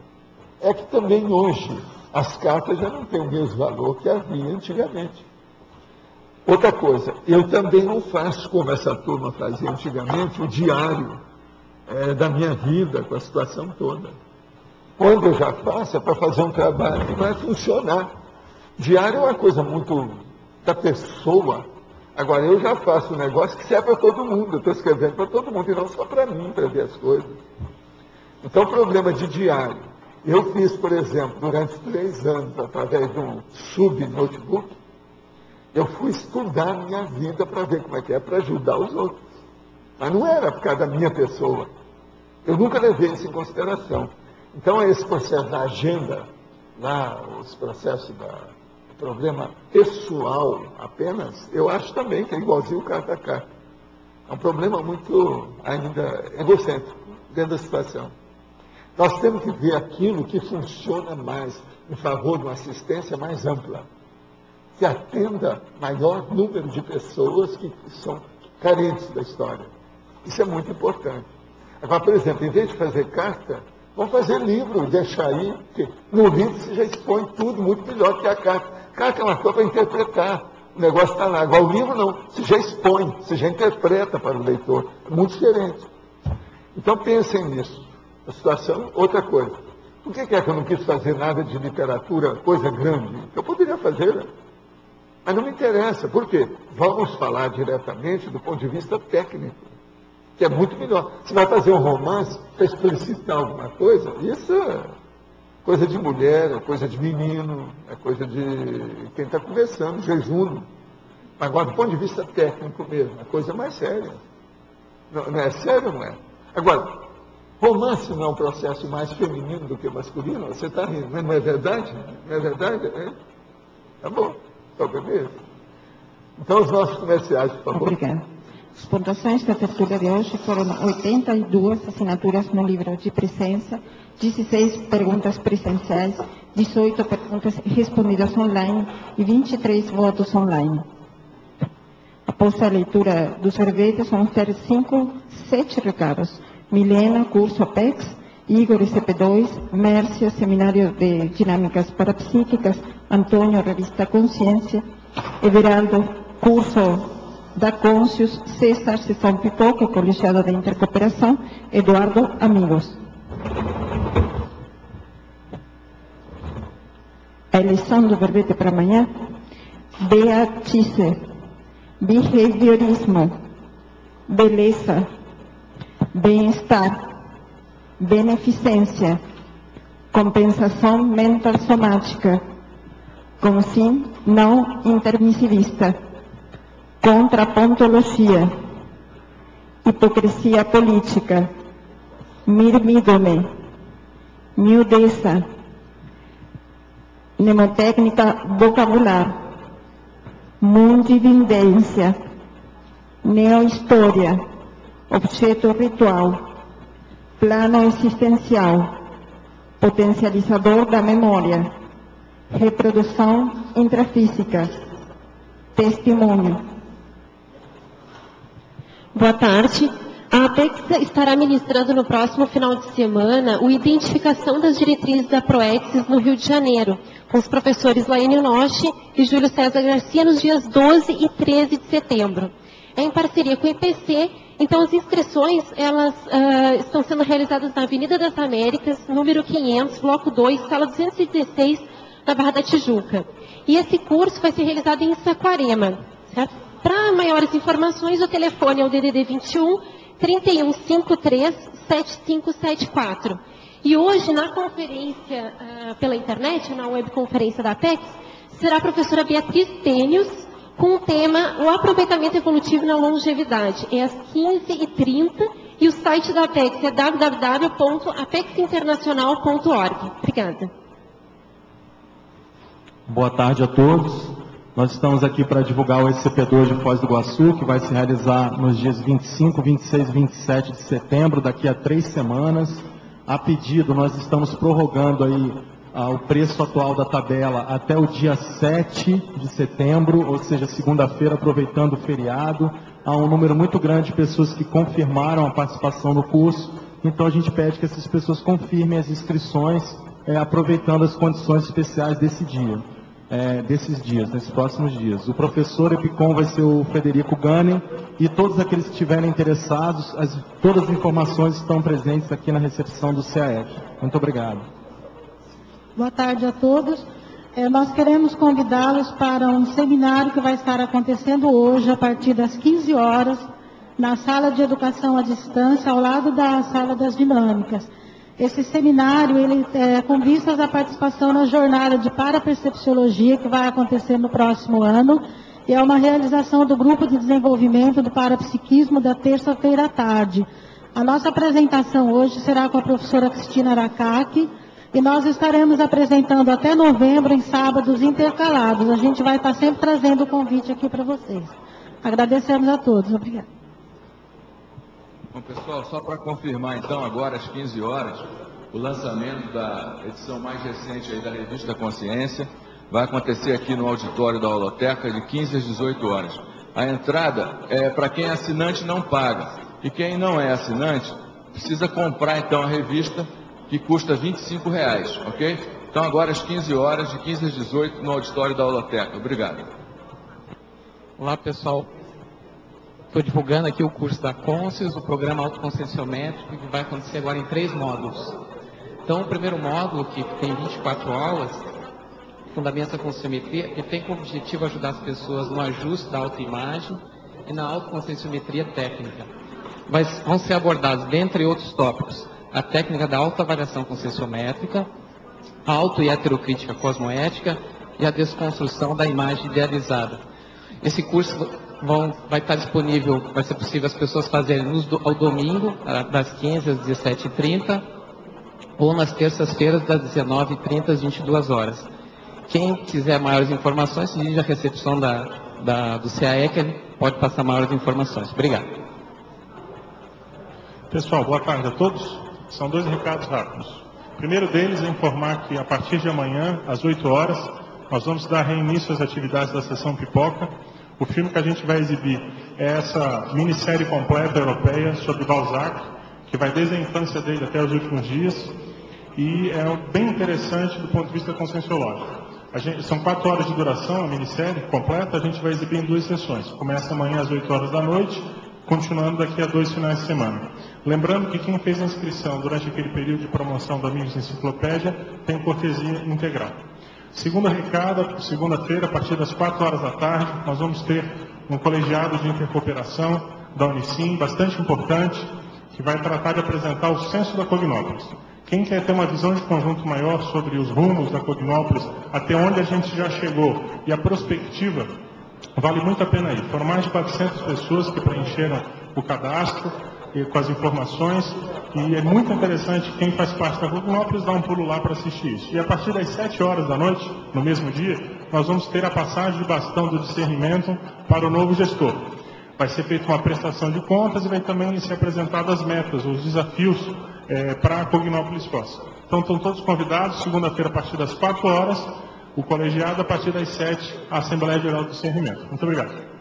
É que também hoje as cartas já não têm o mesmo valor que havia antigamente. Outra coisa, eu também não faço, como essa turma fazia antigamente, o diário da minha vida, com a situação toda. Quando eu já faço, é para fazer um trabalho que vai funcionar. Diário é uma coisa muito da pessoa. Agora, eu já faço um negócio que serve para todo mundo. Eu estou escrevendo para todo mundo, e não só para mim, para ver as coisas. Então, o problema de diário. Eu fiz, por exemplo, durante 3 anos, através de um sub-notebook, eu fui estudar a minha vida para ver como é que é, para ajudar os outros. Mas não era por causa da minha pessoa. Eu nunca levei isso em consideração. Então, esse processo da agenda, lá, os processos do problema pessoal apenas, eu acho também que é igualzinho o carta a carta. É um problema muito ainda egocêntrico, dentro da situação. Nós temos que ver aquilo que funciona mais em favor de uma assistência mais ampla, que atenda maior número de pessoas que são carentes da história. Isso é muito importante. Agora, por exemplo, em vez de fazer carta, vamos fazer livro, deixar aí, porque no livro você já expõe tudo muito melhor que a carta. Carta é uma coisa para interpretar, o negócio está lá. Agora o livro não, você já expõe, você já interpreta para o leitor. É muito diferente. Então pensem nisso. A situação, outra coisa. Por que é que eu não quis fazer nada de literatura, coisa grande? Eu poderia fazer, né? Mas não me interessa. Por quê? Vamos falar diretamente do ponto de vista técnico, que é muito melhor. Você vai fazer um romance para explicitar alguma coisa, isso é coisa de mulher, é coisa de menino, é coisa de quem está começando, jejum. Agora, do ponto de vista técnico mesmo, a coisa é mais séria. Não é sério, não é? Agora, romance não é um processo mais feminino do que masculino? Você está rindo, mas não é verdade? Não é verdade? É? Tá bom, tá beleza. Então, os nossos comerciais, por favor. Obrigada. As pontuações da tertúlia de hoje foram 82 assinaturas no livro de presença, 16 perguntas presenciais, 18 perguntas respondidas online e 23 votos online. Após a leitura dos verbetes, vamos ter 7 recados. Milena, curso Apex, Igor, CP2, Mércia, Seminário de Dinâmicas Parapsíquicas, Antônio, Revista Consciência, Everaldo, curso da Conscius, César, Sessão Pipoca, Colegiado de Intercooperação, Eduardo, Amigos. A eleição do verbete para amanhã, Beatice, Behaviorismo, Beleza, Bem-estar, Beneficência, Compensação mental somática, com sim não intermissivista, Contrapontologia, Hipocrisia política, Mirmídome, Miudeza, Mnemotécnica vocabular, Mundivindência, Neohistória, Objeto ritual, Plano existencial, Potencializador da memória, Reprodução intrafísica, Testemunho. Boa tarde. A Apex estará ministrando no próximo final de semana o Identificação das Diretrizes da Proexis no Rio de Janeiro, com os professores Laine Noche e Júlio César Garcia, nos dias 12 e 13 de setembro. É em parceria com o IPC, então as inscrições elas estão sendo realizadas na Avenida das Américas, número 500, bloco 2, sala 216, na Barra da Tijuca. E esse curso vai ser realizado em Saquarema, certo? Para maiores informações, o telefone é o DDD 21 3153 7574. E hoje, na conferência pela internet, na webconferência da Apex, será a professora Beatriz Tênios, com o tema O Aproveitamento Evolutivo na Longevidade. É às 15h30 e o site da Apex é www.apexinternacional.org. Obrigada. Boa tarde a todos. Nós estamos aqui para divulgar o SCP-2 de Foz do Iguaçu, que vai se realizar nos dias 25, 26 e 27 de setembro, daqui a 3 semanas. A pedido, nós estamos prorrogando aí o preço atual da tabela até o dia 7 de setembro, ou seja, segunda-feira, aproveitando o feriado. Há um número muito grande de pessoas que confirmaram a participação no curso, então a gente pede que essas pessoas confirmem as inscrições, aproveitando as condições especiais desse dia. Desses próximos dias. O professor Epicom vai ser o Frederico Gani, e todos aqueles que estiverem interessados, todas as informações estão presentes aqui na recepção do CAEC. Muito obrigado. Boa tarde a todos. Nós queremos convidá-los para um seminário que vai estar acontecendo hoje, a partir das 15 horas, na sala de educação à distância, ao lado da sala das dinâmicas. Esse seminário, ele com vistas à participação na jornada de parapercepciologia, que vai acontecer no próximo ano, e é uma realização do Grupo de Desenvolvimento do Parapsiquismo da terça-feira à tarde. A nossa apresentação hoje será com a professora Cristina Aracaki, e nós estaremos apresentando até novembro, em sábados intercalados. A gente vai estar sempre trazendo o convite aqui para vocês. Agradecemos a todos. Obrigada. Bom, pessoal, só para confirmar, então, agora às 15 horas, o lançamento da edição mais recente aí da Revista Consciência vai acontecer aqui no auditório da Holoteca de 15 às 18 horas. A entrada, para quem é assinante, não paga. E quem não é assinante, precisa comprar, então, a revista, que custa R$ 25, ok? Então, agora às 15 horas, de 15 às 18, no auditório da Holoteca. Obrigado. Olá, pessoal. Estou divulgando aqui o curso da Conscius, o programa autoconscienciométrico, que vai acontecer agora em 3 módulos. Então, o primeiro módulo, que tem 24 aulas, Fundamentos da Conscienciometria, que tem como objetivo ajudar as pessoas no ajuste da autoimagem e na autoconscienciometria técnica. Vão ser abordados, dentre outros tópicos, a técnica da autoavaliação conscienciométrica, a auto- e heterocrítica cosmoética e a desconstrução da imagem idealizada. Esse curso vai estar disponível, vai ser possível as pessoas fazerem ao domingo, das 15 às 17h30, ou nas terças-feiras, das 19h30 às 22 horas. Quem quiser maiores informações, se dirige à recepção do CAE, que pode passar maiores informações. Obrigado. Pessoal, boa tarde a todos. São 2 recados rápidos. O primeiro deles é informar que a partir de amanhã, às 8 horas, nós vamos dar reinício às atividades da Sessão Pipoca. O filme que a gente vai exibir é essa minissérie completa europeia sobre Balzac, que vai desde a infância dele até os últimos dias, e é bem interessante do ponto de vista conscienciológico. São 4 horas de duração, a minissérie completa, a gente vai exibir em 2 sessões. Começa amanhã às 8 horas da noite, continuando daqui a 2 finais de semana. Lembrando que quem fez a inscrição durante aquele período de promoção do Amigos Enciclopédia tem cortesia integral. Segundo recado, segunda-feira, a partir das 4 horas da tarde, nós vamos ter um colegiado de intercooperação da Unicim, bastante importante, que vai tratar de apresentar o censo da Cognópolis. Quem quer ter uma visão de conjunto maior sobre os rumos da Cognópolis, até onde a gente já chegou, e a perspectiva, vale muito a pena ir. Foram mais de 400 pessoas que preencheram o cadastro com as informações, e é muito interessante quem faz parte da Cognópolis dar um pulo lá para assistir isso. E a partir das 7 horas da noite, no mesmo dia, nós vamos ter a passagem de bastão do discernimento para o novo gestor. Vai ser feita uma prestação de contas e vai também ser apresentadas as metas, os desafios para a Cognópolis Foz. Então estão todos convidados, segunda-feira a partir das 4 horas, o colegiado a partir das 7, a Assembleia Geral do Discernimento. Muito obrigado.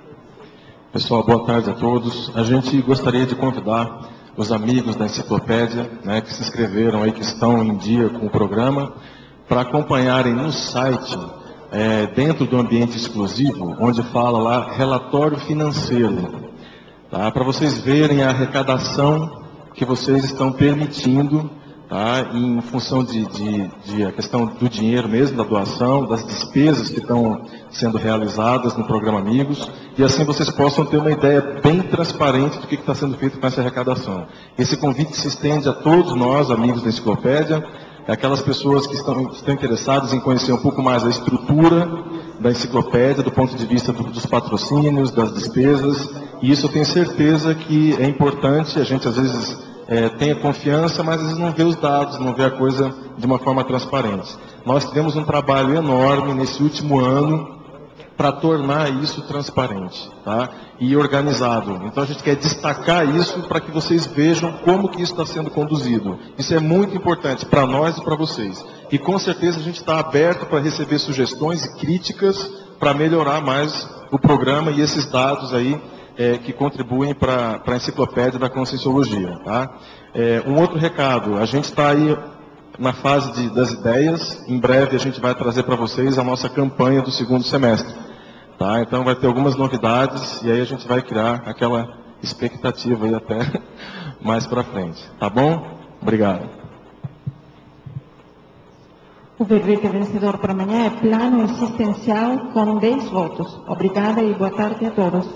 Pessoal, boa tarde a todos. A gente gostaria de convidar os amigos da enciclopédia, né, que se inscreveram aí, que estão em dia com o programa, para acompanharem no site, dentro do ambiente exclusivo, onde fala lá relatório financeiro, tá? Para vocês verem a arrecadação que vocês estão permitindo, tá? Em função de a questão do dinheiro mesmo, da doação, das despesas que estão sendo realizadas no programa Amigos, e assim vocês possam ter uma ideia bem transparente do que está sendo feito com essa arrecadação. Esse convite se estende a todos nós, amigos da enciclopédia, aquelas pessoas que estão interessadas em conhecer um pouco mais a estrutura da enciclopédia, do ponto de vista dos patrocínios, das despesas, e isso eu tenho certeza que é importante. A gente às vezes tem a confiança, mas às vezes não vê os dados, não vê a coisa de uma forma transparente. Nós tivemos um trabalho enorme nesse último ano para tornar isso transparente, tá? E organizado. Então a gente quer destacar isso para que vocês vejam como que isso está sendo conduzido. Isso é muito importante para nós e para vocês. E com certeza a gente está aberto para receber sugestões e críticas para melhorar mais o programa e esses dados aí que contribuem para a enciclopédia da Conscienciologia, tá? Um outro recado, a gente está aí na fase das ideias. Em breve a gente vai trazer para vocês a nossa campanha do 2º semestre. Tá? Então vai ter algumas novidades e aí a gente vai criar aquela expectativa aí até mais para frente. Tá bom? Obrigado. O verbete vencedor para amanhã é plano existencial com 10 votos. Obrigada e boa tarde a todos.